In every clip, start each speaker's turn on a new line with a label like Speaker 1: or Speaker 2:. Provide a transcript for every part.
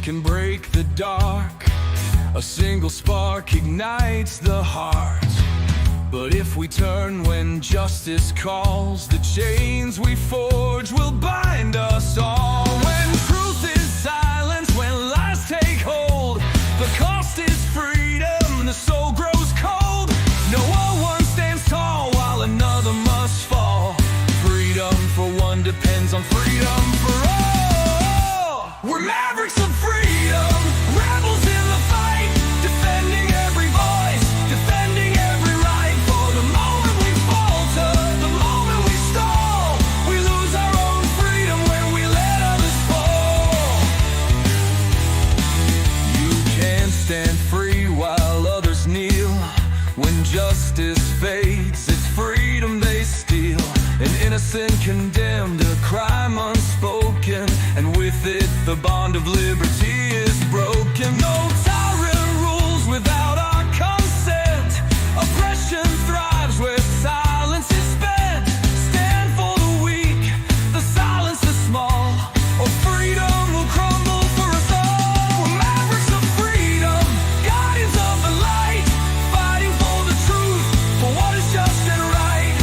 Speaker 1: can break the dark. A single spark ignites the heart. But if we turn when justice calls, the chains we forge will bind us all. When truth is silenced, when lies take hold, the cost is freedom, the soul grows cold. No one stands tall while another must fall. Freedom for one depends on freedom for all. We're mavericks of freedom, rebels in the fight, defending every voice, defending every right. For the moment we falter, the moment we stall, we lose our own freedom when we let others fall. You can't stand free while others kneel. When justice fades, it's freedom they steal. An innocent condemned, a crime unspoken, and with it the bond of liberty is broken. No tyrant rules without our consent. Oppression thrives where silence is spent. Stand for the weak, the silence is small, or freedom will crumble for us all. We're mavericks of freedom, guardians of the light, fighting for the truth, for what is just and right.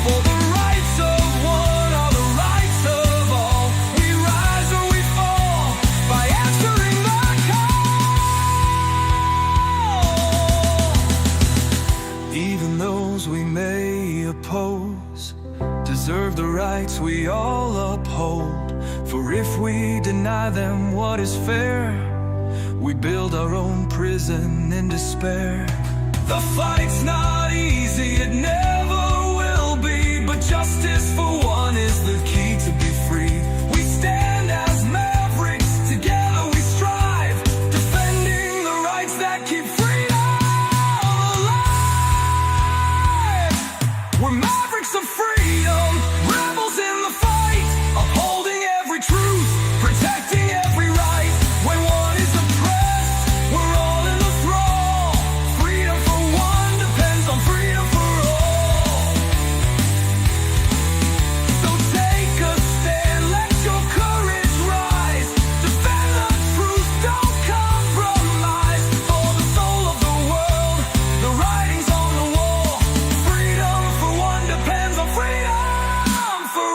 Speaker 1: For the rights of one are the rights of all. We rise or we fall by answering the call. Even those we may oppose deserve the rights we all uphold. For if we deny them what is fair, we build our own prison in despair. The fight's not easy, it never will be, but justice for one is the key to be free. We stand as mavericks, together we strive, defending the rights that keep freedom alive. We're mavericks of freedom, rebels in the fight, upholding every truth, protecting every right. When one is oppressed, we're all in the thrall. Freedom for one depends on freedom for all. So take a stand, let your courage rise. Defend the truth, don't compromise. For the soul of the world, the writing's on the wall. Freedom for one depends on freedom for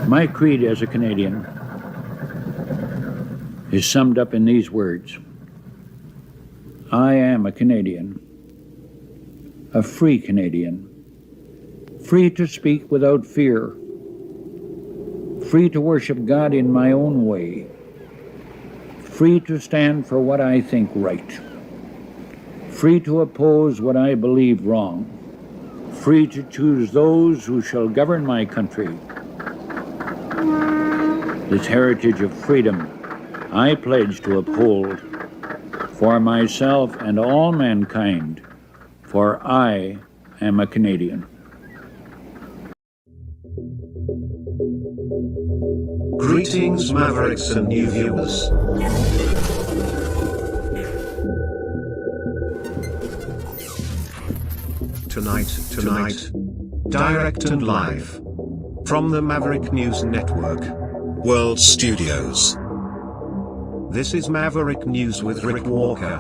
Speaker 2: My creed as a Canadian is summed up in these words. I am a Canadian, a free Canadian, free to speak without fear, free to worship God in my own way, free to stand for what I think right, free to oppose what I believe wrong, free to choose those who shall govern my country. This heritage of freedom I pledge to uphold for myself and all mankind, for I am a Canadian.
Speaker 3: Greetings, Mavericks and new viewers. Tonight, direct and live from the Maverick News Network World Studios. This is Maverick News with Rick Walker.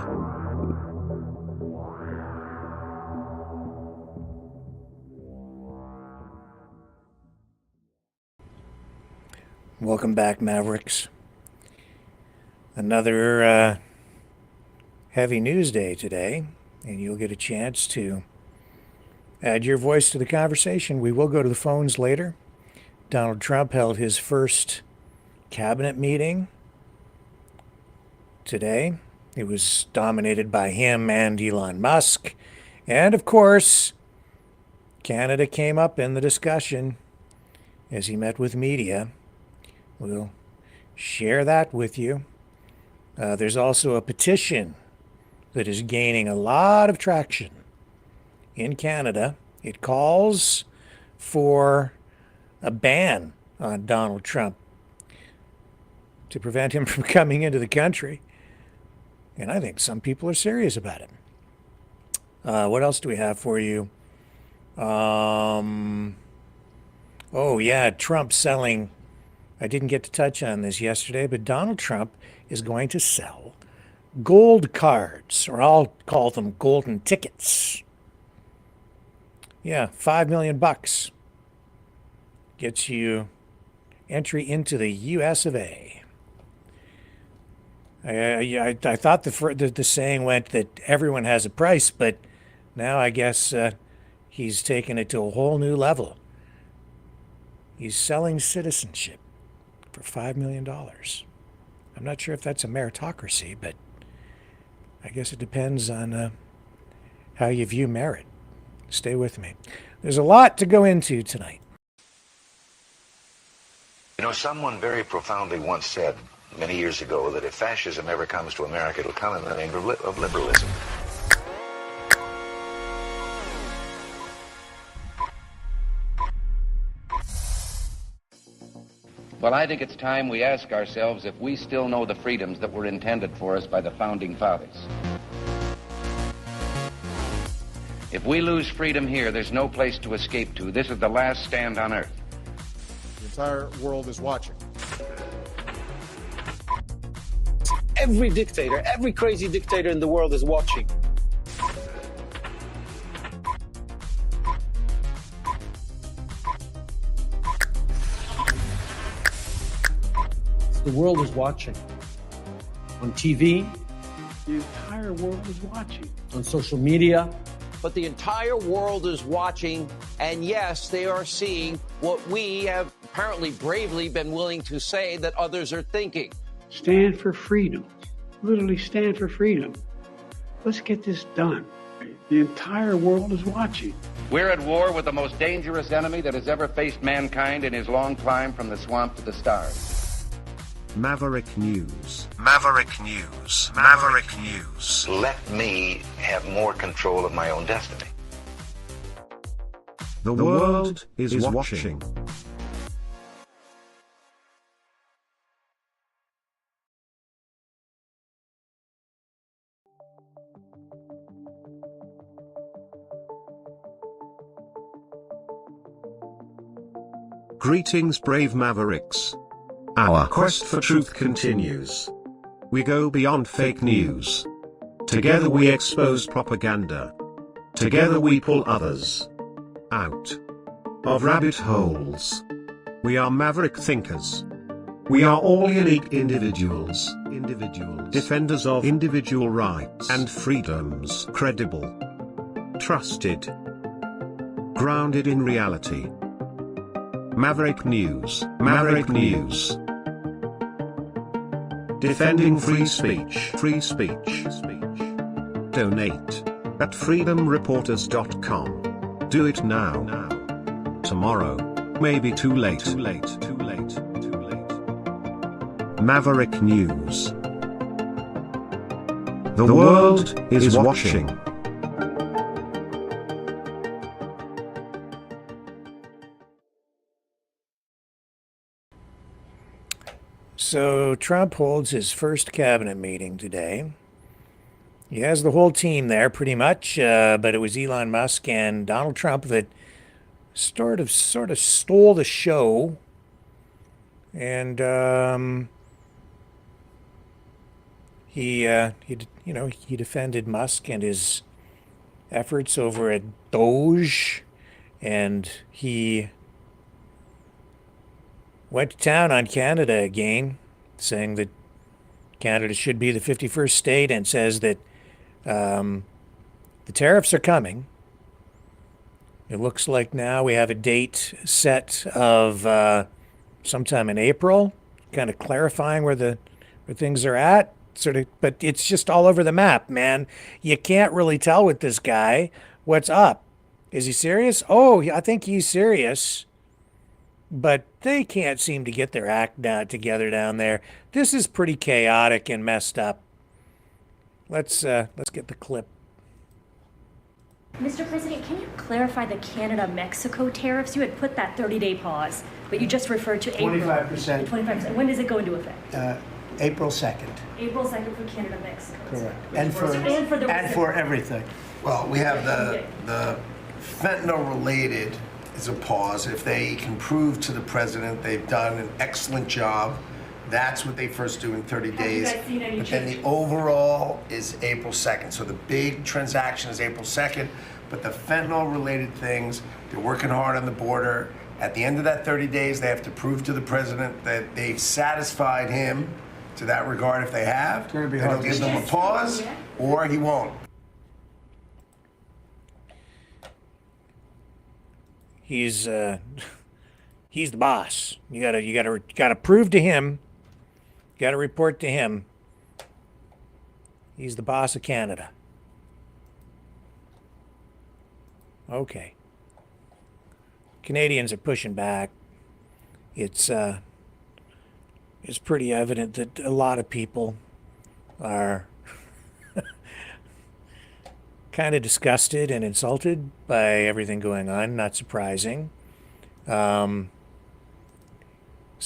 Speaker 4: Welcome back, Mavericks. Another heavy news day today, and you'll get a chance to add your voice to the conversation. We will go to the phones later. Donald Trump held his first cabinet meeting today. It was dominated by him and Elon Musk. And of course, Canada came up in the discussion as he met with media. We'll share that with you. There's also a petition that is gaining a lot of traction in Canada. It calls for a ban on Donald Trump to prevent him from coming into the country. And I think some people are serious about it. What else do we have for you? Oh, yeah, Trump selling. I didn't get to touch on this yesterday, but Donald Trump is going to sell gold cards, or I'll call them golden tickets. Yeah, $5 million gets you entry into the U.S. of A. I thought the saying went that everyone has a price, but now I guess he's taken it to a whole new level. He's selling citizenship for $5 million. I'm not sure if that's a meritocracy, but I guess it depends on how you view merit. Stay with me. There's a lot to go into tonight.
Speaker 5: You know, someone very profoundly once said many years ago that if fascism ever comes to America, it'll come in the name of liberalism.
Speaker 6: Well, I think it's time we ask ourselves if we still know the freedoms that were intended for us by the Founding Fathers. If we lose freedom here, there's no place to escape to. This is the last stand on Earth.
Speaker 7: The entire world is watching.
Speaker 8: Every dictator, every crazy dictator in the world is watching. The world is watching. On TV,
Speaker 9: the entire world is watching.
Speaker 8: On social media.
Speaker 10: But the entire world is watching, and yes, they are seeing what we have apparently bravely been willing to say that others are thinking.
Speaker 9: Stand for freedom. Literally stand for freedom. Let's get this done. The entire world is watching.
Speaker 6: We're at war with the most dangerous enemy that has ever faced mankind in his long climb from the swamp to the stars.
Speaker 3: Maverick News. Maverick News. Maverick News.
Speaker 5: Let me have more control of my own destiny.
Speaker 3: The world is watching. Greetings, brave Mavericks. Our quest for truth continues. We go beyond fake news. Together we expose propaganda. Together we pull others out of rabbit holes. We are maverick thinkers. We are all unique individuals. Defenders of individual rights and freedoms. Credible. Trusted. Grounded in reality. Maverick News. Maverick News. Defending free speech. Free speech. Donate at freedomreporters.com. Do it now. Tomorrow may be too late. Maverick News. The world is watching.
Speaker 4: So Trump holds his first cabinet meeting today. He has the whole team there pretty much, but it was Elon Musk and Donald Trump that sort of stole the show. And he defended Musk and his efforts over at Doge, and he went to town on Canada again, saying that Canada should be the 51st state, and says that the tariffs are coming. It looks like now we have a date set of sometime in April, kind of clarifying where things are at. But it's just all over the map, man. You can't really tell with this guy what's up. Is he serious? Oh, I think he's serious. But they can't seem to get their act together down there. This is pretty chaotic and messed up. Let's get the clip.
Speaker 11: Mr. President, can you clarify the Canada-Mexico tariffs? You had put that 30-day pause, but you just referred to April.
Speaker 12: 25%.
Speaker 11: 25%. When does it go into effect?
Speaker 12: April 2nd.
Speaker 11: April 2nd for Canada-Mexico.
Speaker 12: Correct.
Speaker 11: And
Speaker 12: for everything.
Speaker 13: Well, we have the fentanyl-related is a pause. If they can prove to the president they've done an excellent job, that's what they first do in 30 days.
Speaker 11: Have you guys seen any
Speaker 13: but then the overall is April 2nd. So the big transaction is April 2nd, but the fentanyl-related things, they're working hard on the border. At the end of that 30 days, they have to prove to the president that they've satisfied him to that regard. If they have, then he'll give them a pause, or he won't.
Speaker 4: He's the boss. You gotta prove to him. You gotta report to him. He's the boss of Canada. Okay. Canadians are pushing back. It's pretty evident that a lot of people are kind of disgusted and insulted by everything going on. Not surprising. So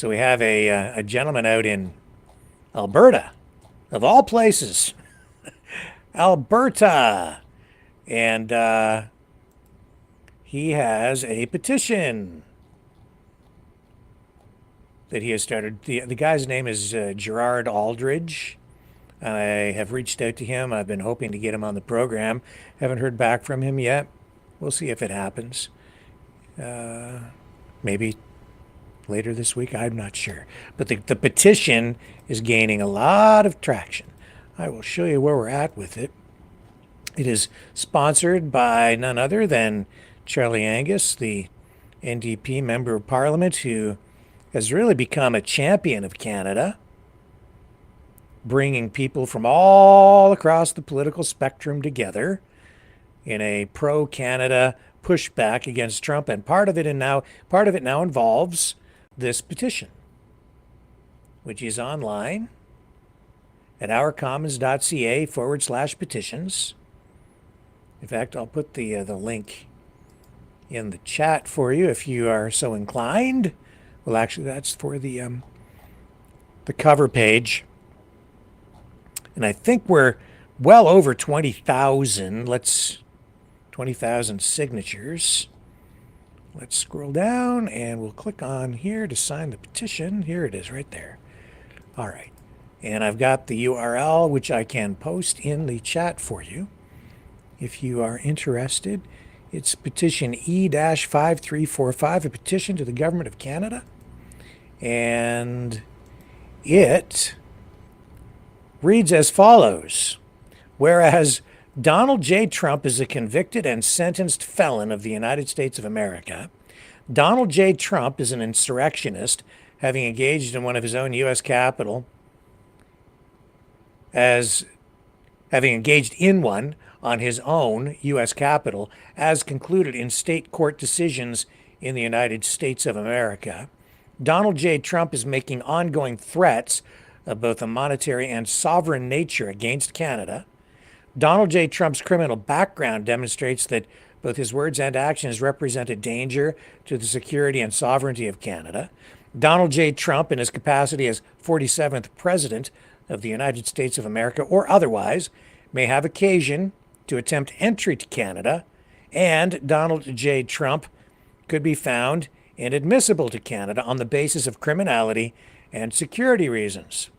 Speaker 4: we have a gentleman out in Alberta, of all places, Alberta, and he has a petition that he has started. The guy's name is Gerard Aldridge. I have reached out to him. I've been hoping to get him on the program. Haven't heard back from him yet. We'll see if it happens. Maybe later this week. I'm not sure. But the petition is gaining a lot of traction. I will show you where we're at with it. It is sponsored by none other than Charlie Angus, the NDP Member of Parliament, who has really become a champion of Canada, bringing people from all across the political spectrum together in a pro-Canada pushback against Trump. And part of it now involves this petition, which is online at ourcommons.ca/petitions. In fact, I'll put the link in the chat for you if you are so inclined. Well, actually, that's for the cover page. And I think we're well over 20,000. 20,000 signatures. Let's scroll down and we'll click on here to sign the petition. Here it is right there. All right. And I've got the URL, which I can post in the chat for you. If you are interested, it's petition E-5345, a petition to the Government of Canada. And it reads as follows. Whereas Donald J. Trump is a convicted and sentenced felon of the United States of America, Donald J. Trump is an insurrectionist, having engaged in one of his own U.S. Capitol, having engaged in one on his own U.S. Capitol, as concluded in state court decisions in the United States of America. Donald J. Trump is making ongoing threats of both a monetary and sovereign nature against Canada. Donald J. Trump's criminal background demonstrates that both his words and actions represent a danger to the security and sovereignty of Canada. Donald J. Trump, in his capacity as 47th President of the United States of America or otherwise, may have occasion to attempt entry to Canada, and Donald J. Trump could be found inadmissible to Canada on the basis of criminality and security reasons.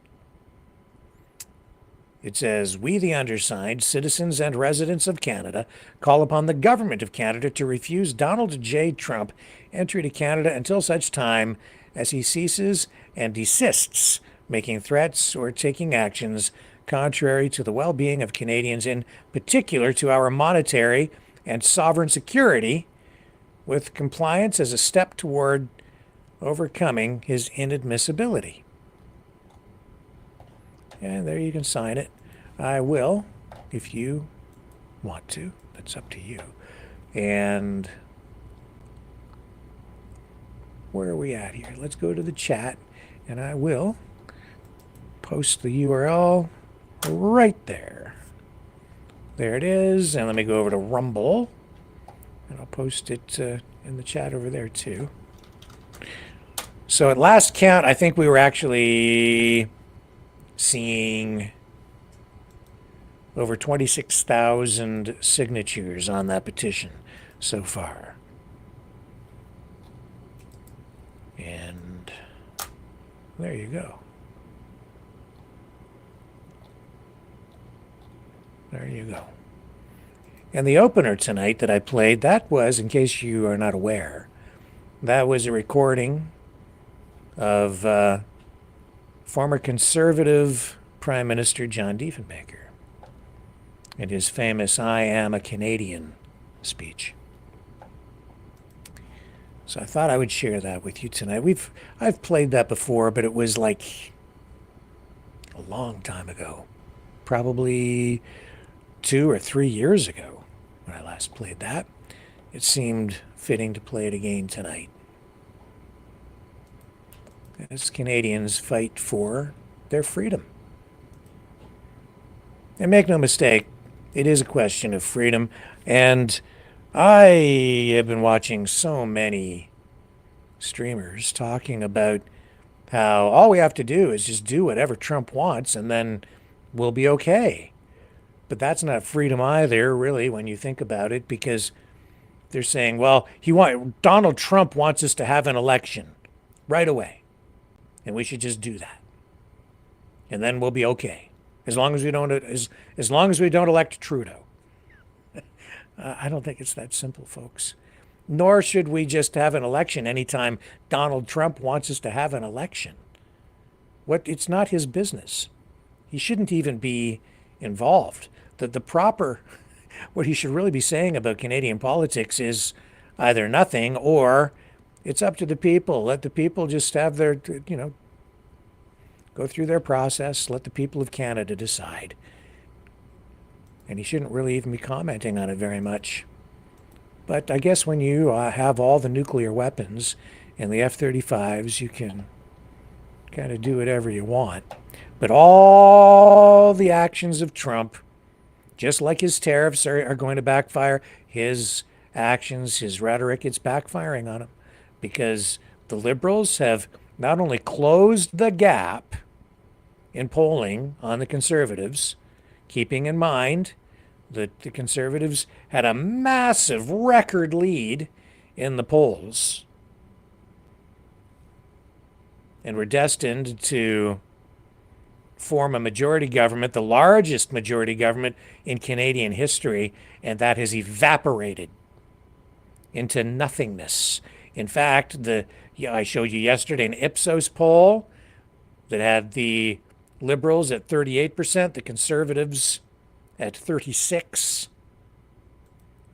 Speaker 4: It says, we, the undersigned, citizens and residents of Canada, call upon the government of Canada to refuse Donald J. Trump entry to Canada until such time as he ceases and desists making threats or taking actions contrary to the well-being of Canadians, in particular to our monetary and sovereign security, with compliance as a step toward overcoming his inadmissibility. And there you can sign it. I will, if you want to. That's up to you. And where are we at here? Let's go to the chat, and I will post the URL right there. There it is. And let me go over to Rumble, and I'll post it in the chat over there too. So at last count, I think we were actually seeing over 26,000 signatures on that petition so far. And there you go. There you go. And the opener tonight that I played, that was, in case you are not aware, that was a recording of former Conservative Prime Minister John Diefenbaker and his famous "I am a Canadian" speech. So I thought I would share that with you tonight. I've played that before, but it was like a long time ago. Probably 2 or 3 years ago when I last played that. It seemed fitting to play it again tonight, as Canadians fight for their freedom. And make no mistake, it is a question of freedom. And I have been watching so many streamers talking about how all we have to do is just do whatever Trump wants and then we'll be okay. But that's not freedom either, really, when you think about it, because they're saying, well, Donald Trump wants us to have an election right away, and we should just do that, and then we'll be okay, as long as we don't elect Trudeau. I don't think it's that simple, folks. Nor should we just have an election anytime Donald Trump wants us to have an election. It's not his business. He shouldn't even be involved. What he should really be saying about Canadian politics is either nothing or it's up to the people. Let the people just have their, go through their process. Let the people of Canada decide. And he shouldn't really even be commenting on it very much. But I guess when you have all the nuclear weapons and the F-35s, you can kind of do whatever you want. But all the actions of Trump, just like his tariffs are going to backfire, his actions, his rhetoric, it's backfiring on him. Because the Liberals have not only closed the gap in polling on the Conservatives, keeping in mind that the Conservatives had a massive record lead in the polls and were destined to form a majority government, the largest majority government in Canadian history, and that has evaporated into nothingness. In fact, I showed you yesterday an Ipsos poll that had the Liberals at 38%, the Conservatives at 36%.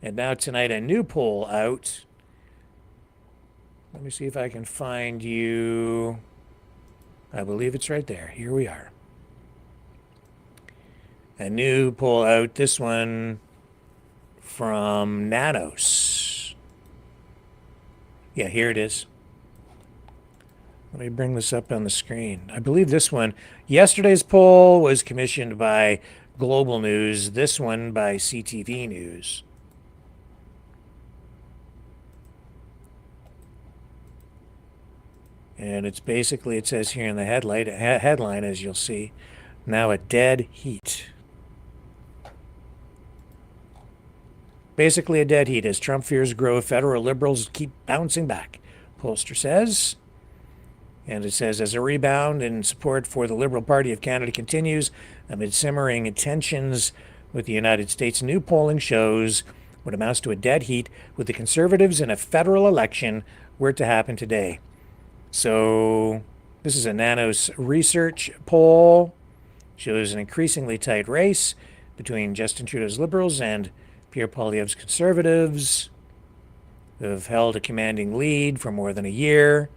Speaker 4: And now tonight a new poll out. Let me see if I can find you. I believe it's right there. Here we are. A new poll out, this one from Nanos. Yeah, here it is. Let me bring this up on the screen. I believe this one, yesterday's poll was commissioned by Global News, this one by CTV News. And it's basically, it says here in the headline, as you'll see, now a dead heat. Basically a dead heat as Trump fears grow, federal Liberals keep bouncing back, pollster says. And it says, as a rebound in support for the Liberal Party of Canada continues amid simmering tensions with the United States, new polling shows what amounts to a dead heat with the Conservatives in a federal election were to happen today. So this is a Nanos research poll. Shows an increasingly tight race between Justin Trudeau's Liberals and Pierre Poilievre's Conservatives, who have held a commanding lead for more than a year,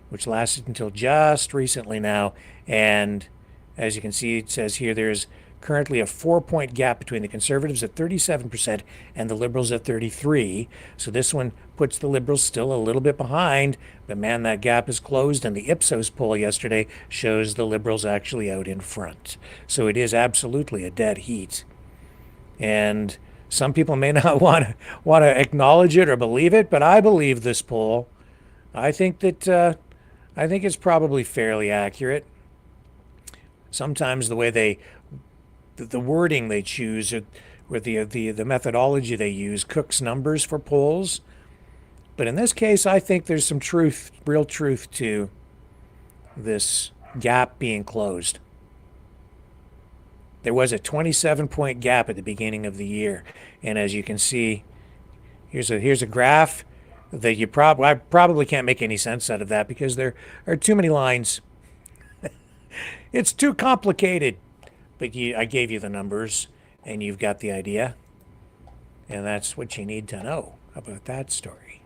Speaker 4: which lasted until just recently now. And as you can see, it says here there's currently a 4-point gap between the Conservatives at 37% and the Liberals at 33%. So this one puts the Liberals still a little bit behind, but man, that gap is closed, and the Ipsos poll yesterday shows the Liberals actually out in front. So it is absolutely a dead heat. And some people may not want to acknowledge it or believe it, but I believe this poll. I think it's probably fairly accurate. Sometimes the way the wording they choose, or the methodology they use, cooks numbers for polls. But in this case, I think there's some truth, real truth to this gap being closed. There was a 27-point gap at the beginning of the year, and as you can see, here's a graph that I probably can't make any sense out of that because there are too many lines. It's too complicated. But I gave you the numbers, and you've got the idea. And that's what you need to know about that story,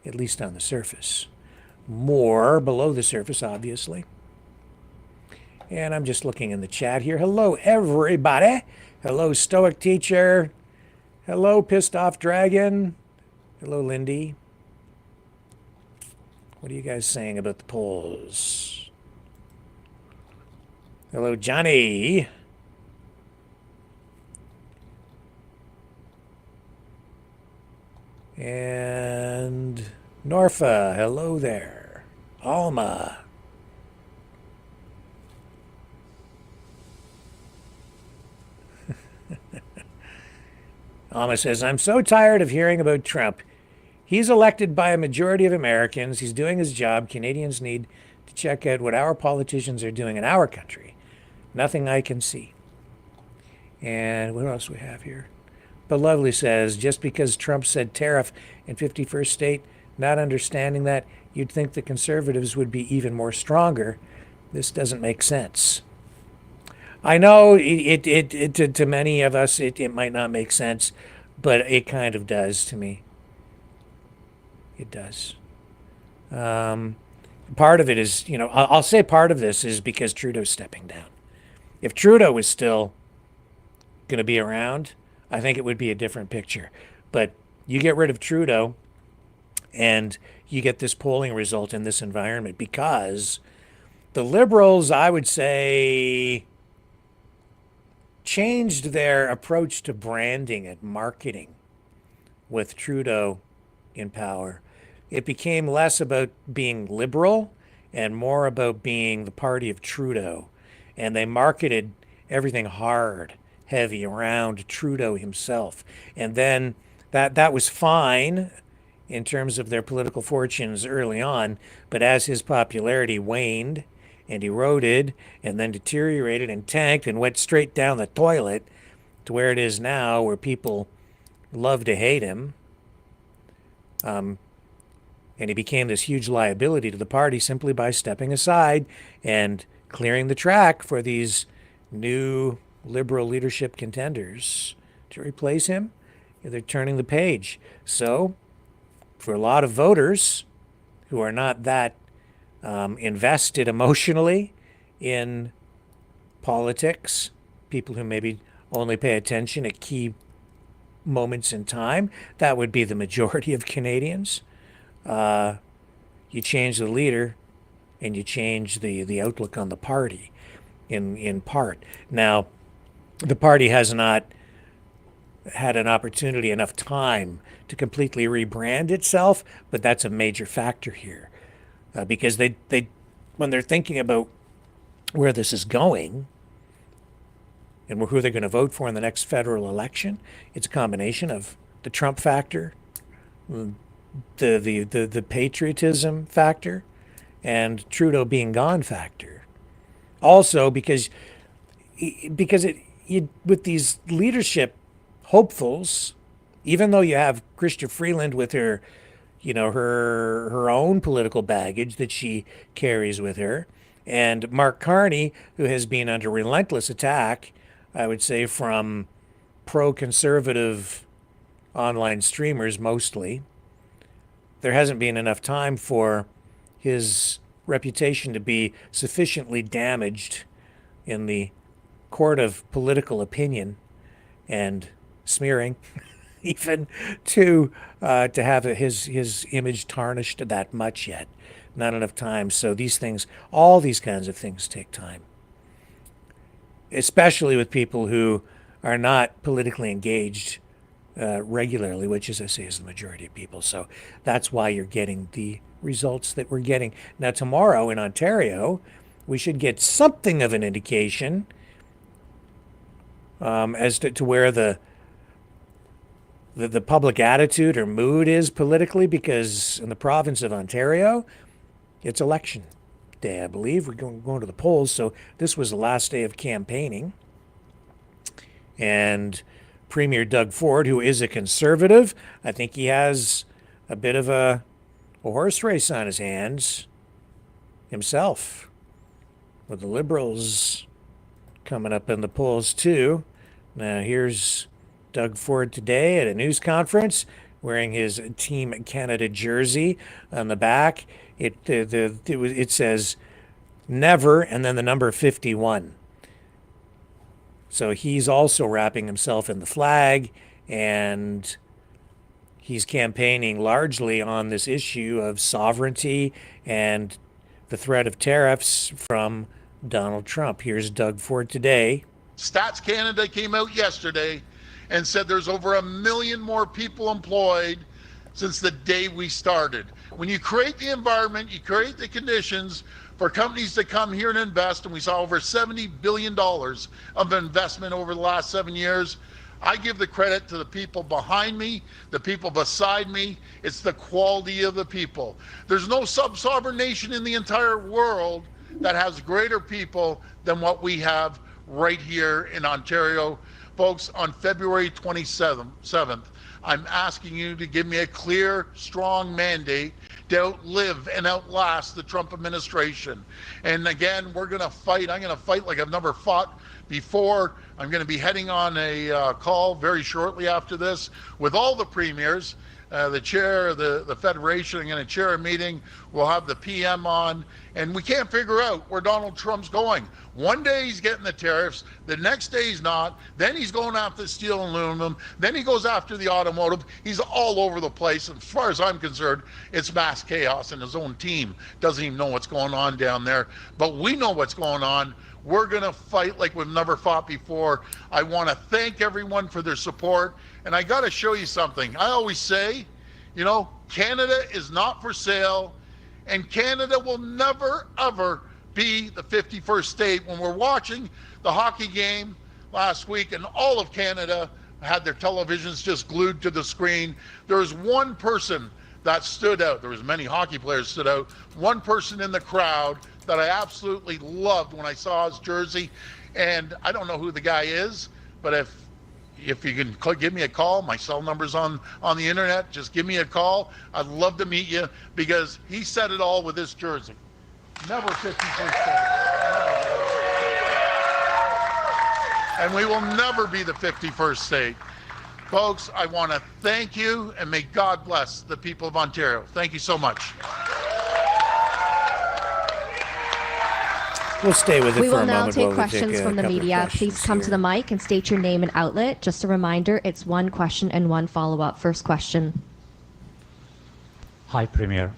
Speaker 4: at least on the surface. More below the surface, obviously. And I'm just looking in the chat here. Hello, everybody. Hello, Stoic Teacher. Hello, Pissed Off Dragon. Hello, Lindy. What are you guys saying about the polls? Hello, Johnny. And Norfa, hello there. Alma. Alma says, I'm so tired of hearing about Trump. He's elected by a majority of Americans. He's doing his job. Canadians need to check out what our politicians are doing in our country. Nothing I can see. And what else we have here? But Lovely says, just because Trump said tariff in 51st state, not understanding that, you'd think the Conservatives would be even more stronger. This doesn't make sense. I know to many of us, it might not make sense, but it kind of does to me. It does. Part of it is, I'll say part of this is because Trudeau's stepping down. If Trudeau was still going to be around, I think it would be a different picture. But you get rid of Trudeau and you get this polling result in this environment because the Liberals, I would say, changed their approach to branding and marketing with Trudeau in power. It became less about being liberal and more about being the party of Trudeau. And they marketed everything hard, heavy around Trudeau himself. And then that was fine in terms of their political fortunes early on, but as his popularity waned and eroded and then deteriorated and tanked and went straight down the toilet to where it is now, where people love to hate him, and he became this huge liability to the party simply by stepping aside and clearing the track for these new liberal leadership contenders to replace him. They're turning the page. So for a lot of voters who are not that invested emotionally in politics, people who maybe only pay attention at key moments in time, that would be the majority of Canadians. You change the leader and you change the outlook on the party in part. Now, the party has not had an opportunity, enough time to completely rebrand itself, but that's a major factor here. Because they when they're thinking about where this is going and who they're going to vote for in the next federal election, it's a combination of the Trump factor, the patriotism factor, and Trudeau being gone factor. Also, because with these leadership hopefuls, even though you have Chrystia Freeland with her, her own political baggage that she carries with her, and Mark Carney, who has been under relentless attack, I would say, from pro-conservative online streamers mostly, there hasn't been enough time for his reputation to be sufficiently damaged in the court of political opinion and smearing, even to have his image tarnished that much yet. Not enough time. So these things, all these kinds of things take time, especially with people who are not politically engaged regularly, which, as I say, is the majority of people. So that's why you're getting the results that we're getting. Now, tomorrow in Ontario, we should get something of an indication as to where the public attitude or mood is politically, because in the province of Ontario, it's election day, I believe. We're going to the polls, so this was the last day of campaigning. And Premier Doug Ford, who is a conservative, I think he has a bit of a horse race on his hands himself, with the Liberals coming up in the polls too. Now here's Doug Ford today at a news conference wearing his Team Canada jersey. On the back, it says never and then the number 51. So he's also wrapping himself in the flag, and he's campaigning largely on this issue of sovereignty and the threat of tariffs from Donald Trump. Here's Doug Ford today.
Speaker 14: Stats Canada came out yesterday and said there's over 1 million more people employed since the day we started. When you create the environment, you create the conditions for companies to come here and invest, and we saw over $70 billion of investment over the last 7 years. I give the credit to the people behind me, the people beside me. It's the quality of the people. There's no sub-sovereign nation in the entire world that has greater people than what we have right here in Ontario. Folks, on February 27th, I'm asking you to give me a clear, strong mandate to outlive and outlast the Trump administration. And again, we're going to fight. I'm going to fight like I've never fought before. I'm going to be heading on a call very shortly after this with all the premiers. The chair of the Federation, I'm going to chair a meeting. We'll have the PM on, and we can't figure out where Donald Trump's going. One day he's getting the tariffs, the next day he's not, then he's going after steel and aluminum, then he goes after the automotive. He's all over the place. As far as I'm concerned, it's mass chaos, and his own team doesn't even know what's going on down there. But we know what's going on. We're going to fight like we've never fought before. I want to thank everyone for their support. And I got to show you something. I always say, you know, Canada is not for sale, and Canada will never, ever be the 51st state. When we're watching the hockey game last week, and all of Canada had their televisions just glued to the screen, there was one person that stood out. There was many hockey players stood out. One person in the crowd that I absolutely loved when I saw his jersey, and I don't know who the guy is, but if you can give me a call, my cell number's on the internet, just give me a call. I'd love to meet you, because he said it all with this jersey. Never 51st state. And we will never be the 51st state. Folks, I want to thank you, and may God bless the people of Ontario. Thank you so much.
Speaker 4: We'll stay with it
Speaker 15: we
Speaker 4: for
Speaker 15: will
Speaker 4: a
Speaker 15: now
Speaker 4: moment.
Speaker 15: take questions from the media. Please come to the mic and state your name and outlet. Just a reminder, it's one question and one follow-up. First question.
Speaker 16: Hi, Premier.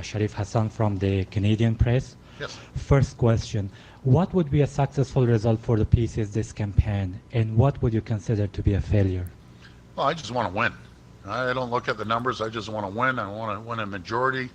Speaker 16: Sharif Hassan from the Canadian Press.
Speaker 14: Yes.
Speaker 16: First question. What would be a successful result for the PCs this campaign, and what would you consider to be a failure?
Speaker 14: Well, I just want to win. I don't look at the numbers. I just want to win. I want to win a majority,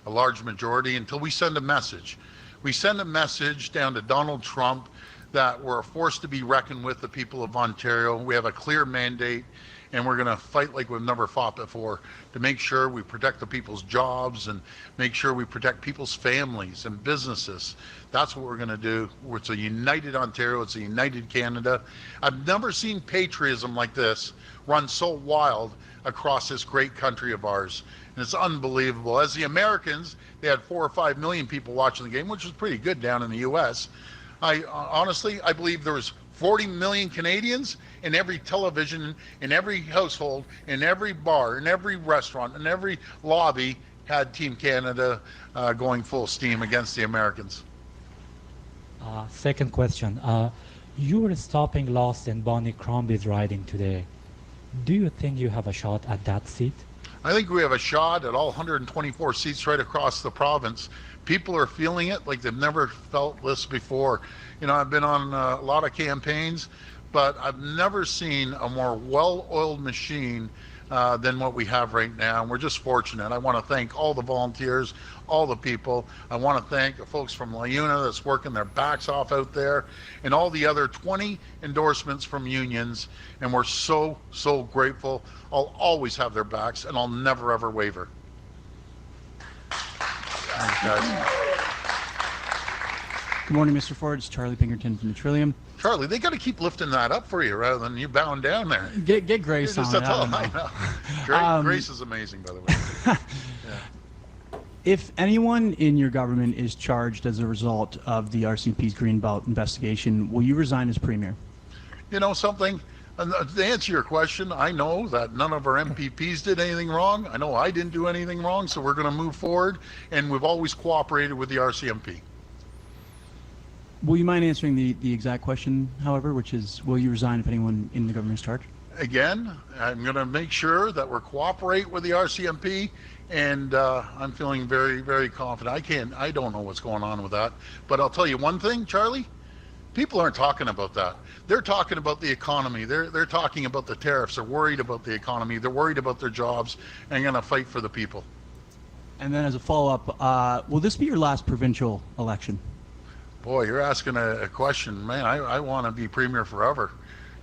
Speaker 14: a large majority, until we send a message. We send a message down to Donald Trump that we're a force to be reckoned with, the people of Ontario. We have a clear mandate, and we're going to fight like we've never fought before to make sure we protect the people's jobs and make sure we protect people's families and businesses. That's what we're going to do. It's a united Ontario. It's a united Canada. I've never seen patriotism like this run so wild across this great country of ours. And it's unbelievable. As the Americans, they had 4 or 5 million people watching the game, which was pretty good down in the U.S. Honestly, I believe there was 40 million Canadians in every television, in every household, in every bar, in every restaurant, in every lobby had Team Canada going full steam against the Americans.
Speaker 16: Second question. You were stopping Lost in Bonnie Crombie's riding today. Do you think you have a shot at that seat?
Speaker 14: I think we have a shot at all 124 seats right across the province. People are feeling it like they've never felt this before. You know, I've been on a lot of campaigns, but I've never seen a more well-oiled machine than what we have right now. And we're just fortunate. I want to thank all the volunteers, all the people. I want to thank the folks from LaUna that's working their backs off out there, and all the other 20 endorsements from unions. And we're so, so grateful. I'll always have their backs, and I'll never, ever waver. Thanks, guys.
Speaker 17: Good morning, Mr. Ford. It's Charlie Pinkerton from the Trillium.
Speaker 14: Charlie, they got to keep lifting that up for you rather than you bowing down there.
Speaker 17: Get Grace on it.
Speaker 14: I know. Grace is amazing, by the way. Yeah.
Speaker 17: If anyone in your government is charged as a result of the RCMP's Greenbelt investigation, will you resign as Premier?
Speaker 14: You know something? To answer your question, I know that none of our MPPs did anything wrong. I know I didn't do anything wrong, so we're going to move forward, and we've always cooperated with the RCMP.
Speaker 17: Will you mind answering the exact question, however, which is, will you resign if anyone in the government is charged?
Speaker 14: Again, I'm going to make sure that we're cooperate with the RCMP, and I'm feeling very, very confident. I don't know what's going on with that, but I'll tell you one thing, Charlie. People aren't talking about that. They're talking about the economy. They're talking about the tariffs. They're worried about the economy. They're worried about their jobs, and going to fight for the people.
Speaker 17: And then as a follow-up, will this be your last provincial election?
Speaker 14: Boy, you're asking a question. Man, I want to be Premier forever.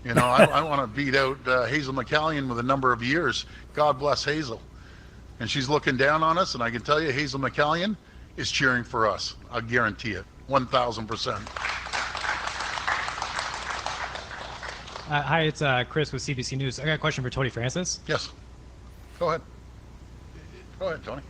Speaker 14: You know, I want to beat out Hazel McCallion with a number of years. God bless Hazel. And she's looking down on us, and I can tell you Hazel McCallion is cheering for us. I'll guarantee it, 1,000%.
Speaker 18: Hi, it's Chris with CBC News. I got a question for Tony Francis.
Speaker 14: Yes. Go ahead. Go ahead, Tony.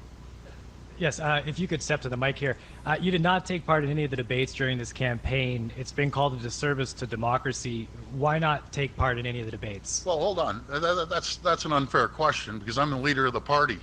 Speaker 18: Yes, if you could step to the mic here. You did not take part in any of the debates during this campaign. It's been called a disservice to democracy. Why not take part in any of the debates?
Speaker 14: Well, hold on. That's an unfair question because I'm the leader of the party.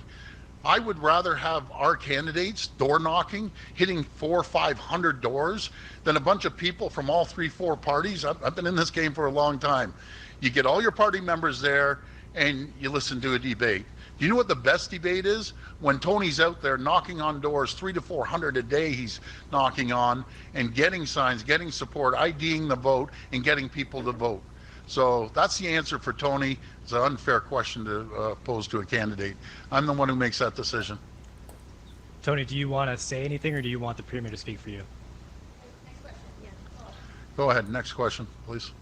Speaker 14: I would rather have our candidates door knocking, hitting 400 or 500 doors than a bunch of people from all 3-4 parties. I've been in this game for a long time. You get all your party members there and you listen to a debate. Do you know what the best debate is? When Tony's out there knocking on doors, 300 to 400 a day he's knocking on and getting signs, getting support, IDing the vote, and getting people to vote. So that's the answer for Tony. It's an unfair question to pose to a candidate. I'm the one who makes that decision.
Speaker 18: Tony, do you want to say anything or do you want the Premier to speak for you?
Speaker 14: Go ahead. Next question, please.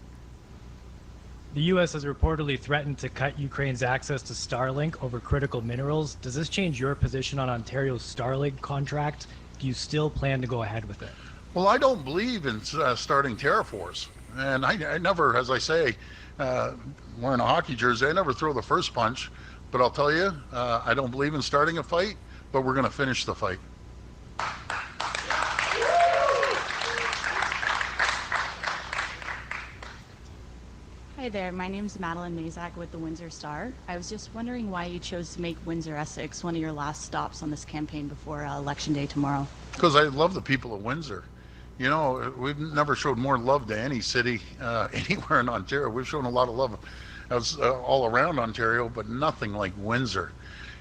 Speaker 18: The U.S. has reportedly threatened to cut Ukraine's access to Starlink over critical minerals. Does this change your position on Ontario's Starlink contract? Do you still plan to go ahead with it?
Speaker 14: Well, I don't believe in starting tariff wars. And I never, as I say, wearing a hockey jersey, I never throw the first punch. But I'll tell you, I don't believe in starting a fight, but we're going to finish the fight.
Speaker 19: Hi there, my name is Madeline Mazak with the Windsor Star. I was just wondering why you chose to make Windsor, Essex one of your last stops on this campaign before Election Day tomorrow.
Speaker 14: Because I love the people of Windsor. You know, we've never showed more love to any city anywhere in Ontario. We've shown a lot of love all around Ontario, but nothing like Windsor.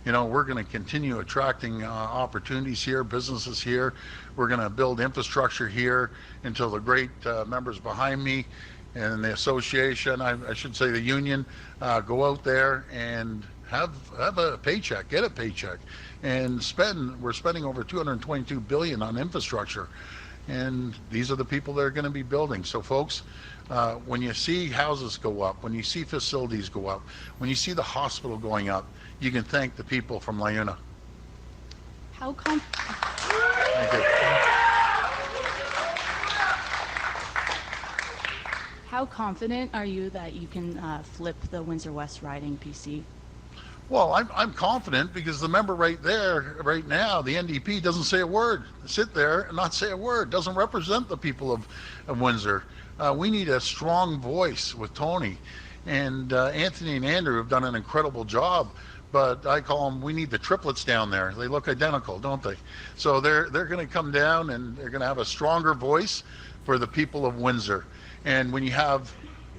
Speaker 14: You know, we're going to continue attracting opportunities here, businesses here. We're going to build infrastructure here until the great members behind me and the association, I should say the union, go out there and have a paycheck, get a paycheck, and spend. We're spending over $222 billion on infrastructure, and these are the people that are going to be building. So, folks, when you see houses go up, when you see facilities go up, when you see the hospital going up, you can thank the people from LaUna. Thank you.
Speaker 19: How confident are you that you can flip the Windsor West riding PC?
Speaker 14: Well, I'm confident because the member right there, right now, the NDP doesn't say a word. Sit there and not say a word. Doesn't represent the people of Windsor. We need a strong voice with Tony. And Anthony and Andrew have done an incredible job. But I call them, we need the triplets down there. They look identical, don't they? So they're going to come down and they're going to have a stronger voice for the people of Windsor. And when you have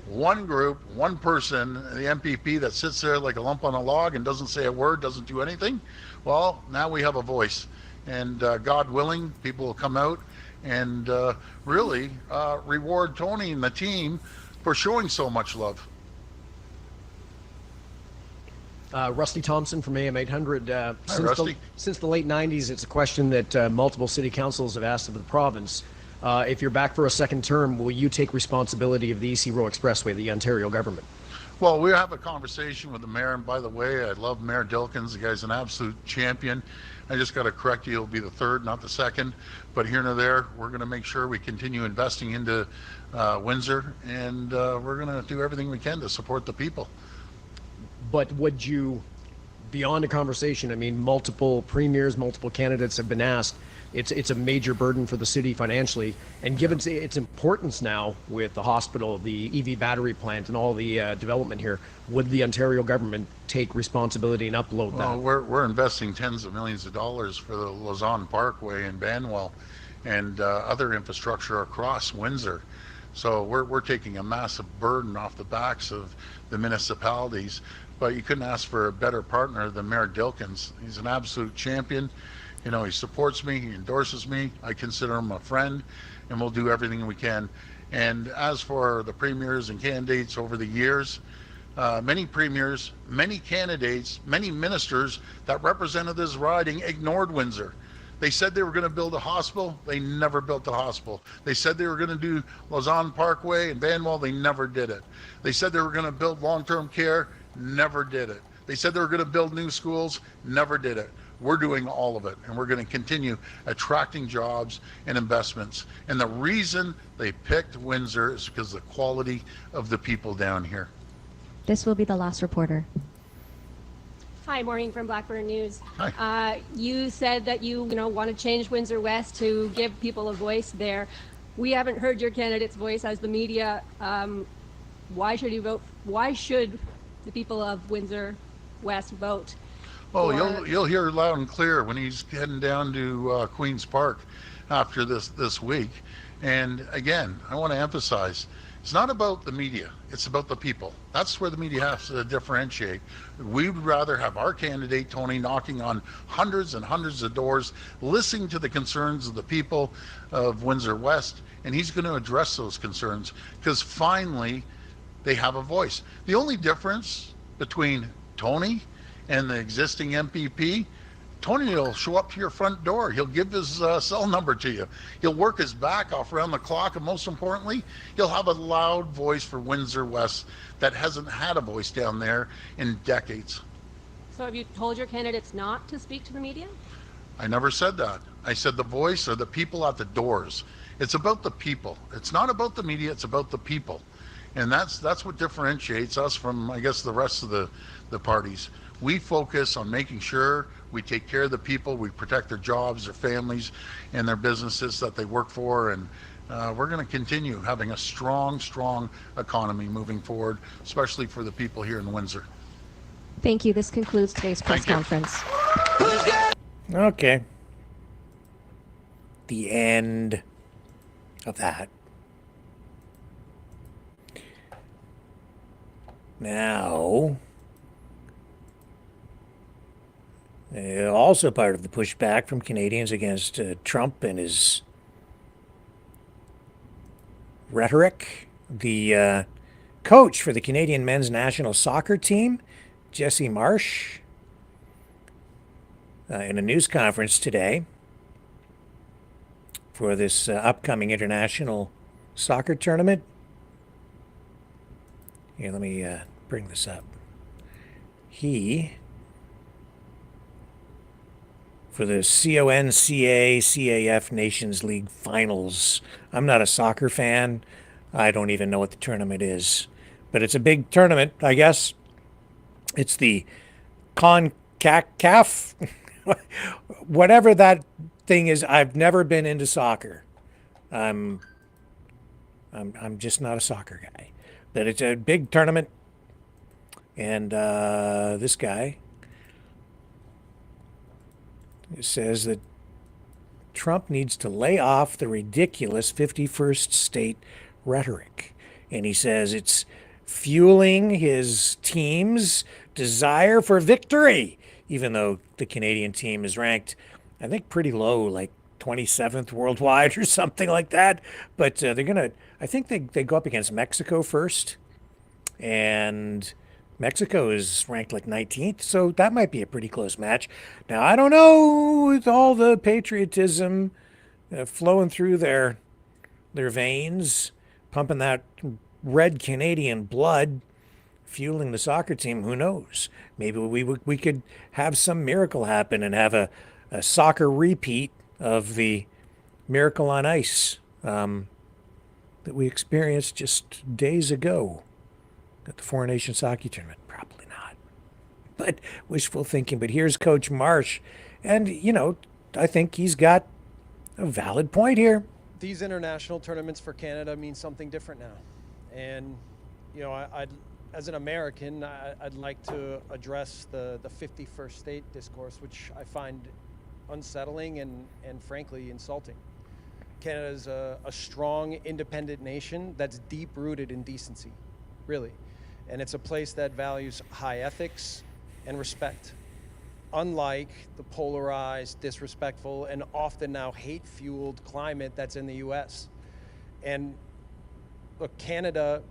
Speaker 14: one group, one person, the MPP that sits there like a lump on a log and doesn't say a word, doesn't do anything, well, now we have a voice. And God willing, people will come out and really reward Tony and the team for showing so much love.
Speaker 20: Rusty Thompson from AM 800.
Speaker 14: Rusty.
Speaker 20: Since the late 90s, it's a question that multiple city councils have asked of the province. If you're back for a second term, will you take responsibility of the EC Row Expressway, the Ontario government?
Speaker 14: Well, we have a conversation with the mayor, and by the way, I love Mayor Dilkins. The guy's an absolute champion. I just got to correct you, he'll be the third, not the second. But here and there, we're going to make sure we continue investing into Windsor, and we're going to do everything we can to support the people.
Speaker 20: But would you, beyond a conversation, I mean, multiple premiers, multiple candidates have been asked. It's a major burden for the city financially, and given its importance now with the hospital, the EV battery plant, and all the development here, would the Ontario government take responsibility and upload that?
Speaker 14: Well, we're investing tens of millions of dollars for the Lausanne Parkway in Banwell and other infrastructure across Windsor. So we're taking a massive burden off the backs of the municipalities. But you couldn't ask for a better partner than Mayor Dilkins. He's an absolute champion. You know, he supports me, he endorses me. I consider him a friend, and we'll do everything we can. And as for the premiers and candidates over the years, many premiers, many candidates, many ministers that represented this riding ignored Windsor. They said they were going to build a hospital. They never built a hospital. They said they were going to do Lausanne Parkway and Banwell. They never did it. They said they were going to build long-term care. Never did it. They said they were going to build new schools. Never did it. We're doing all of it, and we're going to continue attracting jobs and investments. And the reason they picked Windsor is because of the quality of the people down here.
Speaker 15: This will be the last reporter.
Speaker 21: Hi, Maureen from Blackburn News.
Speaker 14: Hi.
Speaker 21: You said that you want to change Windsor West to give people a voice there. We haven't heard your candidate's voice as the media. Why should you vote? Why should the people of Windsor West vote?
Speaker 14: Oh, you'll hear loud and clear when he's heading down to Queen's Park after this week. And again, I want to emphasize, it's not about the media, it's about the people. That's where the media has to differentiate. We would rather have our candidate, Tony, knocking on hundreds and hundreds of doors, listening to the concerns of the people of Windsor West, and he's going to address those concerns because finally they have a voice. The only difference between Tony and the existing MPP, Tony will show up to your front door. He'll give his cell number to you. He'll work his back off around the clock, and most importantly, he'll have a loud voice for Windsor West that hasn't had a voice down there in decades.
Speaker 21: So have you told your candidates not to speak to the media?
Speaker 14: I never said that. I said the voice are the people at the doors. It's about the people. It's not about the media, it's about the people. And that's what differentiates us from, I guess, the rest of the parties. We focus on making sure we take care of the people, we protect their jobs, their families, and their businesses that they work for, and we're going to continue having a strong economy moving forward, especially for the people here in Windsor.
Speaker 15: Thank you. This concludes today's press conference.
Speaker 4: Okay. The end of that. Now, also part of the pushback from Canadians against Trump and his rhetoric, the coach for the Canadian men's national soccer team, Jesse Marsh, in a news conference today for this upcoming international soccer tournament. Here, let me bring this up. For the CONCA-CAF Nations League Finals. I'm not a soccer fan. I don't even know what the tournament is. But it's a big tournament, I guess. It's the CONCACAF. Whatever that thing is, I've never been into soccer. I'm just not a soccer guy. But it's a big tournament. And this guy says that Trump needs to lay off the ridiculous 51st state rhetoric. And he says it's fueling his team's desire for victory, even though the Canadian team is ranked, I think, pretty low, like 27th worldwide or something like that. But they're going to, I think they go up against Mexico first. And Mexico is ranked like 19th, so that might be a pretty close match. Now, I don't know, with all the patriotism flowing through their veins, pumping that red Canadian blood, fueling the soccer team, who knows? Maybe we could have some miracle happen and have a soccer repeat of the Miracle on Ice that we experienced just days ago at the Four Nations Hockey Tournament. Probably not, but wishful thinking. But here's Coach Marsh, and, you know, I think he's got a valid point here.
Speaker 1: These international tournaments for Canada mean something different now. And, you know, as an American, I'd like to address the 51st state discourse, which I find unsettling and frankly insulting. Canada is a strong, independent nation that's deep-rooted in decency, really. And it's a place that values high ethics and respect, unlike the polarized, disrespectful, and often now hate-fueled climate that's in the U.S. And look, Canada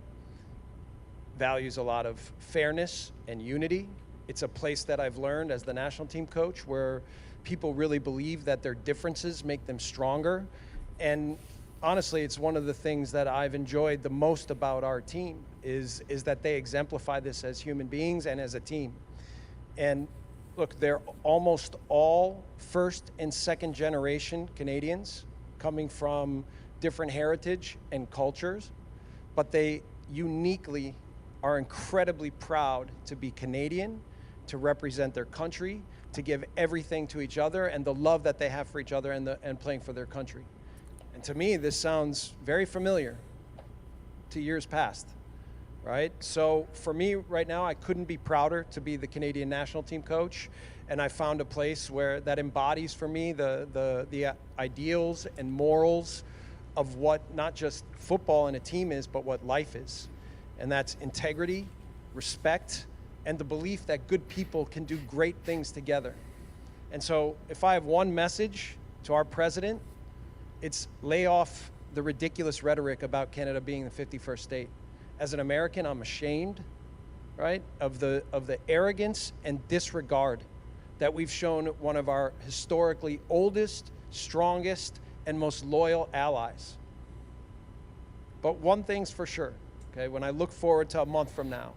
Speaker 1: values a lot of fairness and unity. It's a place that I've learned as the national team coach where people really believe that their differences make them stronger. And honestly, it's one of the things that I've enjoyed the most about our team is that they exemplify this as human beings and as a team. And look, they're almost all first and second generation Canadians coming from different heritage and cultures, but they uniquely are incredibly proud to be Canadian, to represent their country, to give everything to each other, and the love that they have for each other and playing for their country. And to me, this sounds very familiar to years past, right? So for me right now, I couldn't be prouder to be the Canadian national team coach. And I found a place where that embodies for me the ideals and morals of what not just football and a team is, but what life is. And that's integrity, respect, and the belief that good people can do great things together. And so if I have one message to our president, it's lay off the ridiculous rhetoric about Canada being the 51st state. As an American, I'm ashamed, right, of the arrogance and disregard that we've shown one of our historically oldest, strongest, and most loyal allies. But one thing's for sure, okay, when I look forward to a month from now,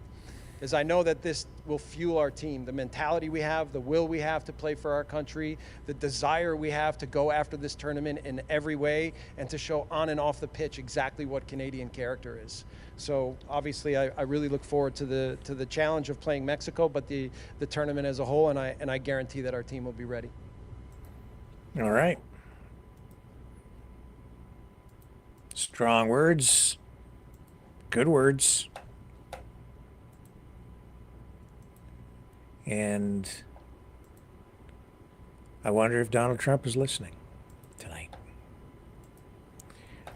Speaker 1: is I know that this will fuel our team. The mentality we have, the will we have to play for our country, the desire we have to go after this tournament in every way and to show on and off the pitch exactly what Canadian character is. So obviously I really look forward to the challenge of playing Mexico, but the tournament as a whole, and I guarantee that our team will be ready.
Speaker 4: All right. Strong words, good words. And I wonder if Donald Trump is listening tonight.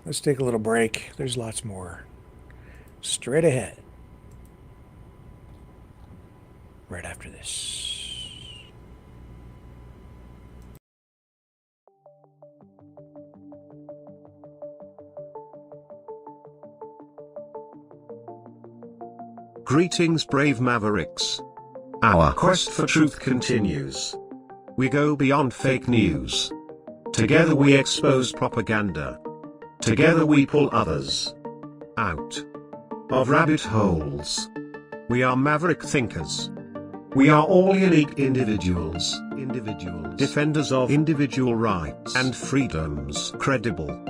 Speaker 4: Let's take a little break. There's lots more straight ahead. Right after this.
Speaker 3: Greetings, brave Mavericks. Our quest for truth continues. We go beyond fake news. Together we expose propaganda. Together we pull others out of rabbit holes. We are maverick thinkers. We are all unique individuals. Defenders of individual rights and freedoms. Credible.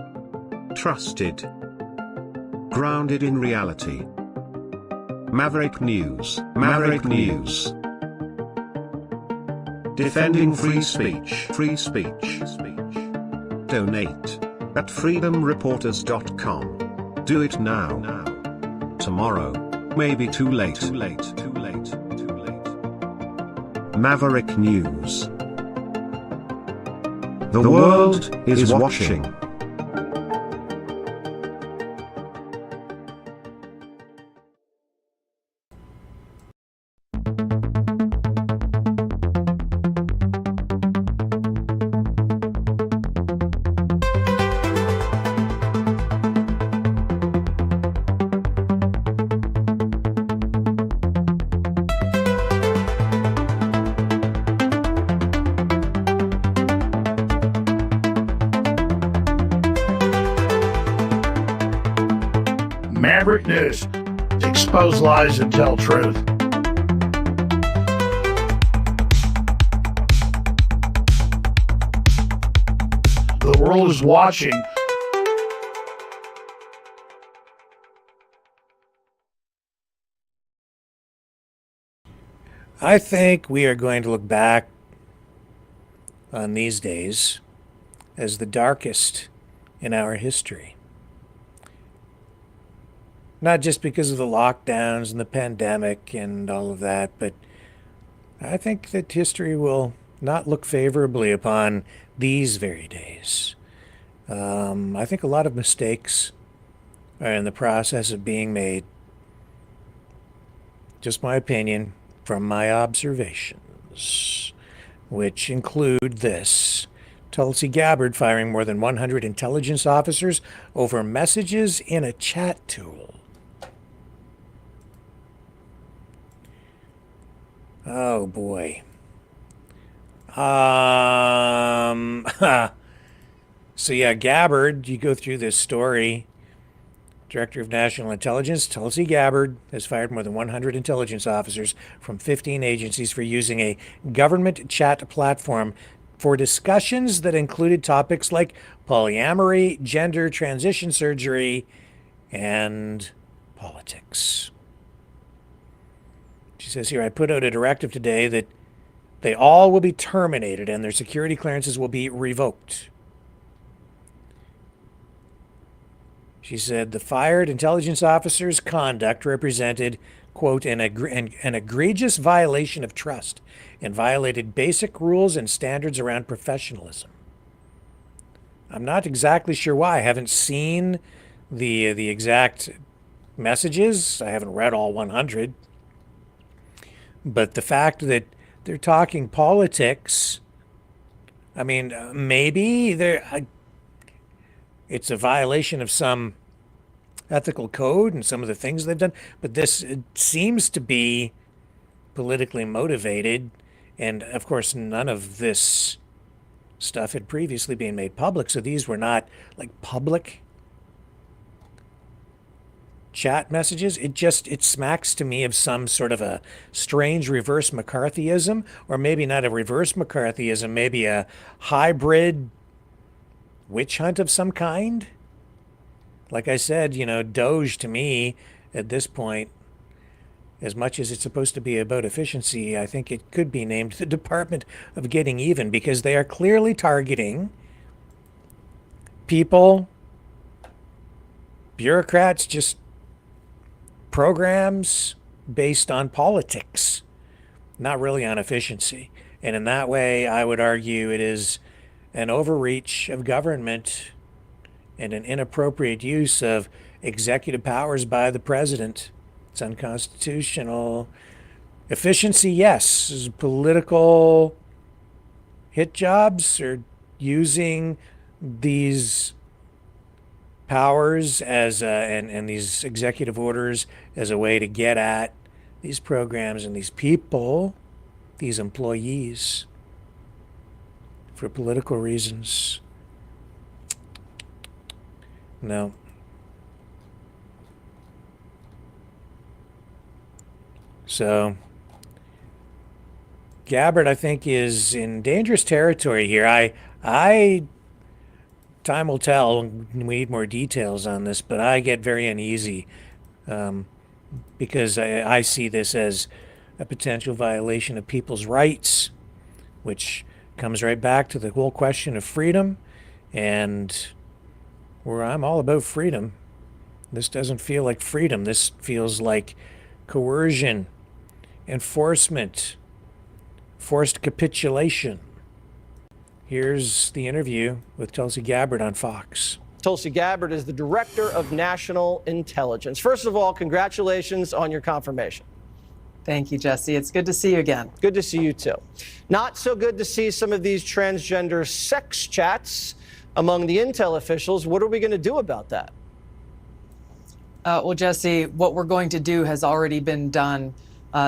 Speaker 3: Trusted. Grounded in reality. Maverick News. Maverick News. Defending free speech. Free speech. Donate at freedomreporters.com. Do it now. Tomorrow may be too late. Maverick News. The world is watching.
Speaker 2: Maverick News. Expose lies and tell truth. The world is watching.
Speaker 4: I think we are going to look back on these days as the darkest in our history. Not just because of the lockdowns and the pandemic and all of that, but I think that history will not look favorably upon these very days. I think a lot of mistakes are in the process of being made. Just my opinion from my observations, which include this. Tulsi Gabbard firing more than 100 intelligence officers over messages in a chat tool. Oh boy. So yeah, Gabbard, you go through this story. Director of National Intelligence, Tulsi Gabbard, has fired more than 100 intelligence officers from 15 agencies for using a government chat platform for discussions that included topics like polyamory, gender transition surgery, and politics. She says here, I put out a directive today that they all will be terminated and their security clearances will be revoked. She said the fired intelligence officers' conduct represented, quote, an egregious violation of trust and violated basic rules and standards around professionalism. I'm not exactly sure why. I haven't seen the exact messages. I haven't read all 100. But the fact that they're talking politics, I mean, maybe it's a violation of some ethical code and some of the things they've done, but this seems to be politically motivated. And of course, none of this stuff had previously been made public, so these were not like public chat messages. It smacks to me of some sort of a strange reverse McCarthyism, or maybe not a reverse McCarthyism, maybe a hybrid witch hunt of some kind. Like I said, Doge to me at this point, as much as it's supposed to be about efficiency, I think it could be named the Department of Getting Even, because they are clearly targeting people, bureaucrats, just programs based on politics, not really on efficiency. And in that way, I would argue it is an overreach of government and an inappropriate use of executive powers by the president. It's unconstitutional. Efficiency, yes. Political hit jobs or using these powers as and these executive orders as a way to get at these programs and these people, these employees, for political reasons. No. So Gabbard, I think, is in dangerous territory here. Time will tell. We need more details on this, but I get very uneasy because I see this as a potential violation of people's rights, which comes right back to the whole question of freedom, and where I'm all about freedom. This doesn't feel like freedom. This feels like coercion, enforcement, forced capitulation. Here's the interview with Tulsi Gabbard on Fox.
Speaker 22: Tulsi Gabbard is the Director of National Intelligence. First of all, congratulations on your confirmation.
Speaker 23: Thank you, Jesse. It's good to see you again.
Speaker 22: Good to see you too. Not so good to see some of these transgender sex chats among the intel officials. What are we going to do about that?
Speaker 23: Well, Jesse, what we're going to do has already been done.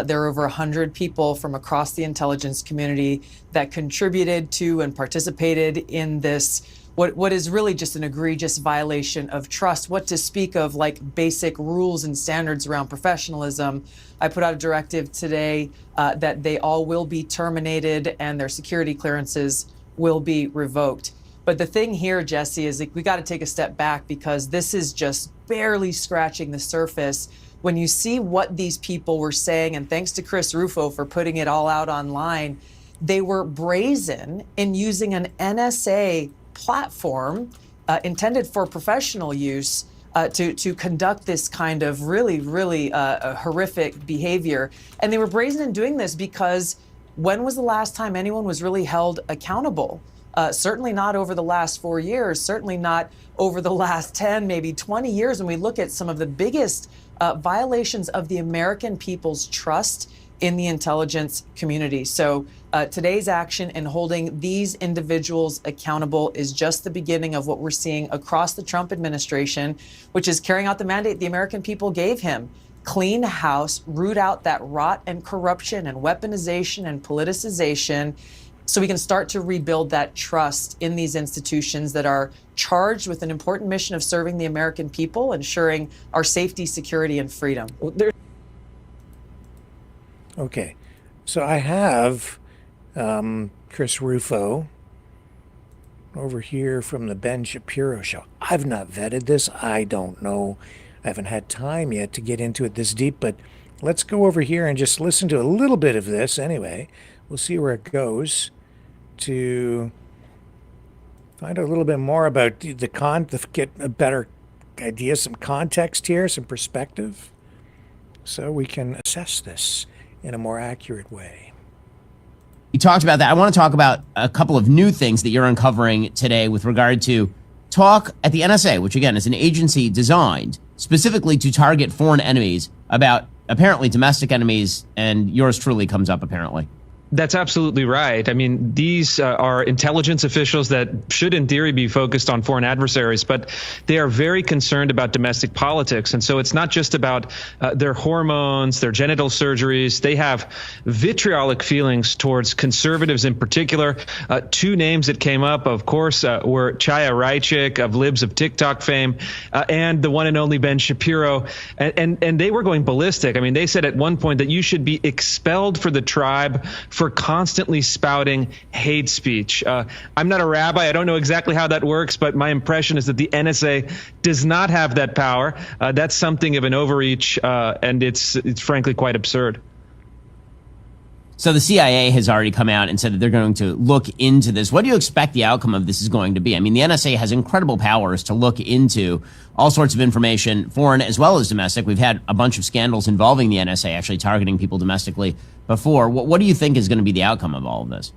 Speaker 23: There are over 100 people from across the intelligence community that contributed to and participated in this what is really just an egregious violation of trust, what to speak of like basic rules and standards around professionalism. I put out a directive today that they all will be terminated and their security clearances will be revoked. But the thing here, Jesse, is like we got to take a step back because this is just barely scratching the surface. When you see what these people were saying, and thanks to Chris Rufo for putting it all out online, they were brazen in using an NSA platform intended for professional use to conduct this kind of really horrific behavior. And they were brazen in doing this because when was the last time anyone was really held accountable? Certainly not over the last 4 years, certainly not over the last 10, maybe 20 years when we look at some of the biggest violations of the American people's trust in the intelligence community. So today's action in holding these individuals accountable is just the beginning of what we're seeing across the Trump administration, which is carrying out the mandate the American people gave him. Clean house, root out that rot and corruption and weaponization and politicization so we can start to rebuild that trust in these institutions that are charged with an important mission of serving the American people, ensuring our safety, security, and freedom.
Speaker 4: Okay, so I have Chris Rufo over here from the Ben Shapiro Show. I've not vetted this. I don't know. I haven't had time yet to get into it this deep, but let's go over here and just listen to a little bit of this anyway. We'll see where it goes to find out a little bit more about to get a better idea, some context here, some perspective, so we can assess this in a more accurate way.
Speaker 7: You talked about that. I want to talk about a couple of new things that you're uncovering today with regard to talk at the NSA, which again is an agency designed specifically to target foreign enemies, about apparently domestic enemies, and yours truly comes up apparently.
Speaker 8: That's absolutely right. I mean, these are intelligence officials that should, in theory, be focused on foreign adversaries, but they are very concerned about domestic politics. And so it's not just about their hormones, their genital surgeries. They have vitriolic feelings towards conservatives in particular. Two names that came up, of course, were Chaya Raichik of Libs of TikTok fame and the one and only Ben Shapiro. And they were going ballistic. I mean, they said at one point that you should be expelled for the tribe for constantly spouting hate speech. I'm not a rabbi. I don't know exactly how that works, but my impression is that the NSA does not have that power. That's something of an overreach, and it's frankly quite absurd.
Speaker 7: So the CIA has already come out and said that they're going to look into this. What do you expect the outcome of this is going to be? I mean, the NSA has incredible powers to look into all sorts of information, foreign as well as domestic. We've had a bunch of scandals involving the NSA actually targeting people domestically before. What do you think is going to be the outcome of all of this?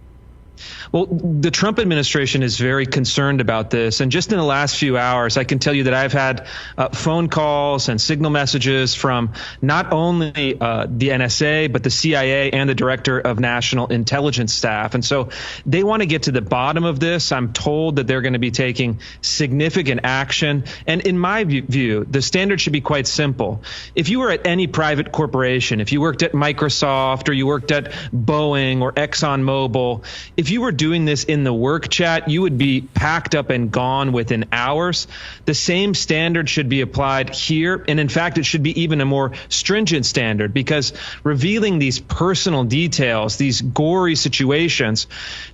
Speaker 8: Well, the Trump administration is very concerned about this. And just in the last few hours, I can tell you that I've had phone calls and signal messages from not only the NSA, but the CIA and the Director of National Intelligence Staff. And so they want to get to the bottom of this. I'm told that they're going to be taking significant action. And in my view, the standard should be quite simple. If you were at any private corporation, if you worked at Microsoft or you worked at Boeing or ExxonMobil, if you were doing this in the work chat, you would be packed up and gone within hours. The same standard should be applied here. And in fact, it should be even a more stringent standard, because revealing these personal details, these gory situations,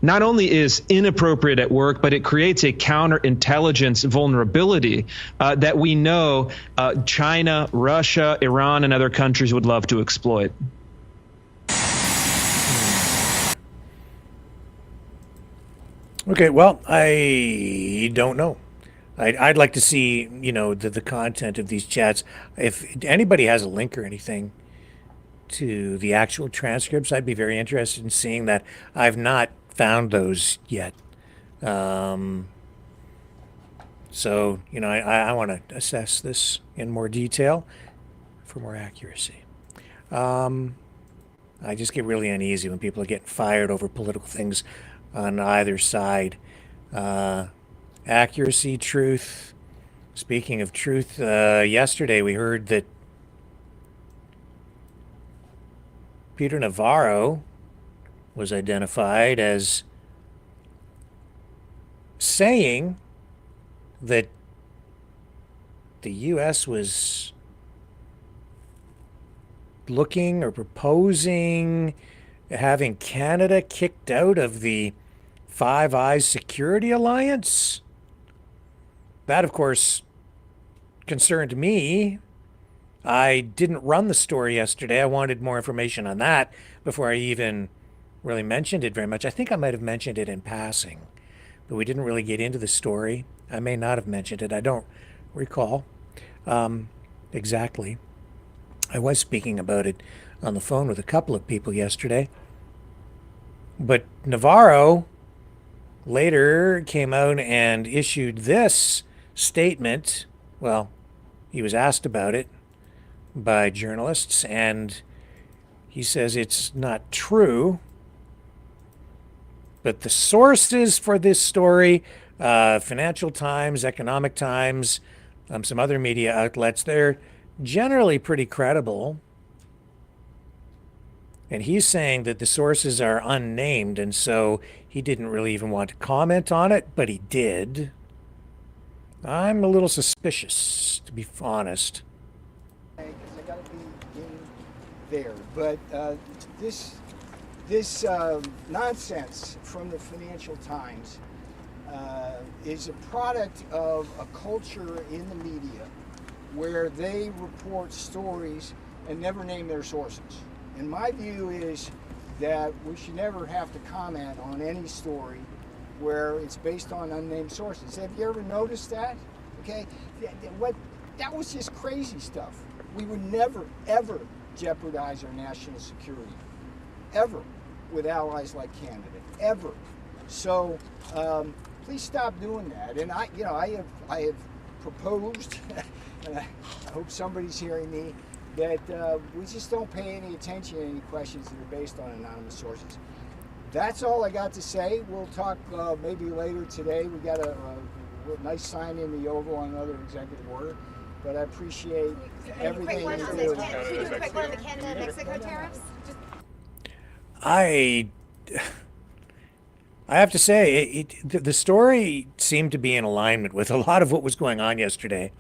Speaker 8: not only is inappropriate at work, but it creates a counterintelligence vulnerability that we know China, Russia, Iran, and other countries would love to exploit.
Speaker 4: Okay, well, I don't know. I'd like to see, the content of these chats. If anybody has a link or anything to the actual transcripts, I'd be very interested in seeing that. I've not found those yet. So, I want to assess this in more detail for more accuracy. I just get really uneasy when people are getting fired over political things on either side. Accuracy, truth. Speaking of truth, yesterday we heard that Peter Navarro was identified as saying that the U.S. was looking or proposing having Canada kicked out of the Five Eyes Security Alliance. That, of course, concerned me. I didn't run the story yesterday. I wanted more information on that before I even really mentioned it very much. I think I might have mentioned it in passing, but we didn't really get into the story. I may not have mentioned it. I don't recall exactly. I was speaking about it on the phone with a couple of people yesterday. But Navarro later came out and issued this statement. Well, he was asked about it by journalists, and he says it's not true. But the sources for this story, Financial Times, Economic Times, some other media outlets, they're generally pretty credible. And he's saying that the sources are unnamed, and so he didn't really even want to comment on it, but he did. I'm a little suspicious, to be honest.
Speaker 6: Because I got to be in there. But this nonsense from the Financial Times is a product of a culture in the media where they report stories and never name their sources. And my view is that we should never have to comment on any story where it's based on unnamed sources. Have you ever noticed that? Okay, that was just crazy stuff. We would never, ever jeopardize our national security, ever, with allies like Canada, ever. So please stop doing that. And I have proposed, and I hope somebody's hearing me, that we just don't pay any attention to any questions that are based on anonymous sources. That's all I got to say. We'll talk maybe later today. We got a nice sign in the Oval on another executive order, but I appreciate everything you do.
Speaker 9: Can we do a quick one on the Canada-Mexico tariffs?
Speaker 4: I have to say, the story seemed to be in alignment with a lot of what was going on yesterday.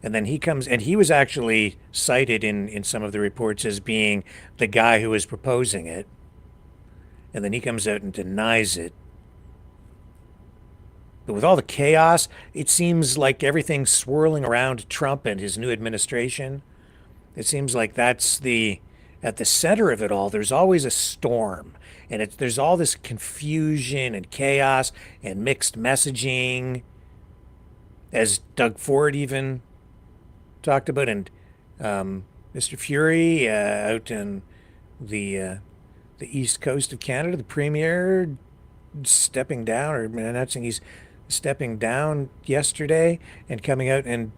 Speaker 4: And then he comes, and he was actually cited in some of the reports as being the guy who was proposing it. And then he comes out and denies it. But with all the chaos, it seems like everything's swirling around Trump and his new administration. It seems like that's at the center of it all. There's always a storm. And there's all this confusion and chaos and mixed messaging, as Doug Ford even talked about, and Mr. Fury out in the east coast of Canada, the premier stepping down or announcing he's stepping down yesterday and coming out and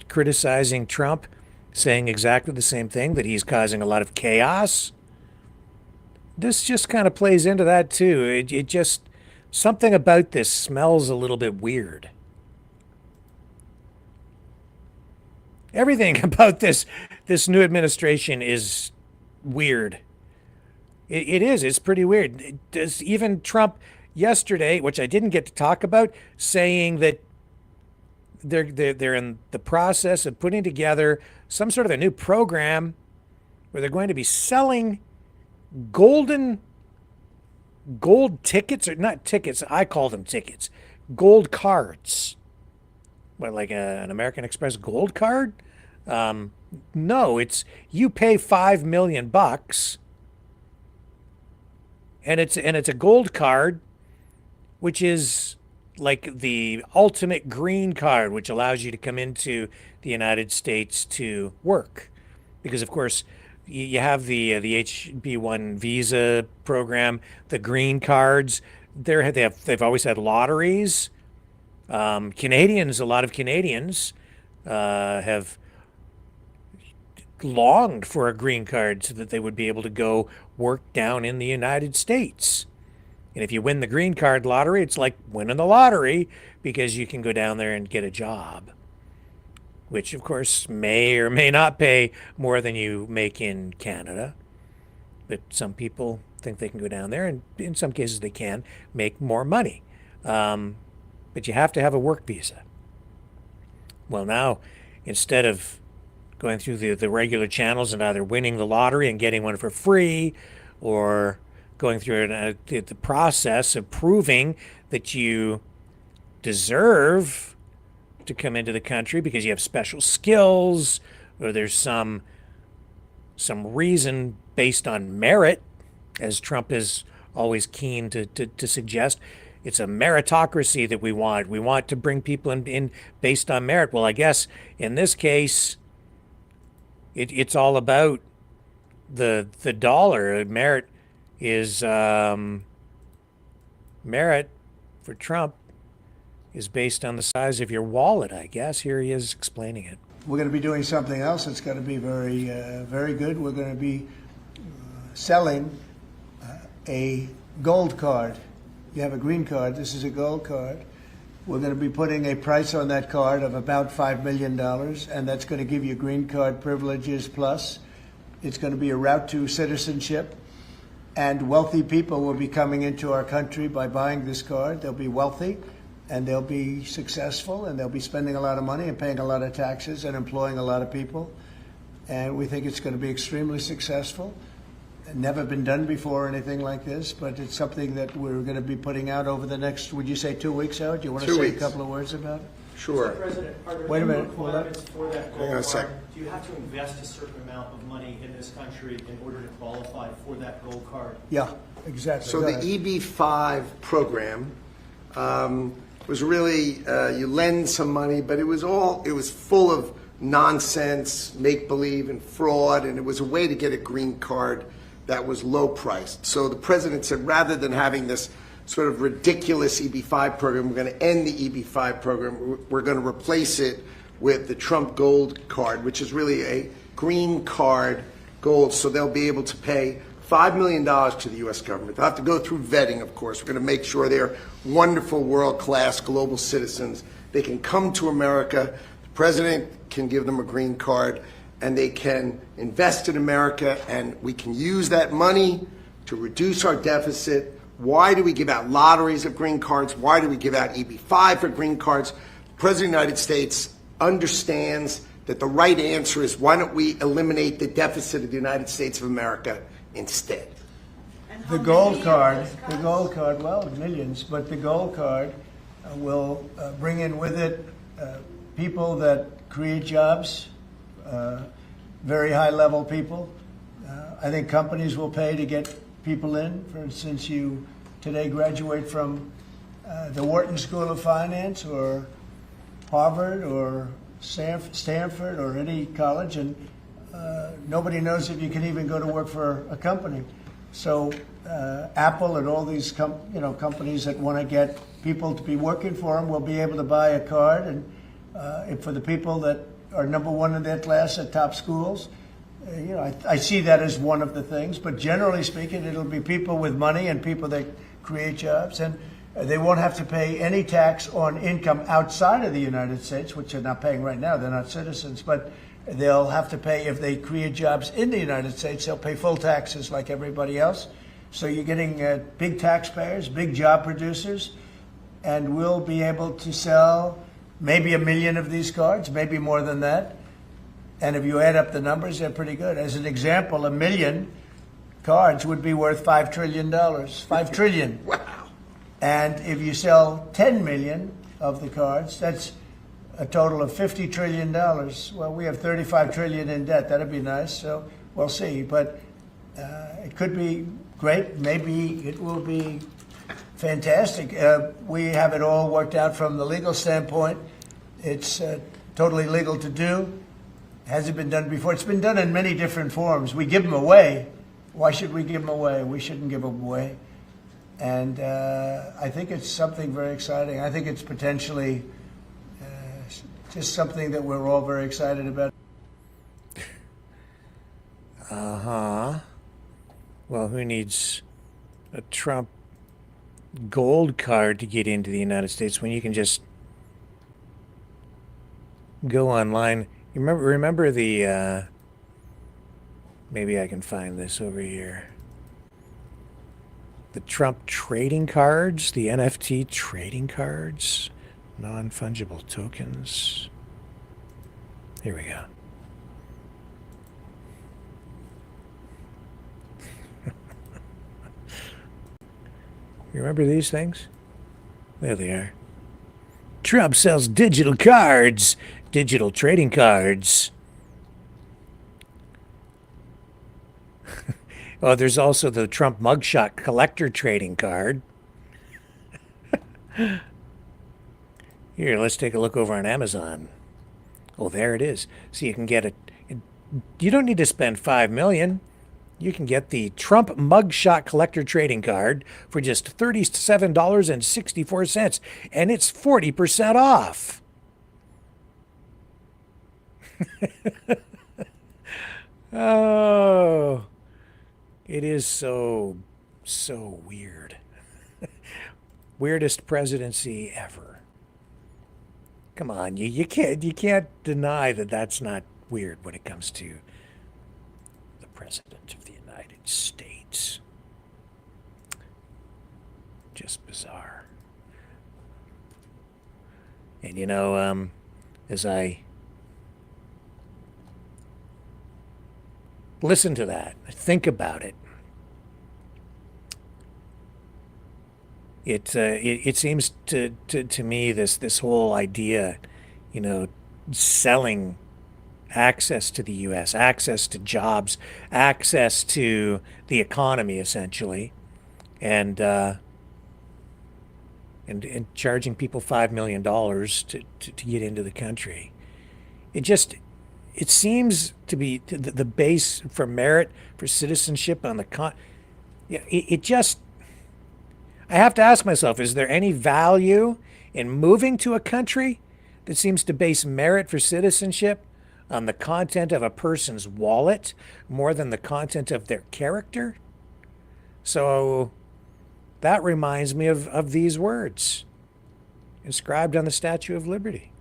Speaker 4: criticizing Trump, saying exactly the same thing, that he's causing a lot of chaos. This just kind of plays into that too. It just, something about this smells a little bit weird. Everything about this new administration is weird. It is. It's pretty weird. Does even Trump yesterday, which I didn't get to talk about, saying that they're in the process of putting together some sort of a new program where they're going to be selling gold tickets, or not tickets, I call them tickets, gold cards. What, like an American Express gold card? No, it's you pay $5 million, and it's a gold card, which is like the ultimate green card, which allows you to come into the United States to work, because of course you have the HB1 visa program, the green cards. They've always had lotteries. Canadians, a lot of Canadians have longed for a green card so that they would be able to go work down in the United States. And if you win the green card lottery, it's like winning the lottery, because you can go down there and get a job, which of course may or may not pay more than you make in Canada. But some people think they can go down there, and in some cases they can make more money. but you have to have a work visa. Well, now, instead of going through the regular channels and either winning the lottery and getting one for free, or going through the process of proving that you deserve to come into the country because you have special skills, or there's some reason based on merit, as Trump is always keen to suggest. It's a meritocracy that we want. We want to bring people in based on merit. Well, I guess in this case, it's all about the dollar. Merit is merit for Trump is based on the size of your wallet, I guess. Here he is explaining it.
Speaker 6: We're going to be doing something else that's going to be very, very good. We're going to be selling a gold card. You have a green card. This is a gold card. We're going to be putting a price on that card of about $5 million, and that's going to give you green card privileges plus. It's going to be a route to citizenship, and wealthy people will be coming into our country by buying this card. They'll be wealthy, and they'll be successful, and they'll be spending a lot of money and paying a lot of taxes and employing a lot of people. And we think it's going to be extremely successful. Never been done before, anything like this, but it's something that we're going to be putting out over the next, would you say 2 weeks, Howard? Do you want to say a couple of words about it?
Speaker 13: Sure.
Speaker 5: Mr. President, are there
Speaker 6: Wait a
Speaker 5: any
Speaker 6: minute.
Speaker 5: requirements for that
Speaker 13: Hang on a
Speaker 5: gold
Speaker 13: sec.
Speaker 5: card? Do you have to invest a certain amount of money in this country in order to qualify for that gold card?
Speaker 6: Yeah, exactly.
Speaker 13: So
Speaker 6: Go
Speaker 13: the
Speaker 6: ahead.
Speaker 13: EB-5 program was really, you lend some money, but it was full of nonsense, make-believe, and fraud, and it was a way to get a green card that was low priced. So the president said, rather than having this sort of ridiculous EB-5 program, we're going to end the EB-5 program. We're going to replace it with the Trump Gold Card, which is really a green card gold. So they'll be able to pay $5 million to the U.S. government. They'll have to go through vetting, of course. We're going to make sure they're wonderful, world-class global citizens. They can come to America. The president can give them a green card, and they can invest in America, and we can use that money to reduce our deficit. Why do we give out lotteries of green cards? Why do we give out EB-5 for green cards? The President of the United States understands that the right answer is, why don't we eliminate the deficit of the United States of America instead?
Speaker 6: The gold card, well, millions, but the gold card will bring in with it people that create jobs, very high-level people. I think companies will pay to get people in. For instance, you today graduate from the Wharton School of Finance or Harvard or Stanford or any college, and nobody knows if you can even go to work for a company. So Apple and all these companies that want to get people to be working for them will be able to buy a card, and for the people that are number one in their class at top schools, I see that as one of the things. But generally speaking, it'll be people with money and people that create jobs, and they won't have to pay any tax on income outside of the United States, which they're not paying right now. They're not citizens, but they'll have to pay if they create jobs in the United States. They'll pay full taxes like everybody else. So you're getting big taxpayers, big job producers, and we'll be able to sell maybe 1 million of these cards, maybe more than that. And if you add up the numbers, they're pretty good. As an example, 1 million cards would be worth $5 trillion. $5 trillion.
Speaker 13: Wow.
Speaker 6: And if you sell 10 million of the cards, that's a total of $50 trillion. Well, we have 35 trillion in debt. That'd be nice. So we'll see. But it could be great. Maybe it will be fantastic. We have it all worked out from the legal standpoint. It's totally legal to do. Hasn't been done before. It's been done in many different forms. We give them away. Why should we give them away? We shouldn't give them away. And I think it's something very exciting. I think it's potentially just something that we're all very excited about.
Speaker 4: Uh-huh. Well, who needs a Trump gold card to get into the United States when you can just go online? You remember the maybe I can find this over here. The Trump trading cards, the NFT trading cards. Non-fungible tokens. Here we go. You remember these things? There they are. Trump sells digital cards, digital trading cards. Oh, there's also the Trump mugshot collector trading card. Here, let's take a look over on Amazon. Oh, there it is. So you can get it. You don't need to spend $5 million. You can get the Trump mugshot collector trading card for just $37.64, and it's 40% off. Oh, it is so weird. Weirdest presidency ever. Come on, you can't deny that that's not weird when it comes to the president of the United States. Just bizarre. And you know, as I listen to that, think about it, it seems to me this whole idea, you know, selling access to the U.S., access to jobs, access to the economy, essentially, and charging people $5 million to get into the country. It seems to be the base for merit for citizenship on the I have to ask myself, is there any value in moving to a country that seems to base merit for citizenship on the content of a person's wallet more than the content of their character? So that reminds me of these words inscribed on the Statue of Liberty.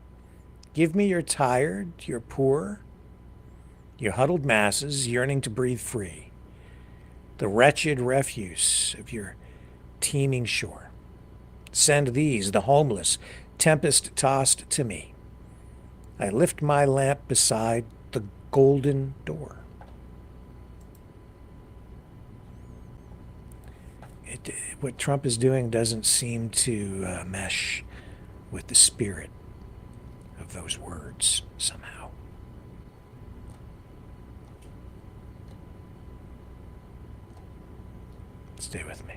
Speaker 4: Give me your tired, your poor, your huddled masses yearning to breathe free, the wretched refuse of your teeming shore. Send these, the homeless, tempest-tossed, to me. I lift my lamp beside the golden door. What Trump is doing doesn't seem to mesh with the spirit of those words somehow. Stay with me.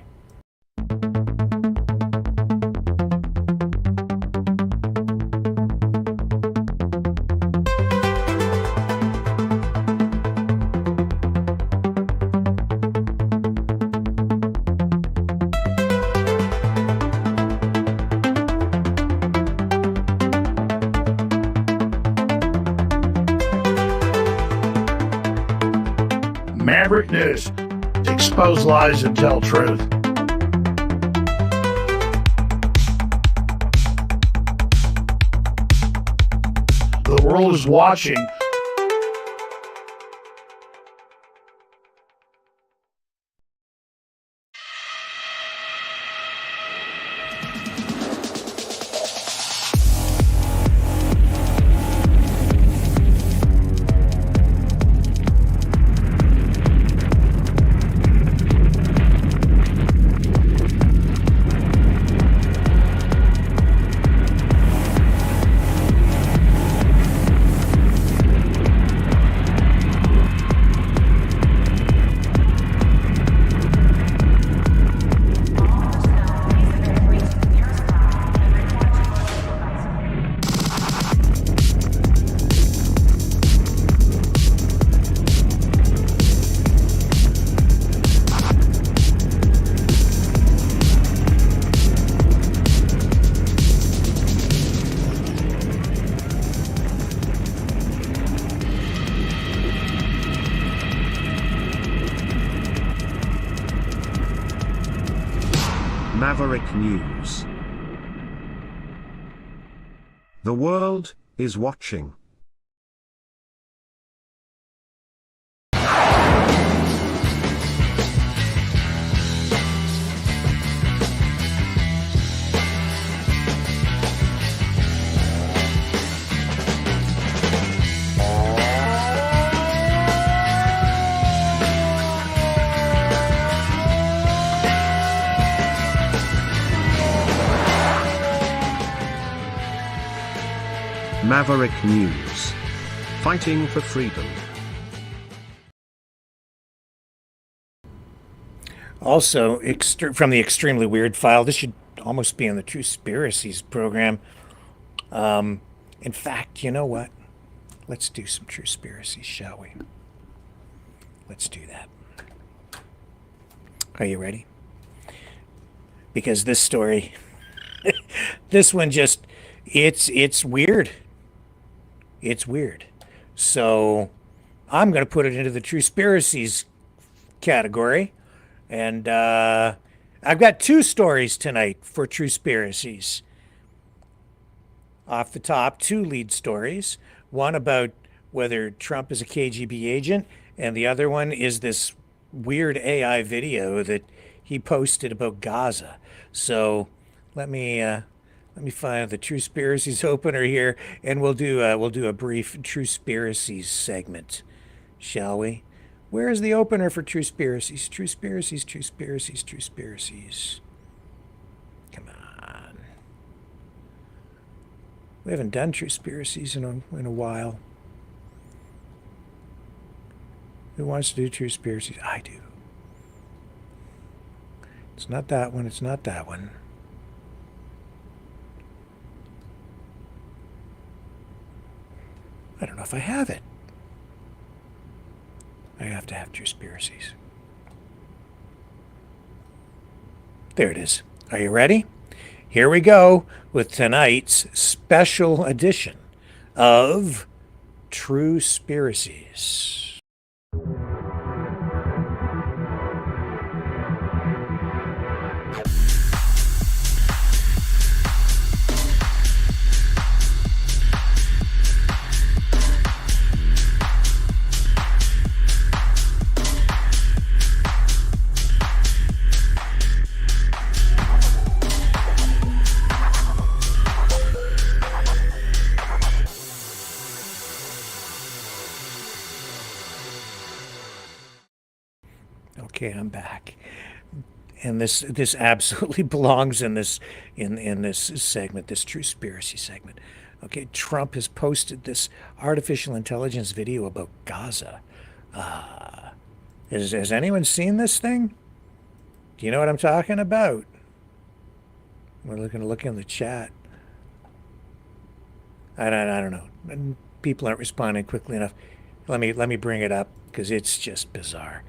Speaker 2: Maverick News. Expose lies and tell truth. The world is watching.
Speaker 3: Maverick News. The world is watching. Maverick News. Fighting for freedom.
Speaker 4: Also, from the extremely weird file, this should almost be in the True Spiracies program. In fact, you know what? Let's do some True Spiracies, shall we? Let's do that. Are you ready? Because this story, this one just, it's weird. It's weird. So I'm going to put it into the True Spiracies category. And I've got two stories tonight for True Spiracies. Off the top, two lead stories. One about whether Trump is a KGB agent, and the other one is this weird AI video that he posted about Gaza. So let me find the True Spiracies opener here, and we'll do a brief True Spiracies segment, shall we? Where is the opener for True Spiracies? True Spiracies, True Spiracies, True Spiracies. Come on. We haven't done True Spiracies in a while. Who wants to do True Spiracies? I do. It's not that one. It's not that one. I don't know if I have it. I have to have True Spiracies. There it is. Are you ready? Here we go with tonight's special edition of True Spiracies. Okay, I'm back, and this absolutely belongs in this segment, this True Spiracy segment. Okay, Trump has posted this artificial intelligence video about Gaza. Has anyone seen this thing? Do you know what I'm talking about? We're looking to look in the chat. I don't know. People aren't responding quickly enough. Let me bring it up because it's just bizarre.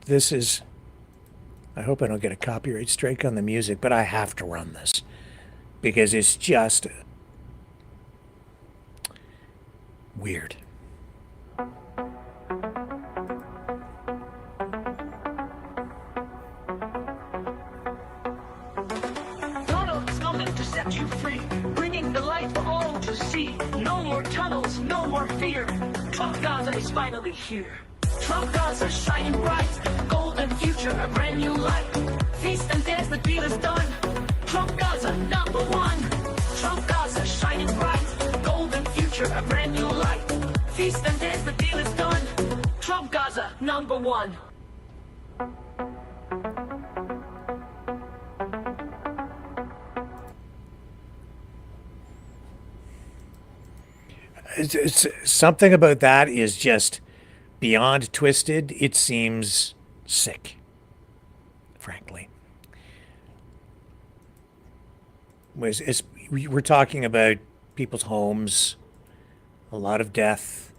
Speaker 4: This is, I hope I don't get a copyright strike on the music, but I have to run this because it's just weird.
Speaker 10: Donald's coming to set you free, bringing the light for all to see. No more tunnels, no more fear. Trump Gaza is finally here. Trump Gaza shining bright, golden future, a brand new light. Feast and dance, the deal is done. Trump Gaza #1. Trump Gaza shining bright, golden future, a brand new light. Feast and dance, the deal is done. Trump Gaza #1.
Speaker 4: It's something about that is just beyond twisted. It seems sick, frankly. We're talking about people's homes, a lot of death.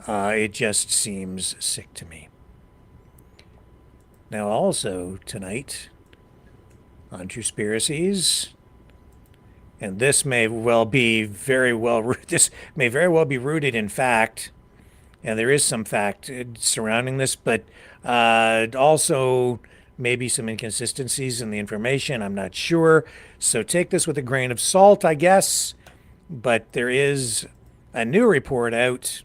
Speaker 4: It just seems sick to me. Now, also tonight on True Spiracies, and this may very well be rooted in fact. And there is some fact surrounding this, but also maybe some inconsistencies in the information. I'm not sure. So take this with a grain of salt, I guess. But there is a new report out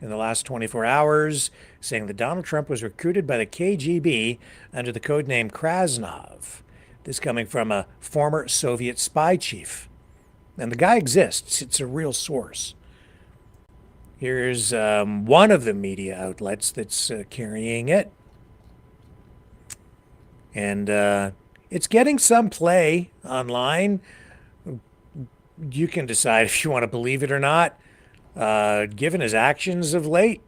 Speaker 4: in the last 24 hours saying that Donald Trump was recruited by the KGB under the codename Krasnov. This coming from a former Soviet spy chief. And the guy exists. It's a real source. Here's one of the media outlets that's carrying it. And it's getting some play online. you can decide if you want to believe it or not. Given his actions of late,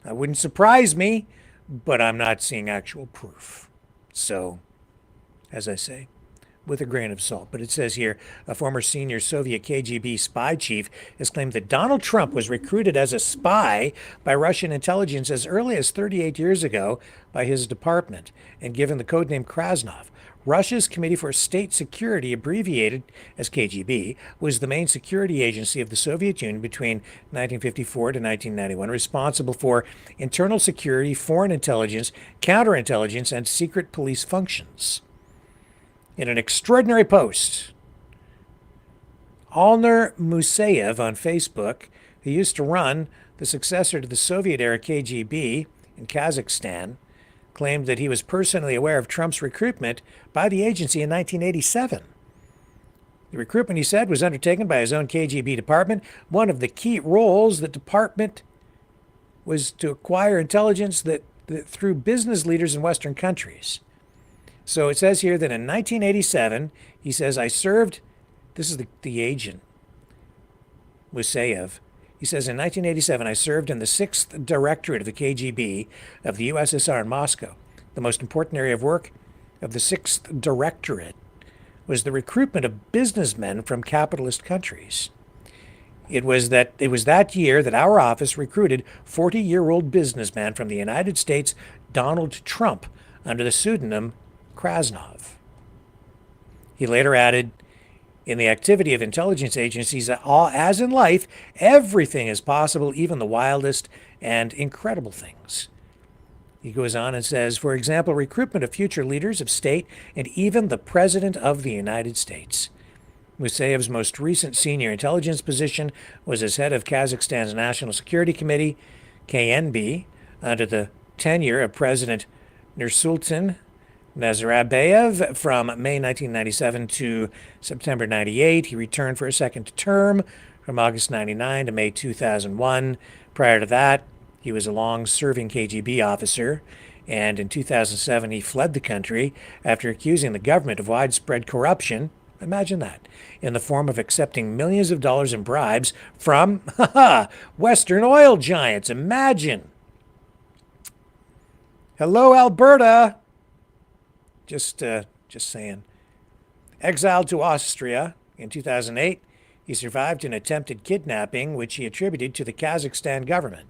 Speaker 4: that wouldn't surprise me, but I'm not seeing actual proof. So, as I say, with a grain of salt. But it says here, a former senior Soviet KGB spy chief has claimed that Donald Trump was recruited as a spy by Russian intelligence as early as 38 years ago by his department and given the codename Krasnov. Russia's Committee for State Security, abbreviated as KGB, was the main security agency of the Soviet Union between 1954 to 1991, responsible for internal security, foreign intelligence, counterintelligence, and secret police functions. In an extraordinary post, Alner Musayev on Facebook, who used to run the successor to the Soviet-era KGB in Kazakhstan, claimed that he was personally aware of Trump's recruitment by the agency in 1987. The recruitment, he said, was undertaken by his own KGB department. One of the key roles the department was to acquire intelligence that through business leaders in Western countries. So it says here that in 1987, he says, I served, this is the agent, Musayev. He says, in 1987, I served in the 6th Directorate of the KGB of the USSR in Moscow. The most important area of work of the 6th Directorate was the recruitment of businessmen from capitalist countries. It was that year that our office recruited 40-year-old businessman from the United States, Donald Trump, under the pseudonym Krasnov. He later added, in the activity of intelligence agencies, as in life, everything is possible, even the wildest and incredible things. He goes on and says, for example, recruitment of future leaders of state and even the President of the United States. Musayev's most recent senior intelligence position was as head of Kazakhstan's National Security Committee, KNB, under the tenure of President Nursultan Nazarbayev from May 1997 to September 98. He returned for a second term from August 99 to May 2001. Prior to that, he was a long-serving KGB officer, and in 2007 he fled the country after accusing the government of widespread corruption, imagine that, in the form of accepting millions of dollars in bribes from Western oil giants. Imagine. Hello, Alberta. Just saying. Exiled to Austria in 2008, he survived an attempted kidnapping, which he attributed to the Kazakhstan government.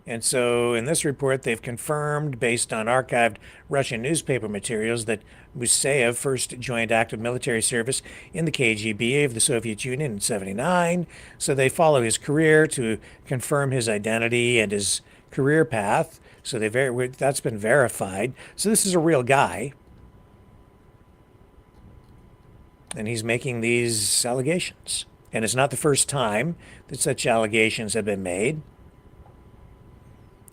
Speaker 4: And so in this report, they've confirmed, based on archived Russian newspaper materials, that Musayev first joined active military service in the KGB of the Soviet Union in 1979. So they follow his career to confirm his identity and his career path. So that's been verified. So this is a real guy. And he's making these allegations. And it's not the first time that such allegations have been made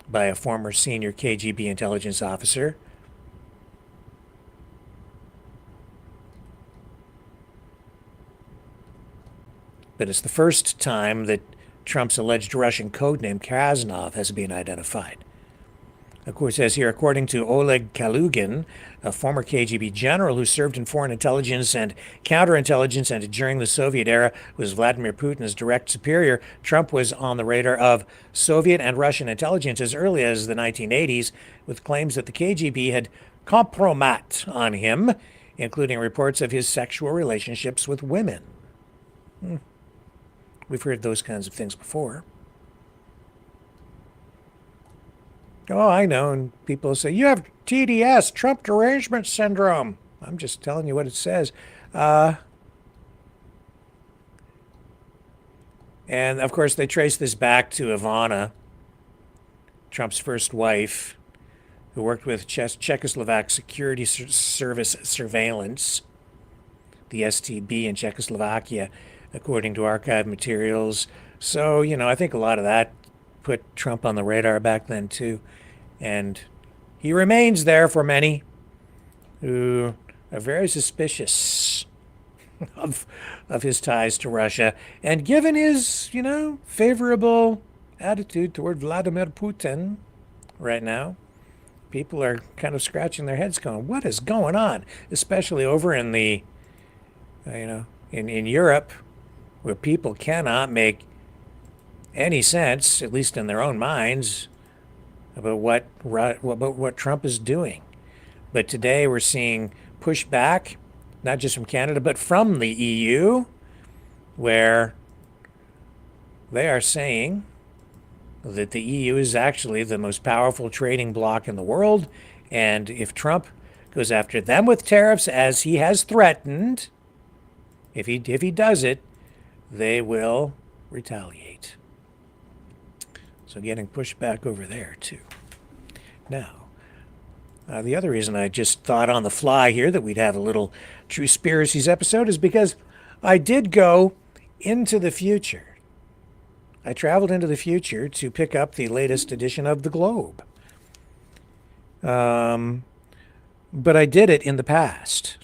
Speaker 4: by a former senior KGB intelligence officer. But it's the first time that Trump's alleged Russian codename Krasnov has been identified. Of course, it says here, according to Oleg Kalugin, a former KGB general who served in foreign intelligence and counterintelligence and during the Soviet era was Vladimir Putin's direct superior, Trump was on the radar of Soviet and Russian intelligence as early as the 1980s, with claims that the KGB had compromat on him, including reports of his sexual relationships with women. We've heard those kinds of things before. Oh, I know. And people say, you have TDS, Trump derangement syndrome. I'm just telling you what it says. And of course, they trace this back to Ivana, Trump's first wife, who worked with Czechoslovak Security Service Surveillance, the STB in Czechoslovakia, according to archive materials. So, I think a lot of that put Trump on the radar back then, too. And he remains there for many who are very suspicious of his ties to Russia. And given his, favorable attitude toward Vladimir Putin right now, people are kind of scratching their heads going, what is going on? Especially over in the, in Europe, where people cannot make any sense, at least in their own minds, about what Trump is doing. But today we're seeing pushback, not just from Canada, but from the EU, where they are saying that the EU is actually the most powerful trading bloc in the world, and if Trump goes after them with tariffs, as he has threatened, if he does it, they will retaliate. So getting pushed back over there too. Now, the other reason I just thought on the fly here that we'd have a little True Conspiracies episode is because I did go into the future. I traveled into the future to pick up the latest edition of the Globe. But I did it in the past.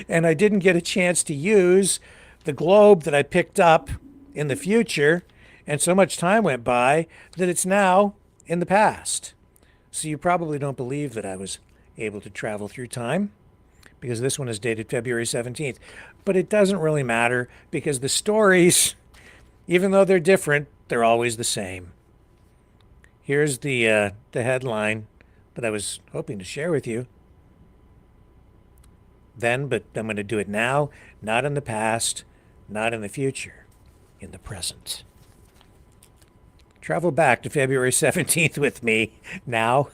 Speaker 4: And I didn't get a chance to use the Globe that I picked up in the future. And so much time went by that it's now in the past. So you probably don't believe that I was able to travel through time, because this one is dated February 17th. But it doesn't really matter, because the stories, even though they're different, they're always the same. Here's the headline that I was hoping to share with you then, but I'm going to do it now, not in the past, not in the future, in the present. Travel back to February 17th with me now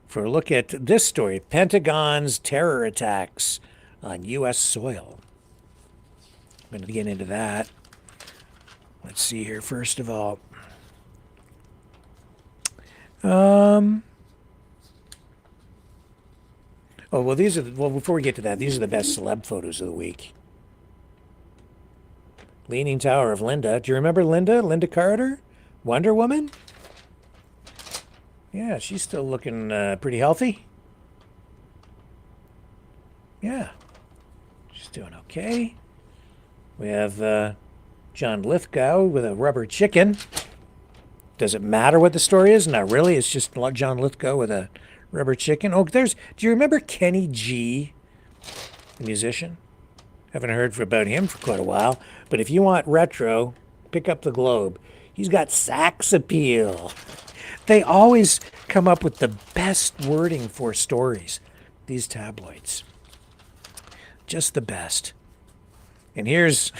Speaker 4: for a look at this story: Pentagon's terror attacks on U.S. soil. I'm going to get into that. Let's see here, first of all. Oh, well, before we get to that, these are the best celeb photos of the week. Leaning Tower of Linda. Do you remember Linda? Linda Carter? Wonder Woman? Yeah, she's still looking pretty healthy. Yeah. She's doing okay. We have John Lithgow with a rubber chicken. Does it matter what the story is? Not really. It's just John Lithgow with a rubber chicken. Oh, do you remember Kenny G, the musician? Haven't heard about him for quite a while. But if you want retro, pick up the Globe. He's got sax appeal. They always come up with the best wording for stories, these tabloids. Just the best. And here's,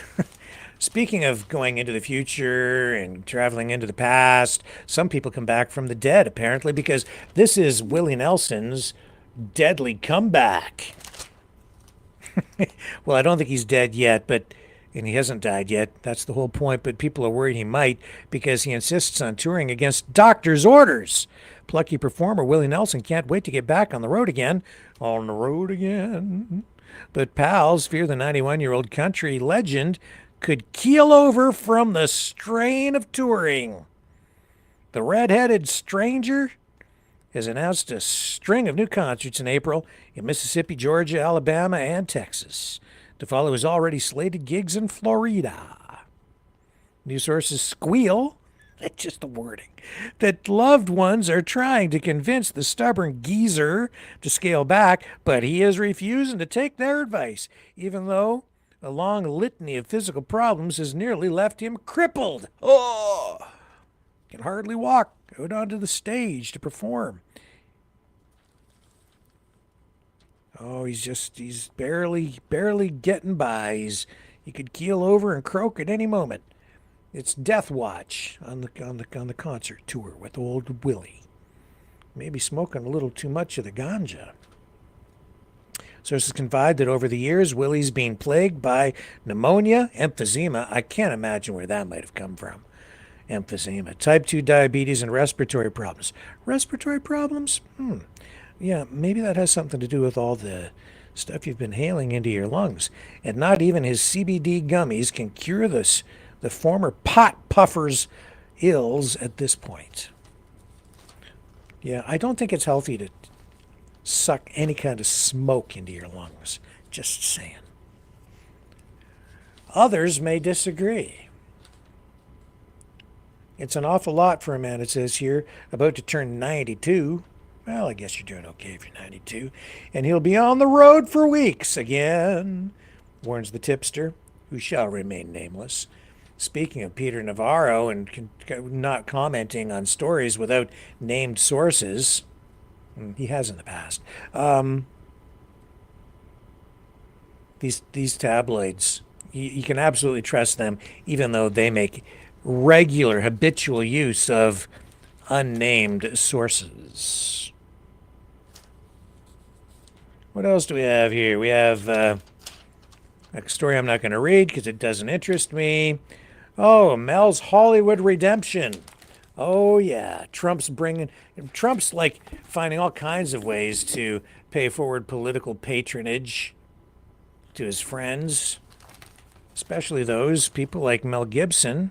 Speaker 4: speaking of going into the future and traveling into the past, some people come back from the dead, apparently, because this is Willie Nelson's deadly comeback. Well, I don't think he's dead yet, and he hasn't died yet. That's the whole point. But people are worried he might, because he insists on touring against doctor's orders. Plucky performer Willie Nelson can't wait to get back on the road again. On the road again. But pals fear the 91-year-old country legend could keel over from the strain of touring. The red-headed stranger has announced a string of new concerts in April in Mississippi, Georgia, Alabama, and Texas, to follow his already slated gigs in Florida. News sources squeal, that's just the wording, that loved ones are trying to convince the stubborn geezer to scale back, but he is refusing to take their advice, even though a long litany of physical problems has nearly left him crippled. Oh! Can hardly walk out onto the stage to perform. Oh, he's barely getting by. He could keel over and croak at any moment. It's death watch on the concert tour with old Willie. Maybe smoking a little too much of the ganja. Sources confide that over the years, Willie's been plagued by pneumonia, emphysema. I can't imagine where that might have come from. Emphysema, type 2 diabetes, and respiratory problems. Respiratory problems? Yeah, maybe that has something to do with all the stuff you've been inhaling into your lungs. And not even his CBD gummies can cure the former pot puffer's ills at this point. Yeah, I don't think it's healthy to suck any kind of smoke into your lungs. Just saying. Others may disagree. It's an awful lot for a man, it says here, about to turn 92. Well, I guess you're doing okay if you're 92. And he'll be on the road for weeks again, warns the tipster, who shall remain nameless. Speaking of Peter Navarro and not commenting on stories without named sources, he has in the past. These tabloids, you can absolutely trust them, even though they make regular, habitual use of unnamed sources. What else do we have here? We have a story I'm not going to read because it doesn't interest me. Oh, Mel's Hollywood redemption. Oh, yeah. Trump's like finding all kinds of ways to pay forward political patronage to his friends, especially those people like Mel Gibson,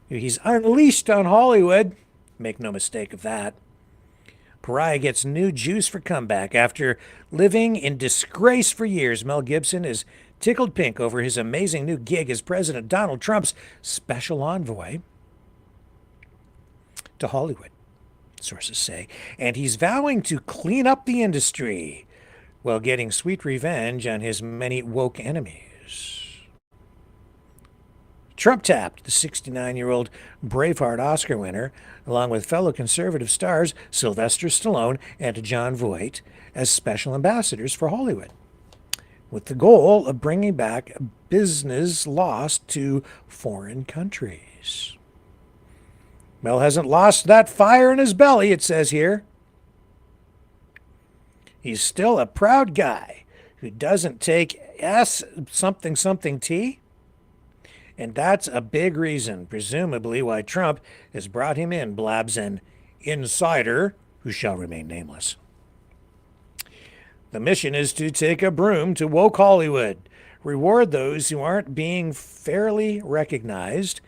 Speaker 4: who he's unleashed on Hollywood. Make no mistake of that. Pariah gets new juice for comeback. After living in disgrace for years, Mel Gibson is tickled pink over his amazing new gig as President Donald Trump's special envoy to Hollywood, sources say, and he's vowing to clean up the industry while getting sweet revenge on his many woke enemies. Trump tapped the 69-year-old Braveheart Oscar winner, along with fellow conservative stars Sylvester Stallone and Jon Voight, as special ambassadors for Hollywood, with the goal of bringing back business lost to foreign countries. Mel hasn't lost that fire in his belly, it says here. He's still a proud guy who doesn't take something tea. And that's a big reason, presumably, why Trump has brought him in, blabs an insider who shall remain nameless. The mission is to take a broom to woke Hollywood, reward those who aren't being fairly recognized,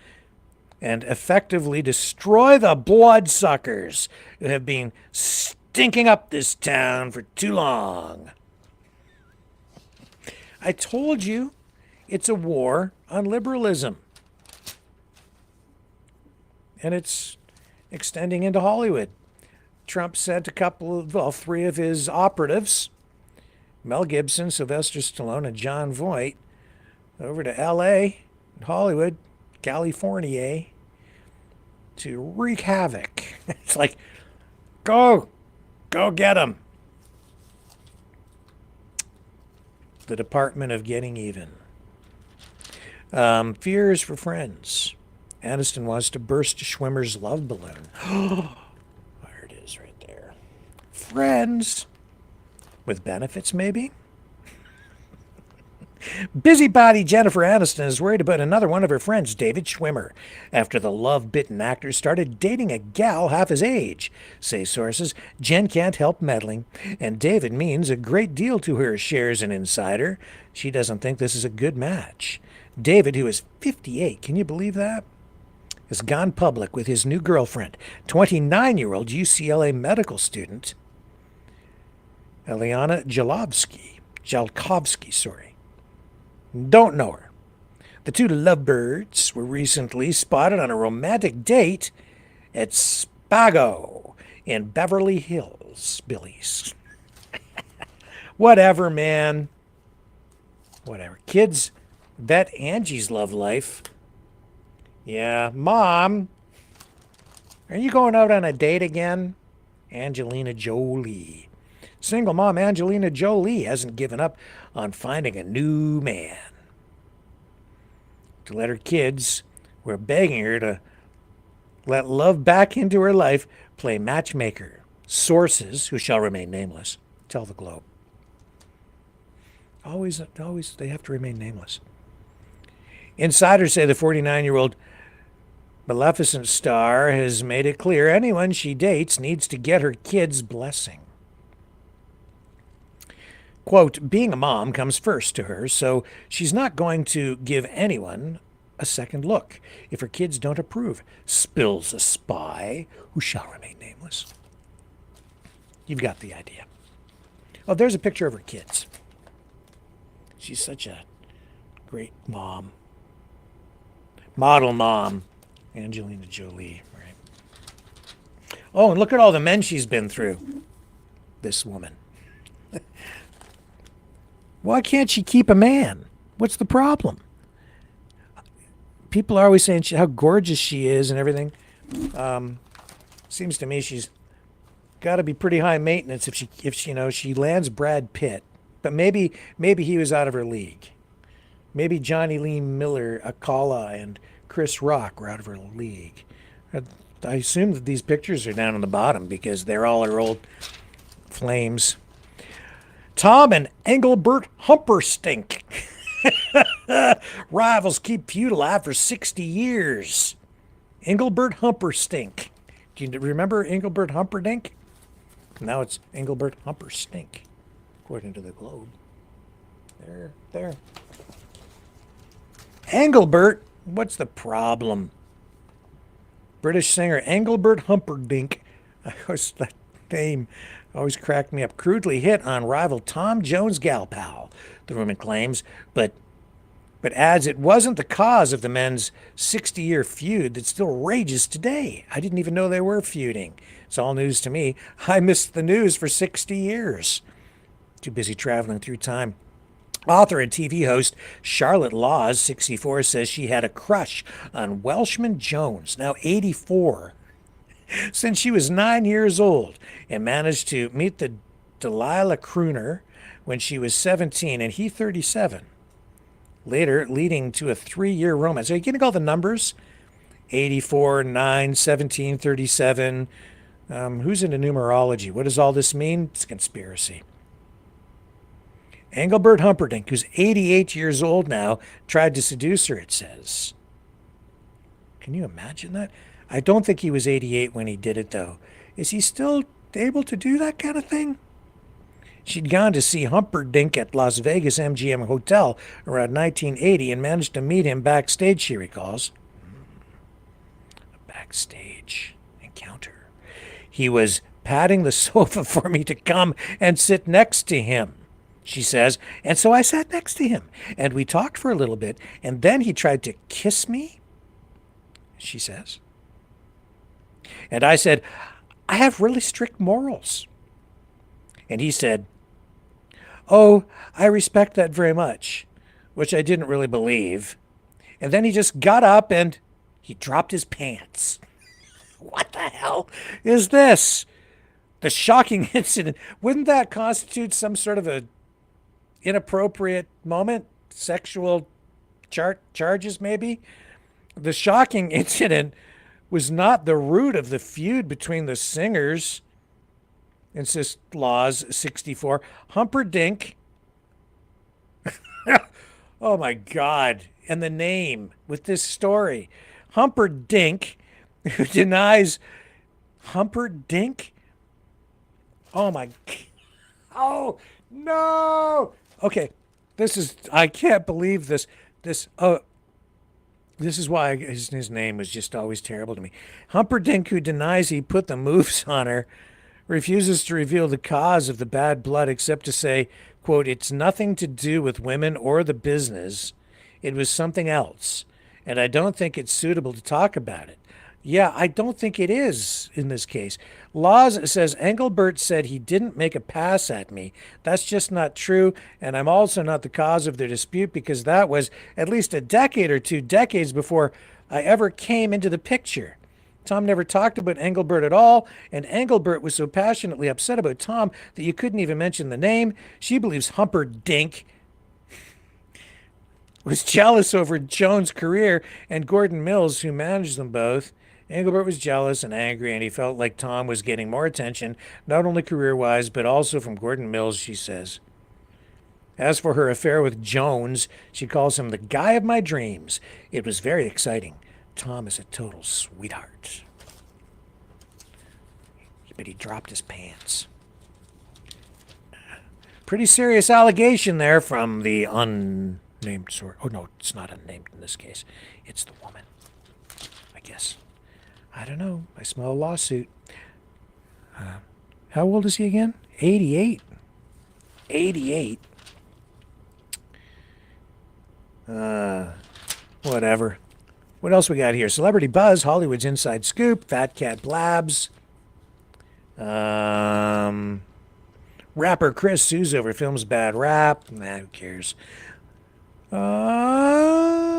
Speaker 4: and effectively destroy the bloodsuckers who have been stinking up this town for too long. I told you, it's a war on liberalism. And it's extending into Hollywood. Trump sent three of his operatives, Mel Gibson, Sylvester Stallone, and Jon Voight, over to L.A., Hollywood, California, to wreak havoc. It's like, go get them. The Department of Getting Even. Fears for friends. Aniston wants to burst Schwimmer's love balloon. There it is right there. Friends. With benefits, maybe? Busybody Jennifer Aniston is worried about another one of her friends, David Schwimmer, after the love-bitten actor started dating a gal half his age. Say sources, Jen can't help meddling, and David means a great deal to her, shares an insider. She doesn't think this is a good match. David, who is 58, can you believe that? Has gone public with his new girlfriend, 29-year-old UCLA medical student, Eliana Jalkovsky. Don't know her. The two lovebirds were recently spotted on a romantic date at Spago in Beverly Hills, Billy's. Whatever, man. Whatever. Kids vet Angie's love life. Yeah, Mom, are you going out on a date again? Angelina Jolie. Single mom Angelina Jolie hasn't given up on finding a new man. To let her kids, who are begging her to let love back into her life, play matchmaker. Sources, who shall remain nameless, tell the Globe. Always, they have to remain nameless. Insiders say the 49-year-old Maleficent star has made it clear anyone she dates needs to get her kids' blessing. Quote, being a mom comes first to her, so she's not going to give anyone a second look if her kids don't approve, spills a spy who shall remain nameless. You've got the idea. Oh, there's a picture of her kids. She's such a great mom. Model mom, Angelina Jolie, right? Oh, and look at all the men she's been through. this woman. Why can't she keep a man? What's the problem? People are always saying how gorgeous she is and everything. Seems to me she's got to be pretty high maintenance if she lands Brad Pitt. But maybe he was out of her league. Maybe Johnny Lee Miller, Akala, and Chris Rock were out of her league. I assume that these pictures are down on the bottom because they're all her old flames. Tom and Engelbert Humperstink. Rivals keep feud alive for 60 years. Engelbert Humperstink. Do you remember Engelbert Humperdinck? Now it's Engelbert Humperstink, according to the Globe. There. Engelbert? What's the problem? British singer Engelbert Humperdinck. That name always cracked me up. Crudely hit on rival Tom Jones' gal pal, the woman claims, but adds it wasn't the cause of the men's 60-year feud that still rages today. I didn't even know they were feuding. It's all news to me. I missed the news for 60 years. Too busy traveling through time. Author and TV host Charlotte Laws, 64, says she had a crush on Welshman Jones, now 84, since she was 9 years old, and managed to meet the Delilah crooner when she was 17 and he 37. Later, leading to a 3-year romance. Are you getting all the numbers? 84, 9, 17, 37. Who's into numerology? What does all this mean? It's a conspiracy. Engelbert Humperdinck, who's 88 years old now, tried to seduce her, it says. Can you imagine that? I don't think he was 88 when he did it, though. Is he still able to do that kind of thing? She'd gone to see Humperdinck at Las Vegas MGM Hotel around 1980 and managed to meet him backstage, she recalls. A backstage encounter. He was patting the sofa for me to come and sit next to him, she says, and so I sat next to him, and we talked for a little bit, and then he tried to kiss me, she says. And I said, I have really strict morals. And he said, oh, I respect that very much, which I didn't really believe. And then he just got up and he dropped his pants. What the hell is this? The shocking incident. Wouldn't that constitute some sort of a inappropriate moment? Sexual charges, maybe? The shocking incident was not the root of the feud between the singers, insists Laws, 64. Humperdinck. Oh, my God. And the name with this story. Humperdinck, who denies Humperdinck? Oh, my. Oh, no. Okay. I can't believe this. This is why his name was just always terrible to me. Humperdinck, who denies he put the moves on her, refuses to reveal the cause of the bad blood except to say, quote, it's nothing to do with women or the business. It was something else. And I don't think it's suitable to talk about it. Yeah, I don't think it is in this case. Laws says Engelbert said he didn't make a pass at me. That's just not true. And I'm also not the cause of their dispute because that was at least a decade or 2 decades before I ever came into the picture. Tom never talked about Engelbert at all, and Engelbert was so passionately upset about Tom that you couldn't even mention the name. She believes Humperdinck was jealous over Jones' career and Gordon Mills, who managed them both. Engelbert was jealous and angry, and he felt like Tom was getting more attention, not only career-wise, but also from Gordon Mills, she says. As for her affair with Jones, she calls him the guy of my dreams. It was very exciting. Tom is a total sweetheart. But he dropped his pants. Pretty serious allegation there from the unnamed source. Oh, no, it's not unnamed in this case. It's the woman, I guess. I don't know. I smell a lawsuit. How old is he again? 88. 88. Whatever. What else we got here? Celebrity Buzz, Hollywood's Inside Scoop, Fat Cat Blabs. Rapper Chris sues over film's bad rap. Nah, who cares? Oh,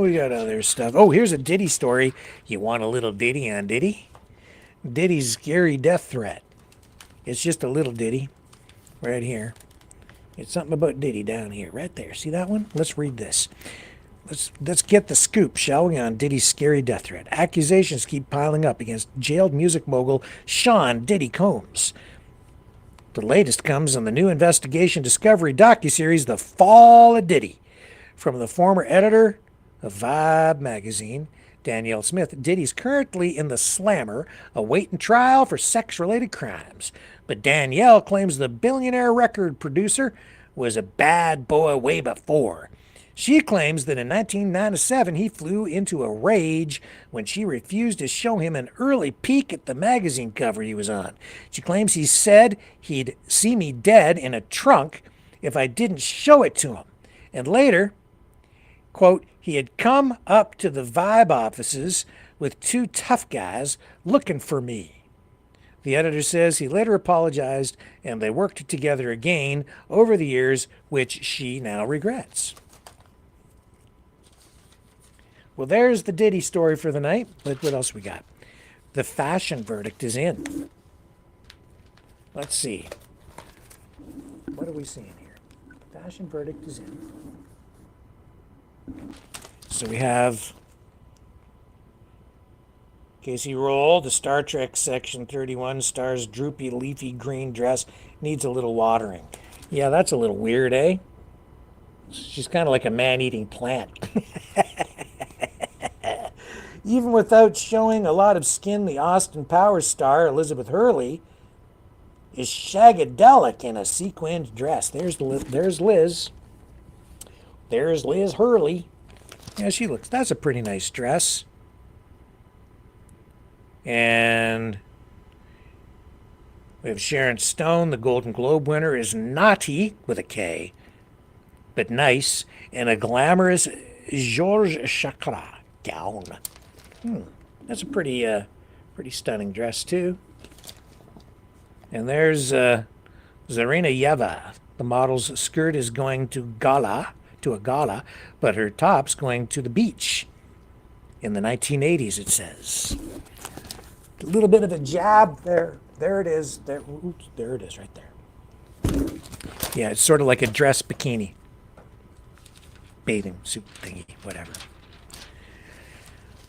Speaker 4: we got other stuff. Oh, here's a Diddy story. You want a little Diddy on Diddy? Diddy's scary death threat. It's just a little ditty right here. It's something about Diddy down here, right there. See that one? Let's read this. Let's get the scoop, shall we, on Diddy's scary death threat. Accusations keep piling up against jailed music mogul Sean Diddy Combs. The latest comes on the new investigation Discovery docuseries The Fall of Diddy. From the former editor of Vibe magazine, Danielle Smith, Diddy's currently in the slammer, awaiting trial for sex-related crimes. But Danielle claims the billionaire record producer was a bad boy way before. She claims that in 1997 he flew into a rage when she refused to show him an early peek at the magazine cover he was on. She claims he said he'd see me dead in a trunk if I didn't show it to him. And later, quote, he had come up to the Vibe offices with two tough guys looking for me. The editor says he later apologized and they worked together again over the years, which she now regrets. Well, there's the Diddy story for the night. But what else we got? The fashion verdict is in. Let's see. What are we seeing here? Fashion verdict is in. So we have Casey Roll, the Star Trek Section 31 star's droopy leafy green dress needs a little watering. Yeah, that's a little weird, eh? She's kind of like a man-eating plant. Even without showing a lot of skin, the Austin Powers star, Elizabeth Hurley, is shagadelic in a sequined dress. There's Liz. There's Liz Hurley. Yeah, that's a pretty nice dress. And we have Sharon Stone, the Golden Globe winner, is naughty, with a K, but nice, in a glamorous Georges Chakra gown. That's a pretty stunning dress, too. And there's Zarina Yeva. The model's skirt is going to a gala, but her top's going to the beach. In the 1980s, it says. A little bit of a jab there. There it is. There it is right there. Yeah, it's sort of like a dress bikini. Bathing suit thingy, whatever.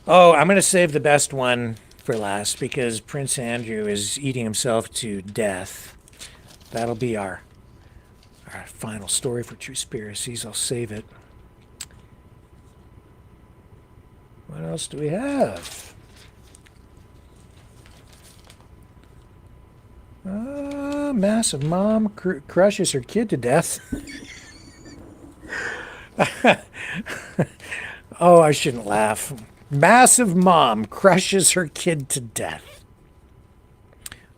Speaker 4: Oh, I'm going to save the best one for last because Prince Andrew is eating himself to death. That'll be our final story for Truspiracies. I'll save it. What else do we have? Massive mom crushes her kid to death. Oh, I shouldn't laugh. Massive mom crushes her kid to death.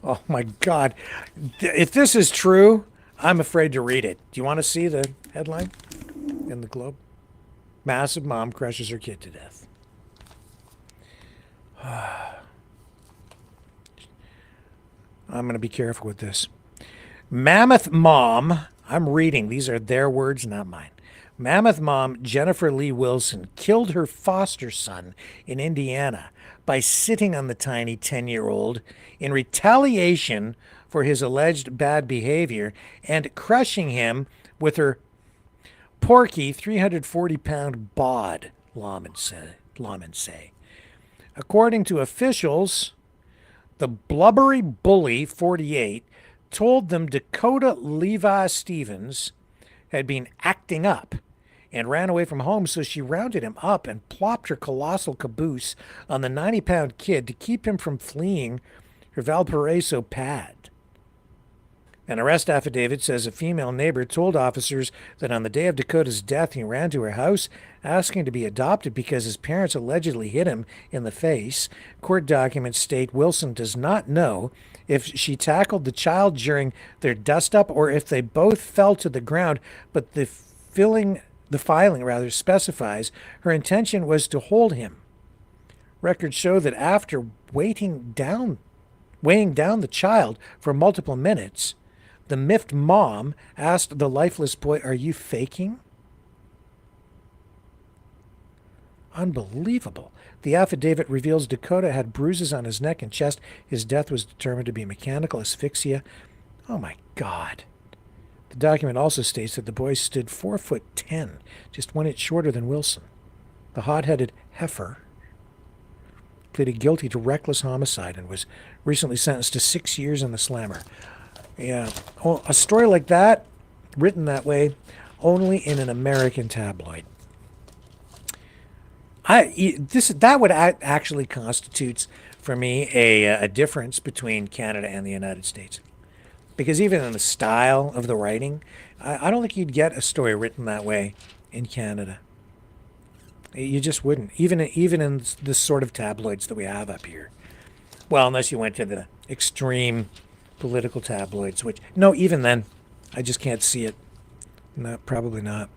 Speaker 4: Oh my God. If this is true, I'm afraid to read it. Do you want to see the headline in the Globe? Massive mom crushes her kid to death. I'm going to be careful with this. Mammoth mom, I'm reading. These are their words, not mine. Mammoth mom Jennifer Lee Wilson killed her foster son in Indiana by sitting on the tiny 10-year-old in retaliation for his alleged bad behavior and crushing him with her porky 340-pound bod, lawmen say. According to officials, the blubbery bully, 48, told them Dakota Levi Stevens had been acting up and ran away from home, so she rounded him up and plopped her colossal caboose on the 90-pound kid to keep him from fleeing her Valparaiso pad. An arrest affidavit says a female neighbor told officers that on the day of Dakota's death, he ran to her house asking to be adopted because his parents allegedly hit him in the face. Court documents state Wilson does not know if she tackled the child during their dust-up or if they both fell to the ground, but the filing specifies her intention was to hold him. Records show that after weighing down the child for multiple minutes, The miffed mom asked the lifeless boy, "Are you faking?" Unbelievable. The affidavit reveals Dakota had bruises on his neck and chest. His death was determined to be mechanical asphyxia. Oh my God. The document also states that the boy stood 4'10", just 1 inch shorter than Wilson. The hot-headed heifer pleaded guilty to reckless homicide and was recently sentenced to 6 years in the slammer. Yeah, a story like that, written that way, only in an American tabloid. That would actually constitutes for me a difference between Canada and the United States, because even in the style of the writing, I don't think you'd get a story written that way in Canada. You just wouldn't, even in the sort of tabloids that we have up here. Well, unless you went to the extreme political tabloids, which, no, even then, I just can't see it. No, probably not.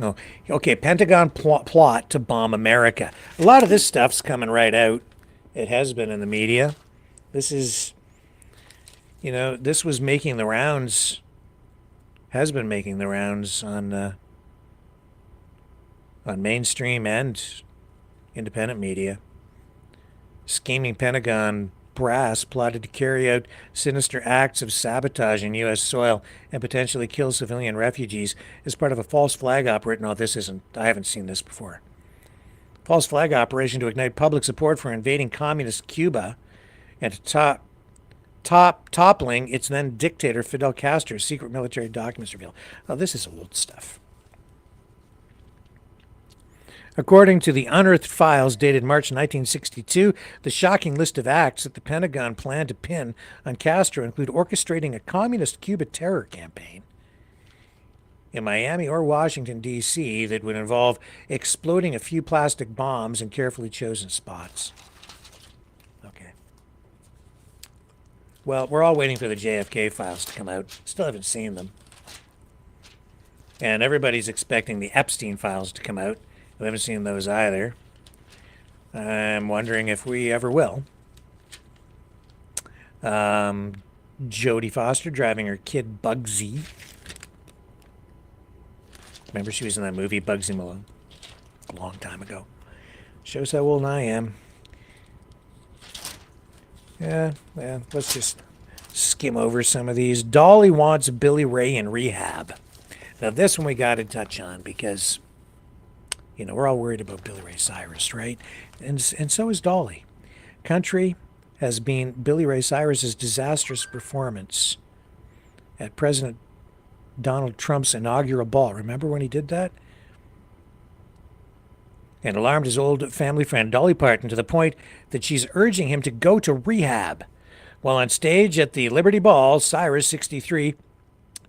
Speaker 4: Oh, okay, Pentagon plot to bomb America. A lot of this stuff's coming right out. It has been in the media. This is, this was making the rounds, has been making the rounds on mainstream and independent media. Scheming Pentagon brass plotted to carry out sinister acts of sabotage in U.S. soil and potentially kill civilian refugees as part of a false flag operation. No, I haven't seen this before. False flag operation to ignite public support for invading communist Cuba and to toppling its then dictator Fidel Castro's secret military documents reveal. Oh, this is old stuff. According to the unearthed files dated March 1962, the shocking list of acts that the Pentagon planned to pin on Castro include orchestrating a communist Cuba terror campaign in Miami or Washington, D.C. that would involve exploding a few plastic bombs in carefully chosen spots. Okay. Well, we're all waiting for the JFK files to come out. Still haven't seen them. And everybody's expecting the Epstein files to come out. We haven't seen those either. I'm wondering if we ever will. Jodie Foster driving her kid Bugsy. Remember she was in that movie Bugsy Malone a long time ago. Shows how old I am. Yeah, let's just skim over some of these. Dolly wants Billy Ray in rehab. Now this one we got to touch on because we're all worried about Billy Ray Cyrus, right? And so is Dolly. Country has been Billy Ray Cyrus's disastrous performance at President Donald Trump's inaugural ball. Remember when he did that? And alarmed his old family friend Dolly Parton to the point that she's urging him to go to rehab. While on stage at the Liberty Ball, Cyrus, 63,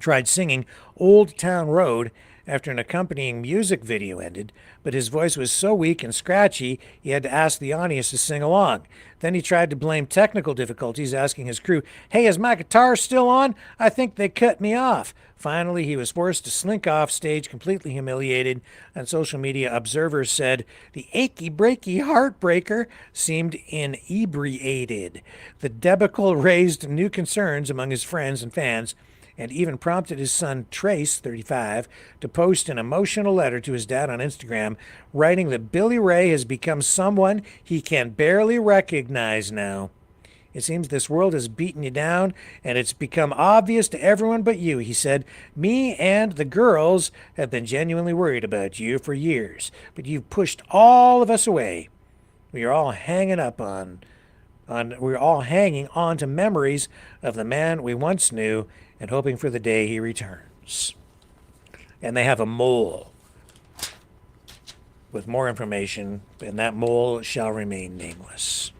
Speaker 4: tried singing Old Town Road after an accompanying music video ended, but his voice was so weak and scratchy he had to ask the audience to sing along. Then he tried to blame technical difficulties, asking his crew, "Hey, is my guitar still on? I think they cut me off." Finally, he was forced to slink off stage, completely humiliated. On social media, observers said the achy, breaky heartbreaker seemed inebriated. The debacle raised new concerns among his friends and fans, and even prompted his son, Trace, 35, to post an emotional letter to his dad on Instagram, writing that Billy Ray has become someone he can barely recognize now. "It seems this world has beaten you down, and it's become obvious to everyone but you," he said. "Me and the girls have been genuinely worried about you for years, but you've pushed all of us away. We are all hanging on to memories of the man we once knew and hoping for the day he returns." And they have a mole with more information, and that mole shall remain nameless.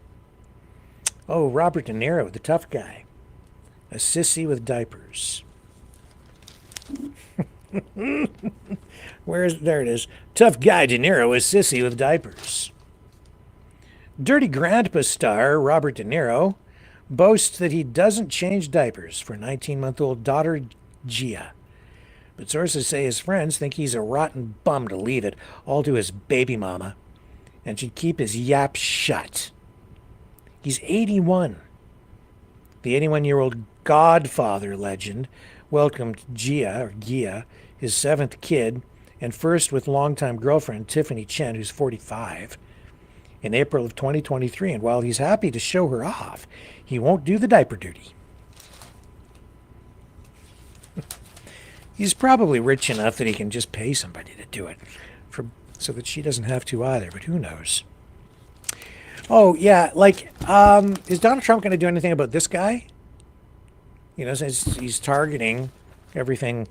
Speaker 4: Oh, Robert De Niro, the tough guy. A sissy with diapers. There it is. Tough guy De Niro, a sissy with diapers. Dirty Grandpa star Robert De Niro boasts that he doesn't change diapers for 19-month-old daughter Gia. But sources say his friends think he's a rotten bum to leave it all to his baby mama and should keep his yap shut. He's 81. The 81-year-old Godfather legend, welcomed Gia, his 7th kid, and first with longtime girlfriend Tiffany Chen, who's 45, in April of 2023. And while he's happy to show her off, he won't do the diaper duty. He's probably rich enough that he can just pay somebody to do it, so that she doesn't have to either, but who knows? Oh, yeah, like, is Donald Trump going to do anything about this guy? You know, since he's targeting everything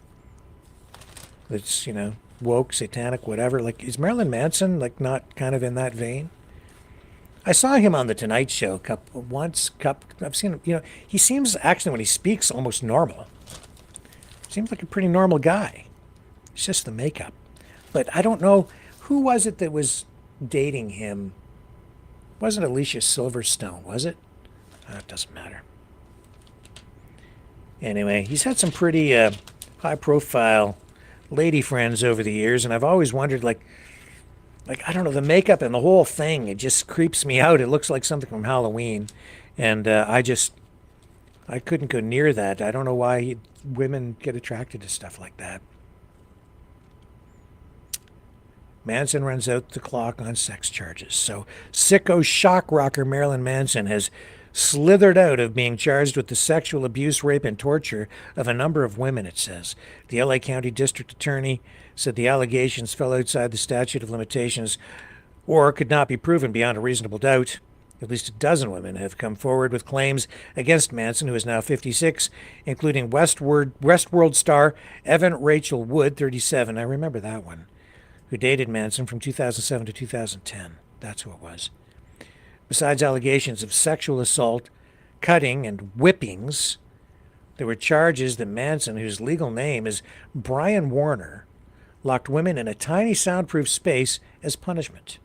Speaker 4: that's, you know, woke, satanic, whatever. Like, is Marilyn Manson, like, not kind of in that vein? I saw him on The Tonight Show I've seen him, you know, he seems, actually, when he speaks, almost normal. Seems like a pretty normal guy. It's just the makeup. But I don't know, who was it that was dating him? It wasn't Alicia Silverstone, was it? It doesn't matter. Anyway, he's had some pretty high-profile lady friends over the years, and I've always wondered, like, I don't know, the makeup and the whole thing, it just creeps me out. It looks like something from Halloween, and I couldn't go near that. I don't know why women get attracted to stuff like that. Manson runs out the clock on sex charges. So sicko shock rocker Marilyn Manson has slithered out of being charged with the sexual abuse, rape, and torture of a number of women, it says. The LA County District Attorney said the allegations fell outside the statute of limitations or could not be proven beyond a reasonable doubt. At least a dozen women have come forward with claims against Manson, who is now 56, including Westworld star Evan Rachel Wood, 37. I remember that one, who dated Manson from 2007 to 2010. That's who it was. Besides allegations of sexual assault, cutting, and whippings, there were charges that Manson, whose legal name is Brian Warner, locked women in a tiny soundproof space as punishment.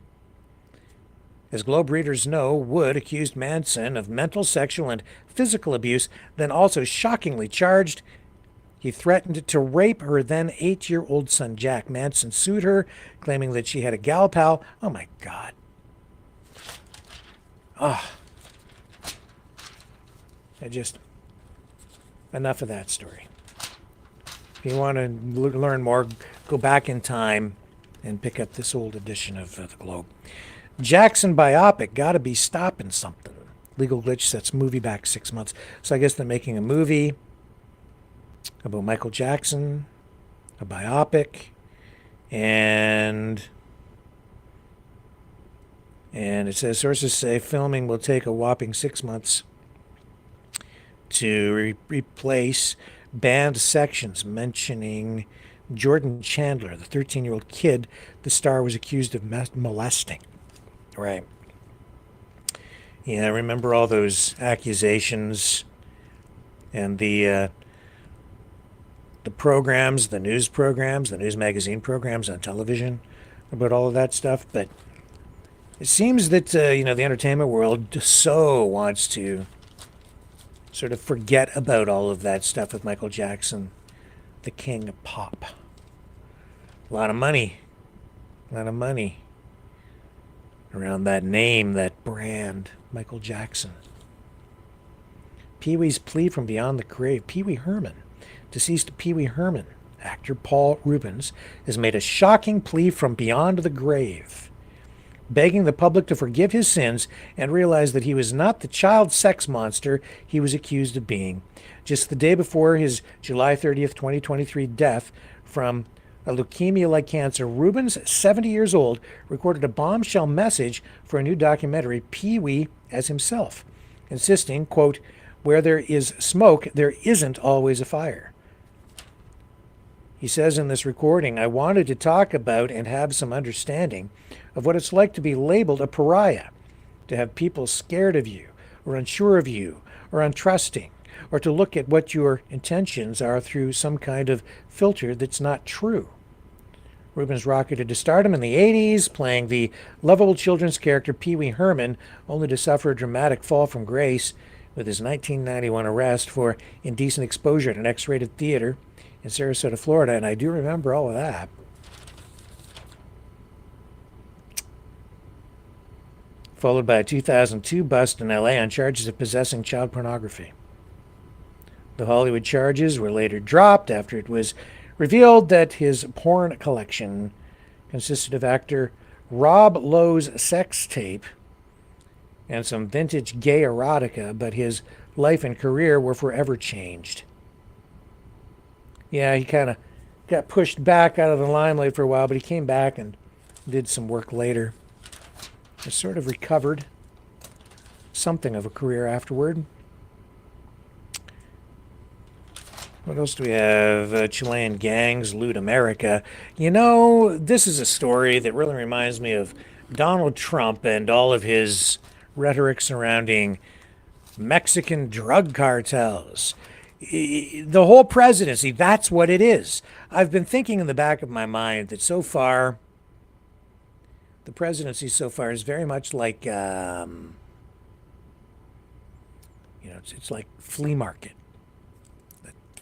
Speaker 4: As Globe readers know, Wood accused Manson of mental, sexual, and physical abuse, then also shockingly charged he threatened to rape her then 8-year-old son, Jack. Manson sued her, claiming that she had a gal pal. Oh, my God. Enough of that story. If you want to learn more, go back in time and pick up this old edition of the Globe. Jackson biopic, gotta be stopping something. Legal glitch sets movie back 6 months. So I guess they're making a movie about Michael Jackson, a biopic, and it says sources say filming will take a whopping 6 months to replace banned sections mentioning Jordan Chandler, the 13-year-old kid the star was accused of molesting. Right. Yeah, I remember all those accusations and the programs, the news programs, the news magazine programs on television about all of that stuff. But it seems that, the entertainment world just so wants to sort of forget about all of that stuff with Michael Jackson, the king of pop. A lot of money around that name, that brand, Michael Jackson. Pee-wee's plea from beyond the grave. Pee-wee Herman, deceased Pee-wee Herman, actor Paul Reubens, has made a shocking plea from beyond the grave, begging the public to forgive his sins and realize that he was not the child sex monster he was accused of being. Just the day before his July 30th, 2023 death from a leukemia-like cancer, Reubens, 70 years old, recorded a bombshell message for a new documentary, Pee-wee as himself, insisting, quote, "Where there is smoke, there isn't always a fire." He says in this recording, "I wanted to talk about and have some understanding of what it's like to be labeled a pariah, to have people scared of you, or unsure of you, or untrusting, or to look at what your intentions are through some kind of filter that's not true." Reubens rocketed to stardom in the 80s, playing the lovable children's character Pee-wee Herman, only to suffer a dramatic fall from grace with his 1991 arrest for indecent exposure at an X-rated theater in Sarasota, Florida, and I do remember all of that. Followed by a 2002 bust in LA on charges of possessing child pornography. The Hollywood charges were later dropped after it was revealed that his porn collection consisted of actor Rob Lowe's sex tape and some vintage gay erotica, but his life and career were forever changed. Yeah, he kind of got pushed back out of the limelight for a while, but he came back and did some work later. He sort of recovered something of a career afterward. What else do we have? Chilean gangs loot America. You know, this is a story that really reminds me of Donald Trump and all of his rhetoric surrounding Mexican drug cartels. The whole presidency, that's what it is. I've been thinking in the back of my mind that so far, the presidency so far is very much like, it's like flea market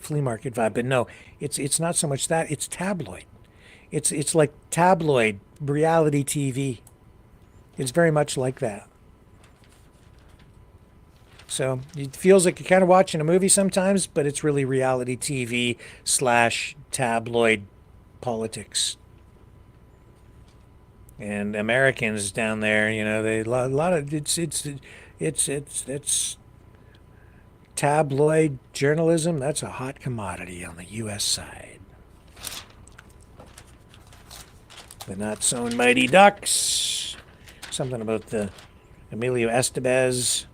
Speaker 4: vibe. But no, it's not so much that, it's tabloid. It's like tabloid reality TV. It's very much like that. So it feels like you're kind of watching a movie sometimes, but it's really reality TV / tabloid politics. And Americans down there, you know, they a lot of it's tabloid journalism. That's a hot commodity on the U.S. side. The not so mighty Ducks. Something about the Emilio Estevez.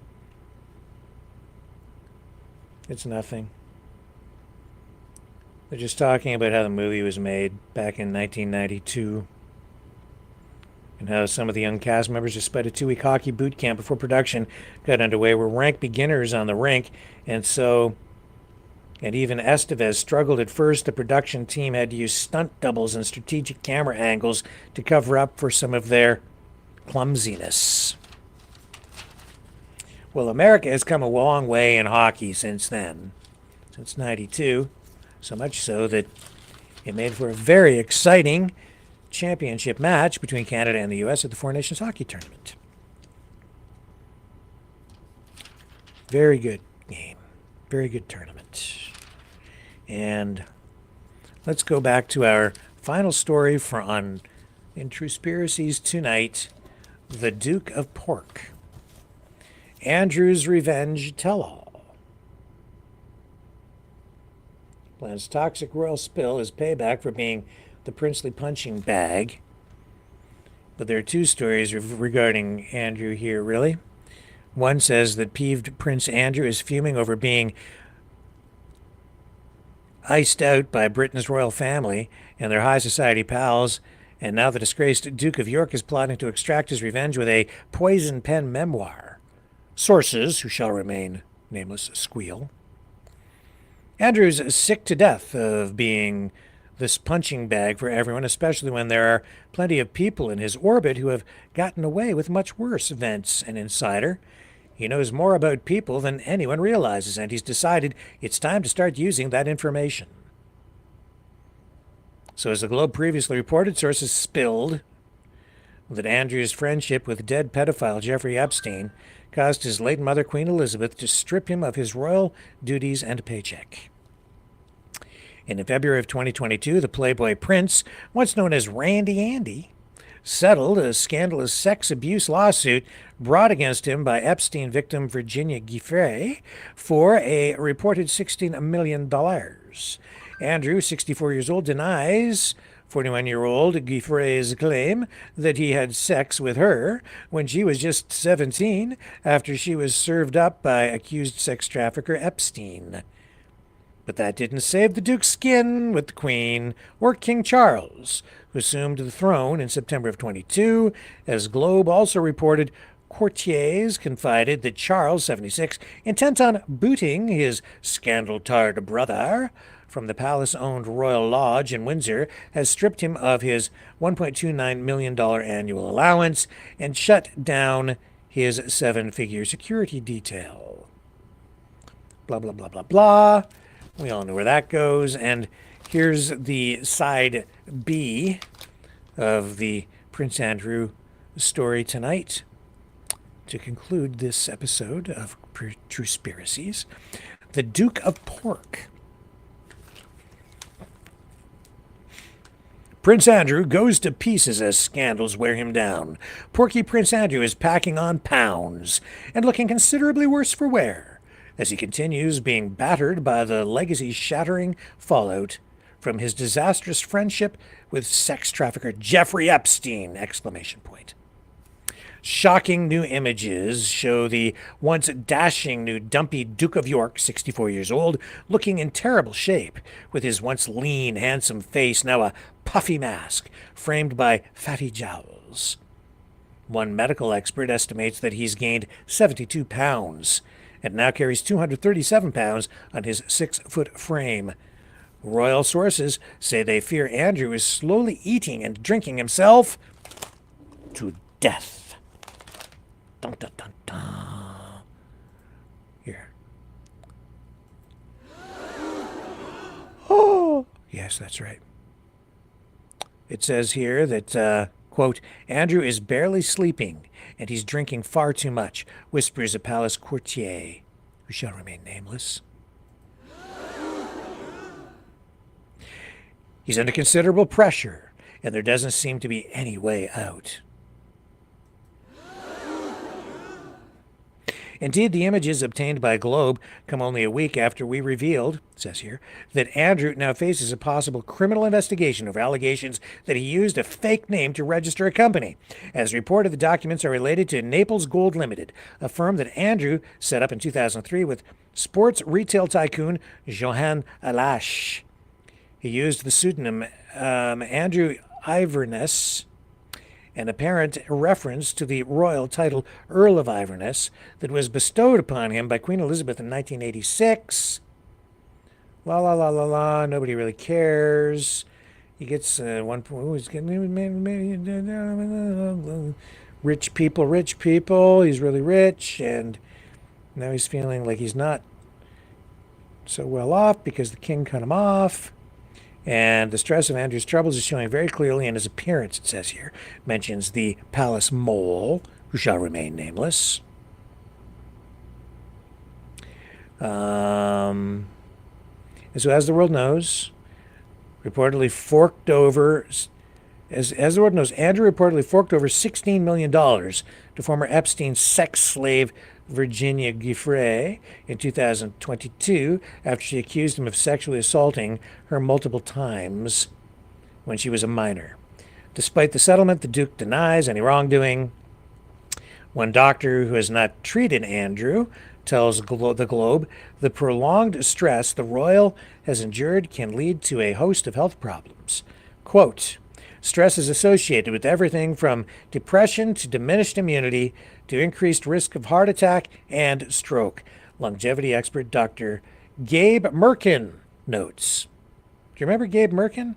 Speaker 4: It's nothing. They're just talking about how the movie was made back in 1992 and how some of the young cast members, despite a 2-week hockey boot camp before production got underway, were rank beginners on the rink. And even Estevez struggled at first. The production team had to use stunt doubles and strategic camera angles to cover up for some of their clumsiness. Well, America has come a long way in hockey since then, since '92, so much so that it made for a very exciting championship match between Canada and the U.S. at the Four Nations Hockey Tournament. Very good game, very good tournament. And let's go back to our final story in Truspiracies tonight, the Duke of Pork. Andrew's Revenge Tell-All. Plans toxic royal spill as payback for being the princely punching bag. But there are two stories regarding Andrew here, really. One says that peeved Prince Andrew is fuming over being iced out by Britain's royal family and their high society pals, and now the disgraced Duke of York is plotting to extract his revenge with a poison pen memoir. Sources, who shall remain nameless, squeal. Andrew's sick to death of being this punching bag for everyone, especially when there are plenty of people in his orbit who have gotten away with much worse, vents an insider. He knows more about people than anyone realizes, and he's decided it's time to start using that information. So as the Globe previously reported, sources spilled that Andrew's friendship with dead pedophile Jeffrey Epstein caused his late mother, Queen Elizabeth, to strip him of his royal duties and paycheck. In February of 2022, the Playboy Prince, once known as Randy Andy, settled a scandalous sex abuse lawsuit brought against him by Epstein victim Virginia Giuffre for a reported $16 million. Andrew, 64 years old, denies 41-year-old Giuffre's claim that he had sex with her when she was just 17 after she was served up by accused sex trafficker Epstein. But that didn't save the Duke's skin with the Queen or King Charles, who assumed the throne in September of 22. As Globe also reported, courtiers confided that Charles, 76, intent on booting his scandal-tarred brother from the palace-owned Royal Lodge in Windsor, has stripped him of his $1.29 million annual allowance and shut down his 7-figure security detail. Blah, blah, blah, blah, blah. We all know where that goes. And here's the side B of the Prince Andrew story tonight to conclude this episode of Truspiracies. the Duke of Pork. Prince Andrew goes to pieces as scandals wear him down. Porky Prince Andrew is packing on pounds and looking considerably worse for wear as he continues being battered by the legacy-shattering fallout from his disastrous friendship with sex trafficker Jeffrey Epstein! Exclamation point. Shocking new images show the once dashing new dumpy Duke of York, 64 years old, looking in terrible shape, with his once lean, handsome face now a puffy mask framed by fatty jowls. One medical expert estimates that he's gained 72 pounds and now carries 237 pounds on his 6-foot frame. Royal sources say they fear Andrew is slowly eating and drinking himself to death. Dun, dun, dun, dun. Here. Oh, yes, that's right. It says here that, quote, Andrew is barely sleeping and he's drinking far too much, whispers a palace courtier, who shall remain nameless. He's under considerable pressure, and there doesn't seem to be any way out. Indeed, the images obtained by Globe come only a week after we revealed, it says here, that Andrew now faces a possible criminal investigation over allegations that he used a fake name to register a company. As reported, the documents are related to Naples Gold Limited, a firm that Andrew set up in 2003 with sports retail tycoon Johan Alash. He used the pseudonym Andrew Iverness, an apparent reference to the royal title Earl of Iverness that was bestowed upon him by Queen Elizabeth in 1986. La la la la la, nobody really cares. He gets one point. He's getting rich people. He's really rich, and now he's feeling like he's not so well off because the king cut him off. And the stress of Andrew's troubles is showing very clearly in his appearance, it says here. It mentions the palace mole, who shall remain nameless. And so as the world knows, reportedly forked over, as the world knows, Andrew reportedly forked over $16 million to former Epstein sex slave Virginia Giuffre in 2022 after she accused him of sexually assaulting her multiple times when she was a minor. Despite the settlement, the Duke denies any wrongdoing. One doctor who has not treated Andrew tells the Globe the prolonged stress the royal has endured can lead to a host of health problems. Quote, stress is associated with everything from depression to diminished immunity to increased risk of heart attack and stroke, longevity expert Dr. Gabe Merkin notes. Do you remember Gabe Merkin?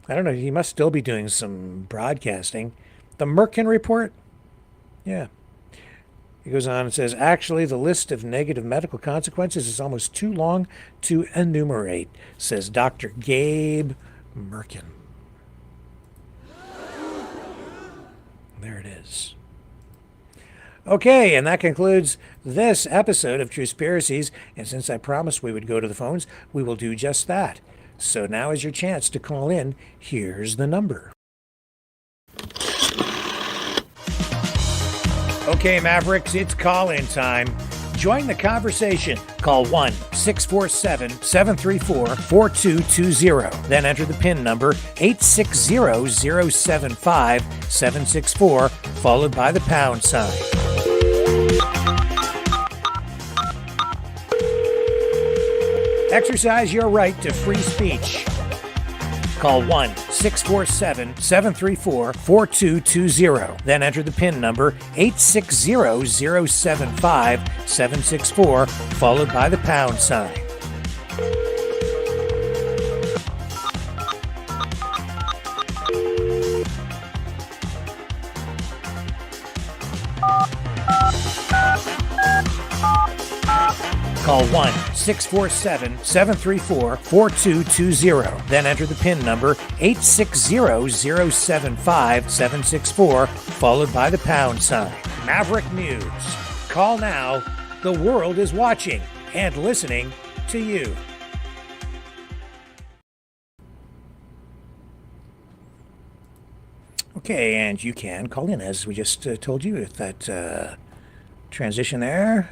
Speaker 4: I don't know, he must still be doing some broadcasting. The Merkin Report? Yeah. He goes on and says, actually, the list of negative medical consequences is almost too long to enumerate, says Dr. Gabe Merkin. There it is. Okay, and that concludes this episode of Truspiracies. And since I promised we would go to the phones, we will do just that. So now is your chance to call in. Here's the number. Okay, Mavericks, it's call-in time. Join the conversation. Call 1-647-734-4220. Then enter the PIN number 860-075-764, followed by the pound sign. Exercise your right to free speech. Call 1-647-734-4220. Then enter the PIN number 860-075-764, followed by the pound sign. Call 1-647-734-4220. Then enter the PIN number 860-075-764, followed by the pound sign. Maverick News. Call now. The world is watching, and listening to you. Okay, and you can call in, as we just told you, with that transition there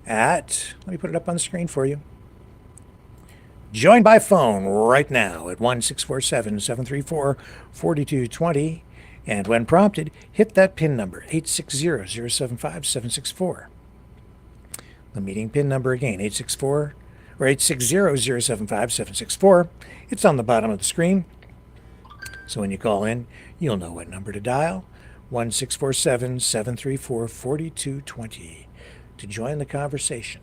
Speaker 4: at, let me put it up on the screen for you. Join by phone right now at 1-647-734-4220. And when prompted, hit that PIN number, 860-075-764. The meeting PIN number again, 860-075-764. It's on the bottom of the screen. So when you call in, you'll know what number to dial, 1-647-734-4220, to join the conversation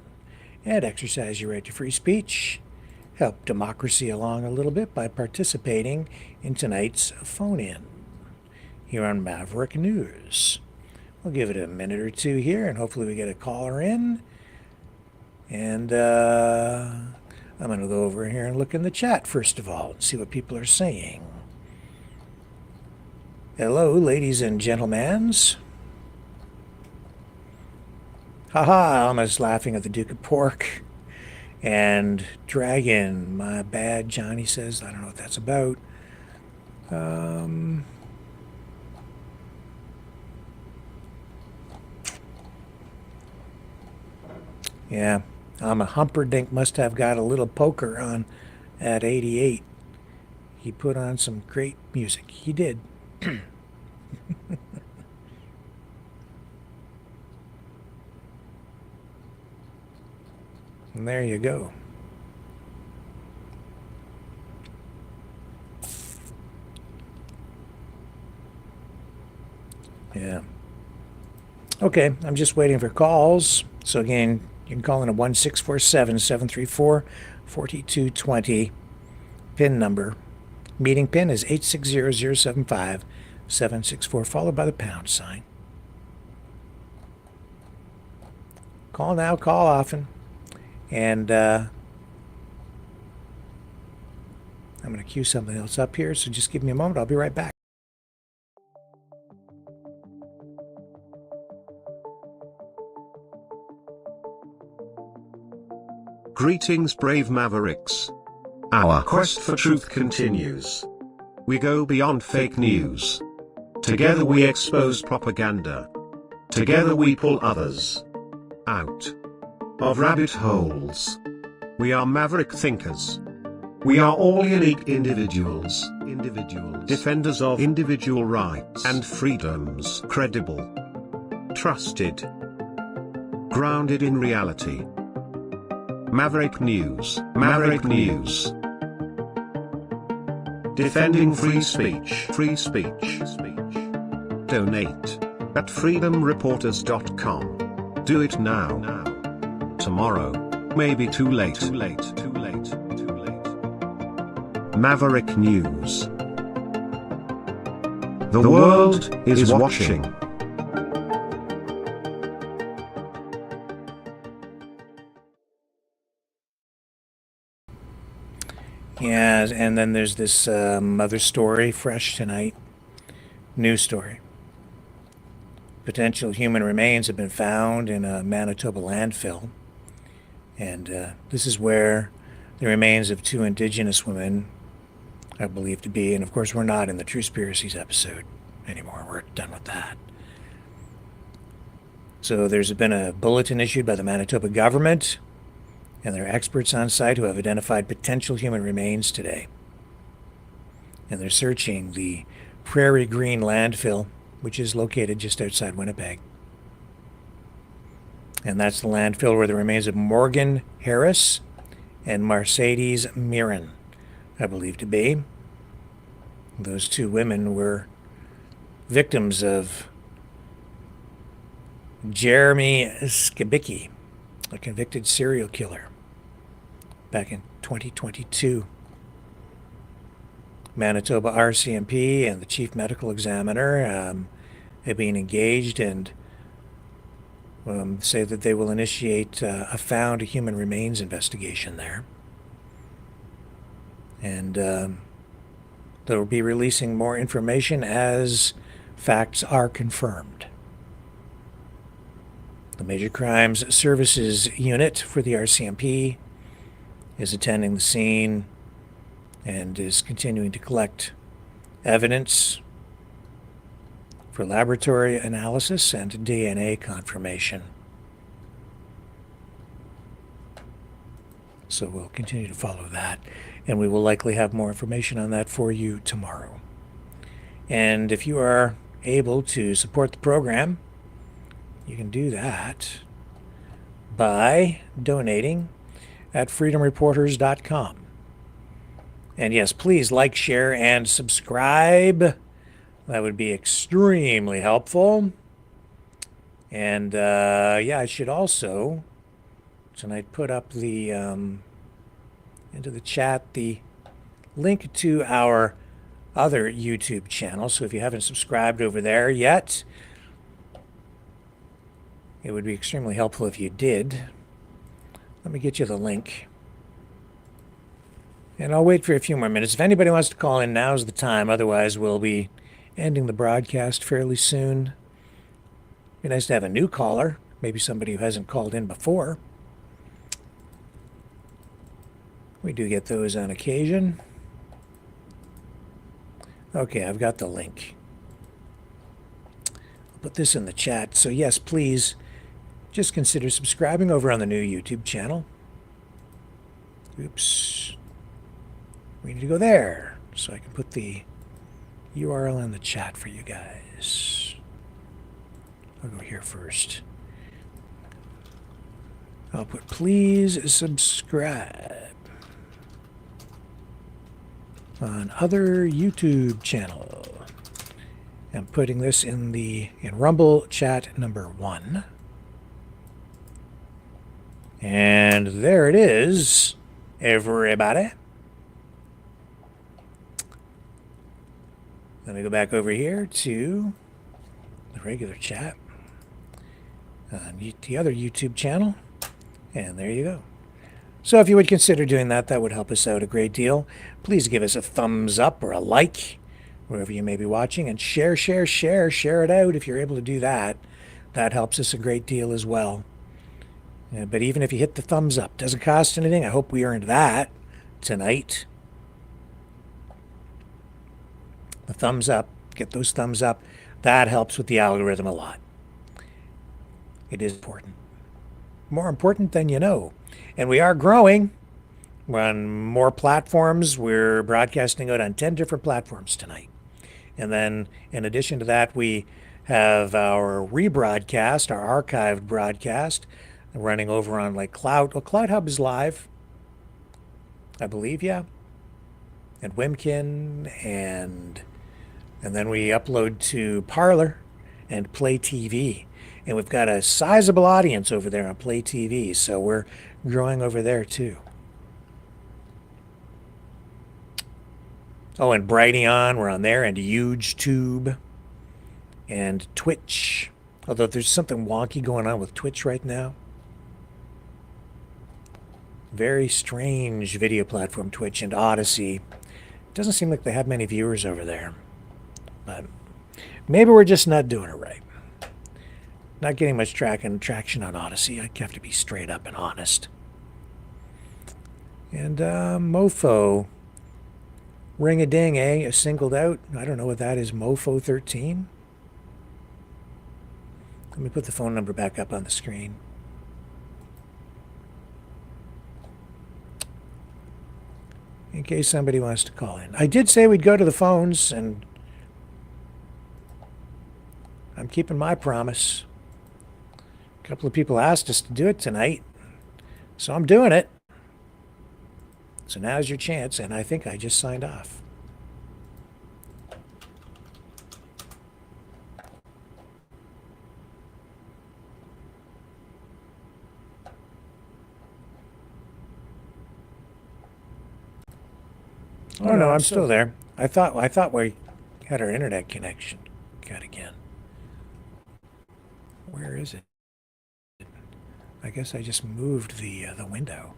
Speaker 4: and exercise your right to free speech. Help democracy along a little bit by participating in tonight's phone-in here on Maverick News. We'll give it a minute or two here, and hopefully we get a caller in. And I'm going to go over here and look in the chat first of all and see what people are saying. Hello, ladies and gentlemans. Haha, Alma's laughing at the Duke of Pork. And Dragon, my bad, Johnny says. I don't know what that's about. Yeah, I'm a Humperdinck must have got a little poker on at 88. He put on some great music. He did. And there you go. Yeah. Okay, I'm just waiting for calls. So again, you can call in at 1-647-734-4220. PIN number. Meeting PIN is 860-075-764, followed by the pound sign. Call now, call often. And I'm going to cue something else up here, so just give me a moment. I'll be right back.
Speaker 3: Greetings, brave Mavericks. Our quest for truth continues. We go beyond fake news. Together we expose propaganda. Together we pull others out of rabbit holes. We are maverick thinkers. We are all unique individuals. Defenders of individual rights and freedoms. Credible. Trusted. Grounded in reality. Maverick News. Maverick News. Defending free speech. Free speech. Donate at freedomreporters.com. Do it now. Tomorrow may be too late. Maverick News. The world is watching.
Speaker 4: Yeah, and then there's this other story, fresh tonight. News story. Potential human remains have been found in a Manitoba landfill. And this is where the remains of 2 indigenous women are believed to be. And of course, we're not in the Truspiracies episode anymore. We're done with that. So there's been a bulletin issued by the Manitoba government, and there are experts on site who have identified potential human remains today. And they're searching the Prairie Green landfill, which is located just outside Winnipeg. And that's the landfill where the remains of Morgan Harris and Mercedes Mirren are believed to be. Those 2 women were victims of Jeremy Skibicki, a convicted serial killer, back in 2022. Manitoba RCMP and the chief medical examiner have been engaged and say that they will initiate a found human remains investigation there. And they'll be releasing more information as facts are confirmed. The Major Crimes Services Unit for the RCMP is attending the scene and is continuing to collect evidence for laboratory analysis and DNA confirmation. So we'll continue to follow that, and we will likely have more information on that for you tomorrow. And if you are able to support the program, you can do that by donating at freedomreporters.com. And yes, please like, share, and subscribe. That would be extremely helpful. And yeah, I should also tonight put up the into the chat the link to our other YouTube channel. So if you haven't subscribed over there yet, it would be extremely helpful if you did. Let me get you the link. And I'll wait for a few more minutes. If anybody wants to call in, now's the time. Otherwise, we'll be ending the broadcast fairly soon. It'd be nice to have a new caller, maybe somebody who hasn't called in before. We do get those on occasion. Okay, I've got the link. I'll put this in the chat. So yes, please just consider subscribing over on the new YouTube channel. Oops. We need to go there so I can put the URL in the chat for you guys. I'll go here first. I'll put please subscribe on other YouTube channel. I'm putting this in Rumble chat number 1. And there it is, everybody. Let me go back over here to the regular chat on the other YouTube channel. And there you go. So if you would consider doing that, that would help us out a great deal. Please give us a thumbs up or a like wherever you may be watching, and share it out if you're able to do that. That helps us a great deal as well. But even if you hit the thumbs up, doesn't cost anything. I hope we earned that tonight. The thumbs up, get those thumbs up. That helps with the algorithm a lot. It is important. More important than you know. And we are growing. We're on more platforms. We're broadcasting out on 10 different platforms tonight. And then in addition to that, we have our rebroadcast, our archived broadcast, running over on like Cloud. Well, Cloud Hub is live, I believe, yeah. And Wimkin, and then we upload to Parler and Play TV. And we've got a sizable audience over there on Play TV, so we're growing over there too. Oh, and Brighteon, we're on there, and HugeTube, and Twitch. Although there's something wonky going on with Twitch right now. Very strange video platform, Twitch, and Odyssey. Doesn't seem like they have many viewers over there. But maybe we're just not doing it right. Not getting much traction on Odyssey. I have to be straight up and honest. And Mofo. Ring-a-ding, eh? Singled out. I don't know what that is. Mofo 13. Let me put the phone number back up on the screen. In case somebody wants to call in. I did say we'd go to the phones, and I'm keeping my promise. A couple of people asked us to do it tonight, so I'm doing it. So now's your chance, and I think I just signed off. Oh no, I'm still there. I thought we had our internet connection cut again. Where is it? I guess I just moved the window.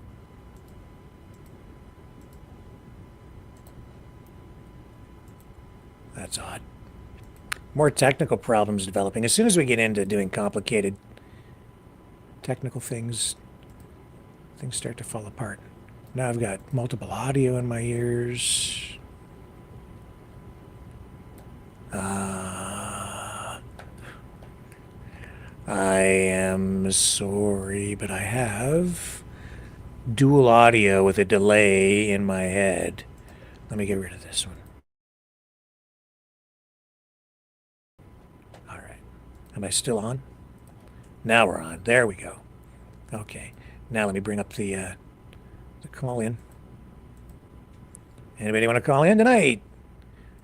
Speaker 4: That's odd. More technical problems developing. As soon as we get into doing complicated technical things start to fall apart. Now I've got multiple audio in my ears. I am sorry, but I have dual audio with a delay in my head. Let me get rid of this one. All right. Am I still on? Now we're on. There we go. Okay. Now let me bring up the call in. Anybody want to call in tonight?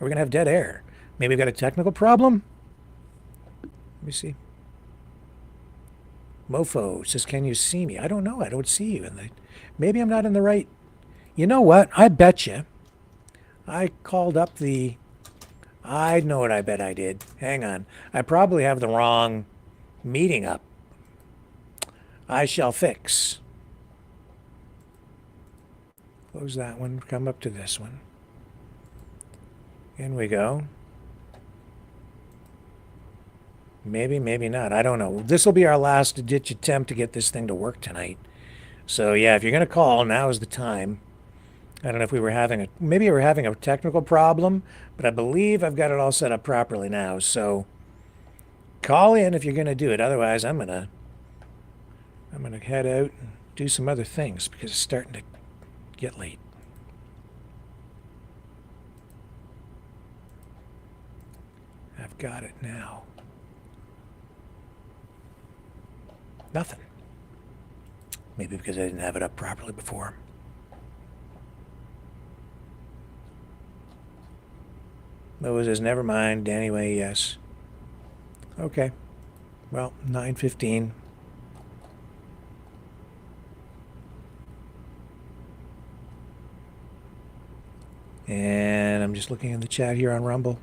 Speaker 4: Are we going to have dead air? Maybe we've got a technical problem? Let me see. Mofo says, can you see me? I don't know. I don't see you. Maybe I'm not in the right. You know what? I bet you. I called up the. I know what I bet I did. Hang on. I probably have the wrong meeting up. I shall fix. Close that one. Come up to this one. In we go. Maybe, maybe not. I don't know. This will be our last ditch attempt to get this thing to work tonight. So yeah, if you're going to call, now is the time. I don't know if we were having maybe we're having a technical problem, but I believe I've got it all set up properly now. So call in if you're going to do it. Otherwise, I'm going to head out and do some other things because it's starting to get late. I've got it now. Nothing. Maybe because I didn't have it up properly before. Lois says, never mind. Anyway, yes. Okay. Well, 9:15. And I'm just looking in the chat here on Rumble.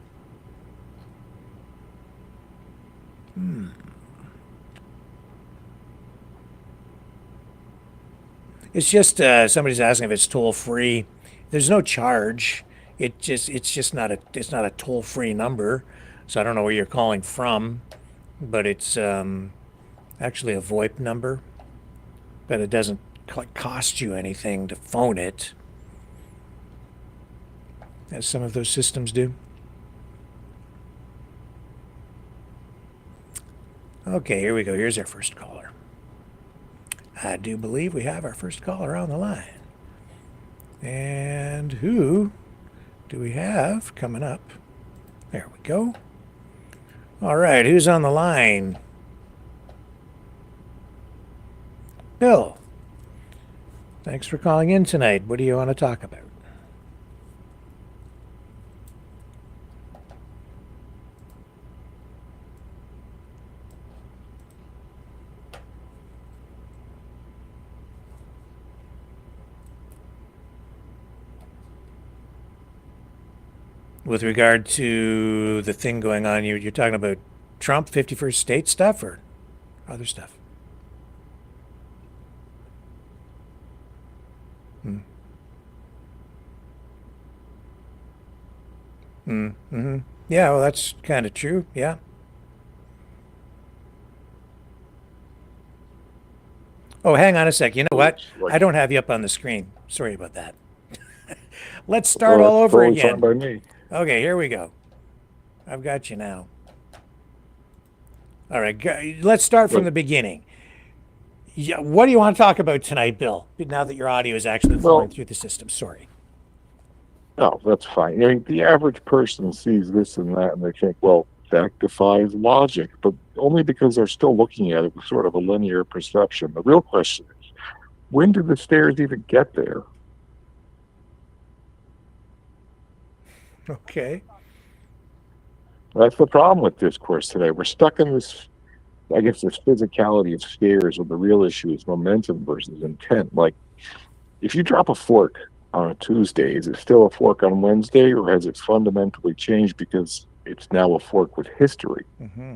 Speaker 4: It's just somebody's asking if it's toll free. There's no charge. It's not a toll free number. So I don't know where you're calling from, but it's actually a VoIP number. But it doesn't cost you anything to phone it, as some of those systems do. Okay, here we go. Here's our first caller. I do believe we have our first caller on the line. And who do we have coming up? There we go. All right, who's on the line? Bill. Thanks for calling in tonight. What do you want to talk about? With regard to the thing going on, you're talking about Trump 51st state stuff or other stuff? Yeah, well, that's kind of true. Yeah. Oh, hang on a sec. You know what? I don't have you up on the screen. Sorry about that. Let's start all over again.
Speaker 11: By me.
Speaker 4: Okay, here we go. I've got you now. All right, let's start from the beginning. Yeah, what do you want to talk about tonight, Bill? Now that your audio is actually flowing through the system. Sorry.
Speaker 11: No, that's fine. I mean, the average person sees this and that, and they think, well, that defies logic, but only because they're still looking at it with sort of a linear perception. The real question is, when did the stairs even get there?
Speaker 4: Okay.
Speaker 11: That's the problem with discourse today. We're stuck in this, I guess, this physicality of stairs, when the real issue is momentum versus intent. Like, if you drop a fork on a Tuesday, is it still a fork on Wednesday, or has it fundamentally changed because it's now a fork with history?
Speaker 4: Mm-hmm.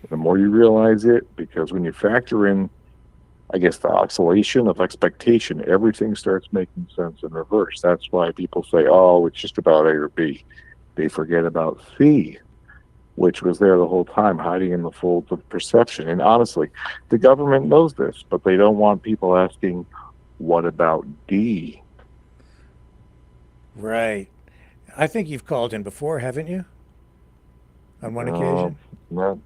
Speaker 11: The more you realize it, because when you factor in, I guess, the oscillation of expectation, everything starts making sense in reverse. That's why people say, oh, it's just about A or B. They forget about C. which was there the whole time, hiding in the folds of perception. And honestly, the government knows this, but they don't want people asking, what about D?
Speaker 4: Right. I think you've called in before, haven't you? On one occasion?
Speaker 11: No.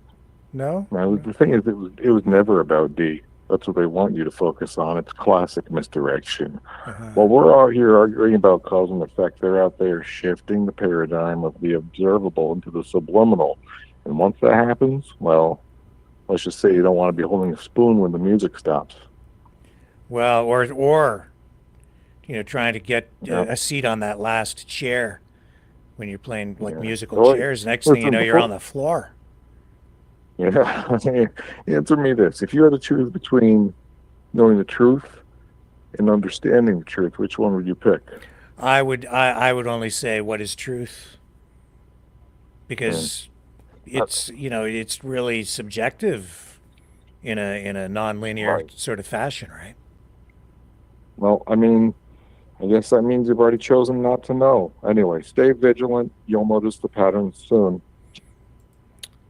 Speaker 4: No?
Speaker 11: No, the thing is, it was never about D. That's what they want you to focus on. It's classic misdirection. While we're out here arguing about cause and effect, they're out there shifting the paradigm of the observable into the subliminal. And once that happens, well, let's just say you don't want to be holding a spoon when the music stops.
Speaker 4: Well, or trying to get a seat on that last chair when you're playing musical chairs. Next thing you know, you're on the floor.
Speaker 11: Yeah. Answer me this. If you had to choose between knowing the truth and understanding the truth, which one would you pick?
Speaker 4: I would only say what is truth, because it's really subjective in a non-linear sort of fashion, right?
Speaker 11: Well, I guess that means you've already chosen not to know. Anyway, stay vigilant. You'll notice the patterns soon.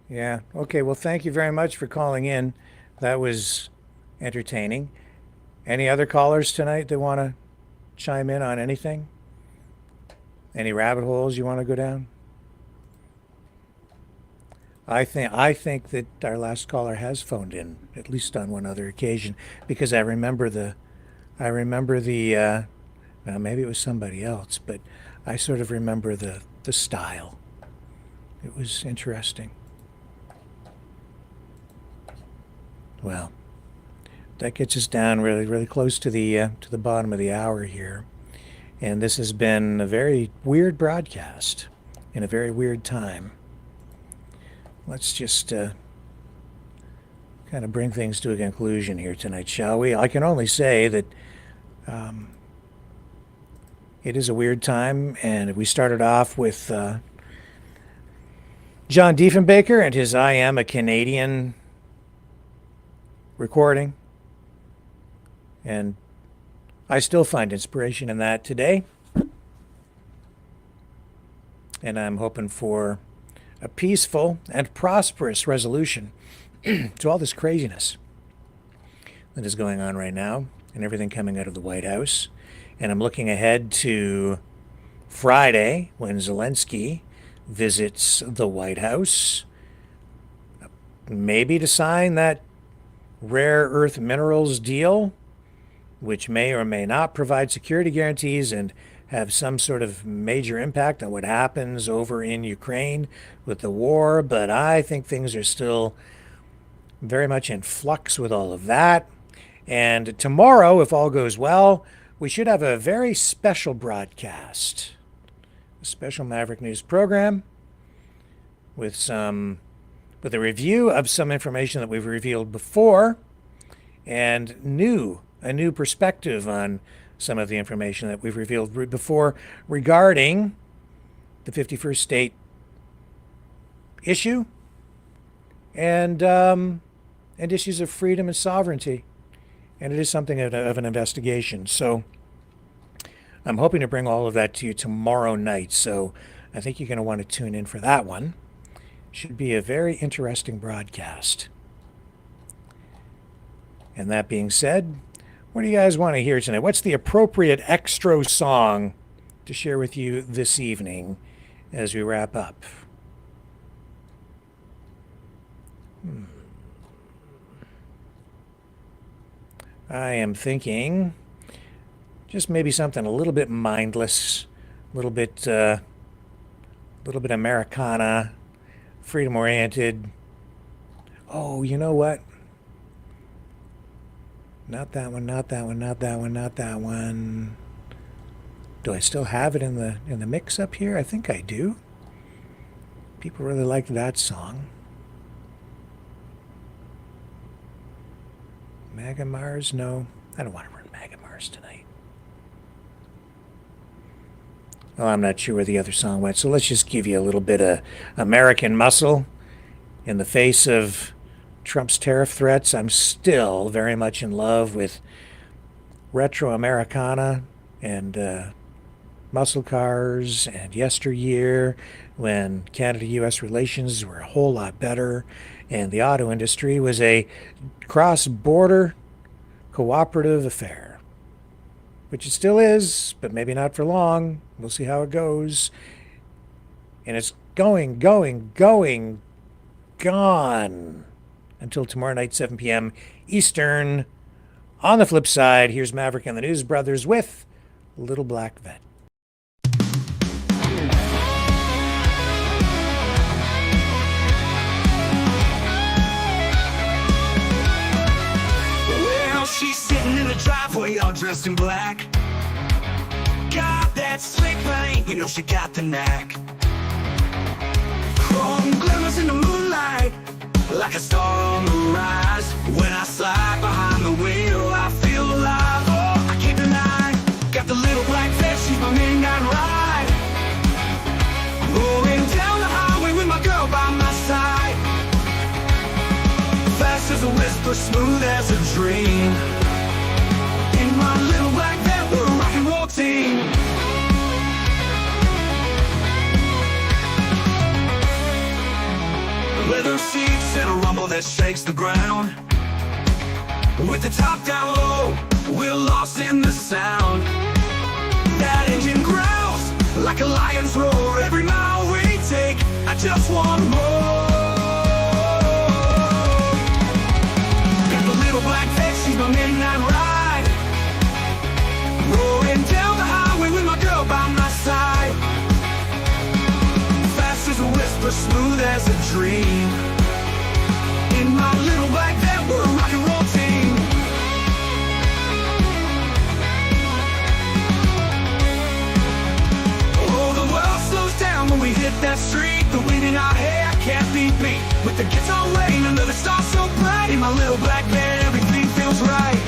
Speaker 4: Yeah. Okay. Well, thank you very much for calling in. That was entertaining. Any other callers tonight that want to chime in on anything? Any rabbit holes you want to go down? I think that our last caller has phoned in, at least on one other occasion, because I remember the well, maybe it was somebody else, but I sort of remember the style. It was interesting. Well, that gets us down really, really close to the bottom of the hour here. And this has been a very weird broadcast in a very weird time. Let's just kind of bring things to a conclusion here tonight, shall we? I can only say that it is a weird time, and we started off with John Diefenbaker and his I Am a Canadian recording, and I still find inspiration in that today, and I'm hoping for a peaceful and prosperous resolution to all this craziness that is going on right now and everything coming out of the White House. And I'm looking ahead to Friday when Zelensky visits the White House, maybe to sign that rare earth minerals deal, which may or may not provide security guarantees and have some sort of major impact on what happens over in Ukraine with the war. But I think things are still very much in flux with all of that. And tomorrow, if all goes well, we should have a very special broadcast, a special Maverick News program with a review of some information that we've revealed before, and a new perspective on some of the information that we've revealed before regarding the 51st state issue and issues of freedom and sovereignty. And it is something of an investigation. So I'm hoping to bring all of that to you tomorrow night. So I think you're going to want to tune in for that one. Should be a very interesting broadcast. And that being said, what do you guys want to hear tonight? What's the appropriate extra song to share with you this evening as we wrap up? I am thinking just maybe something a little bit mindless, a little bit Americana, freedom-oriented. Oh, you know what? Not that one, not that one, not that one, not that one. Do I still have it in the mix up here? I think I do. People really like that song. MAGA Mars? No, I don't want to run MAGA Mars tonight. Well, I'm not sure where the other song went, so let's just give you a little bit of American muscle in the face of Trump's tariff threats. I'm still very much in love with retro Americana and muscle cars and yesteryear when Canada-U.S. relations were a whole lot better and the auto industry was a cross-border cooperative affair, which it still is, but maybe not for long. We'll see how it goes. And it's going, gone until tomorrow night, 7 p.m. Eastern. On the flip side, here's Maverick and the News Brothers with Little Black Vet.
Speaker 10: Well, she's sitting in the driveway all dressed in black. Got that slick paint, you know she got the knack. Chrome glimmers in the moonlight, like a star on the rise. When I slide behind the wheel, I feel alive. Oh, I can't deny, got the little black vet, she's my midnight ride. Rolling down the highway with my girl by my side. Fast as a whisper, smooth as a dream. In my little black vet, we're a rock and roll team. Leather seats and a rumble that shakes the ground. With the top down low, we're lost in the sound. That engine growls like a lion's roar. Every mile we take, I just want more. Got the little black vet, she's my midnight ride. Rolling down the highway with my girl by my side. Fast as a whisper, smooth as a dream. In my little black vet, we're a rock and roll team. Oh, the world slows down when we hit that street. The wind in our hair can't be beat. With the guitar ring under the stars so bright. In my little black vet, everything feels right.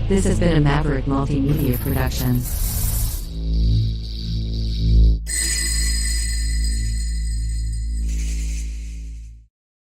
Speaker 12: This has been a Maverick Multimedia production.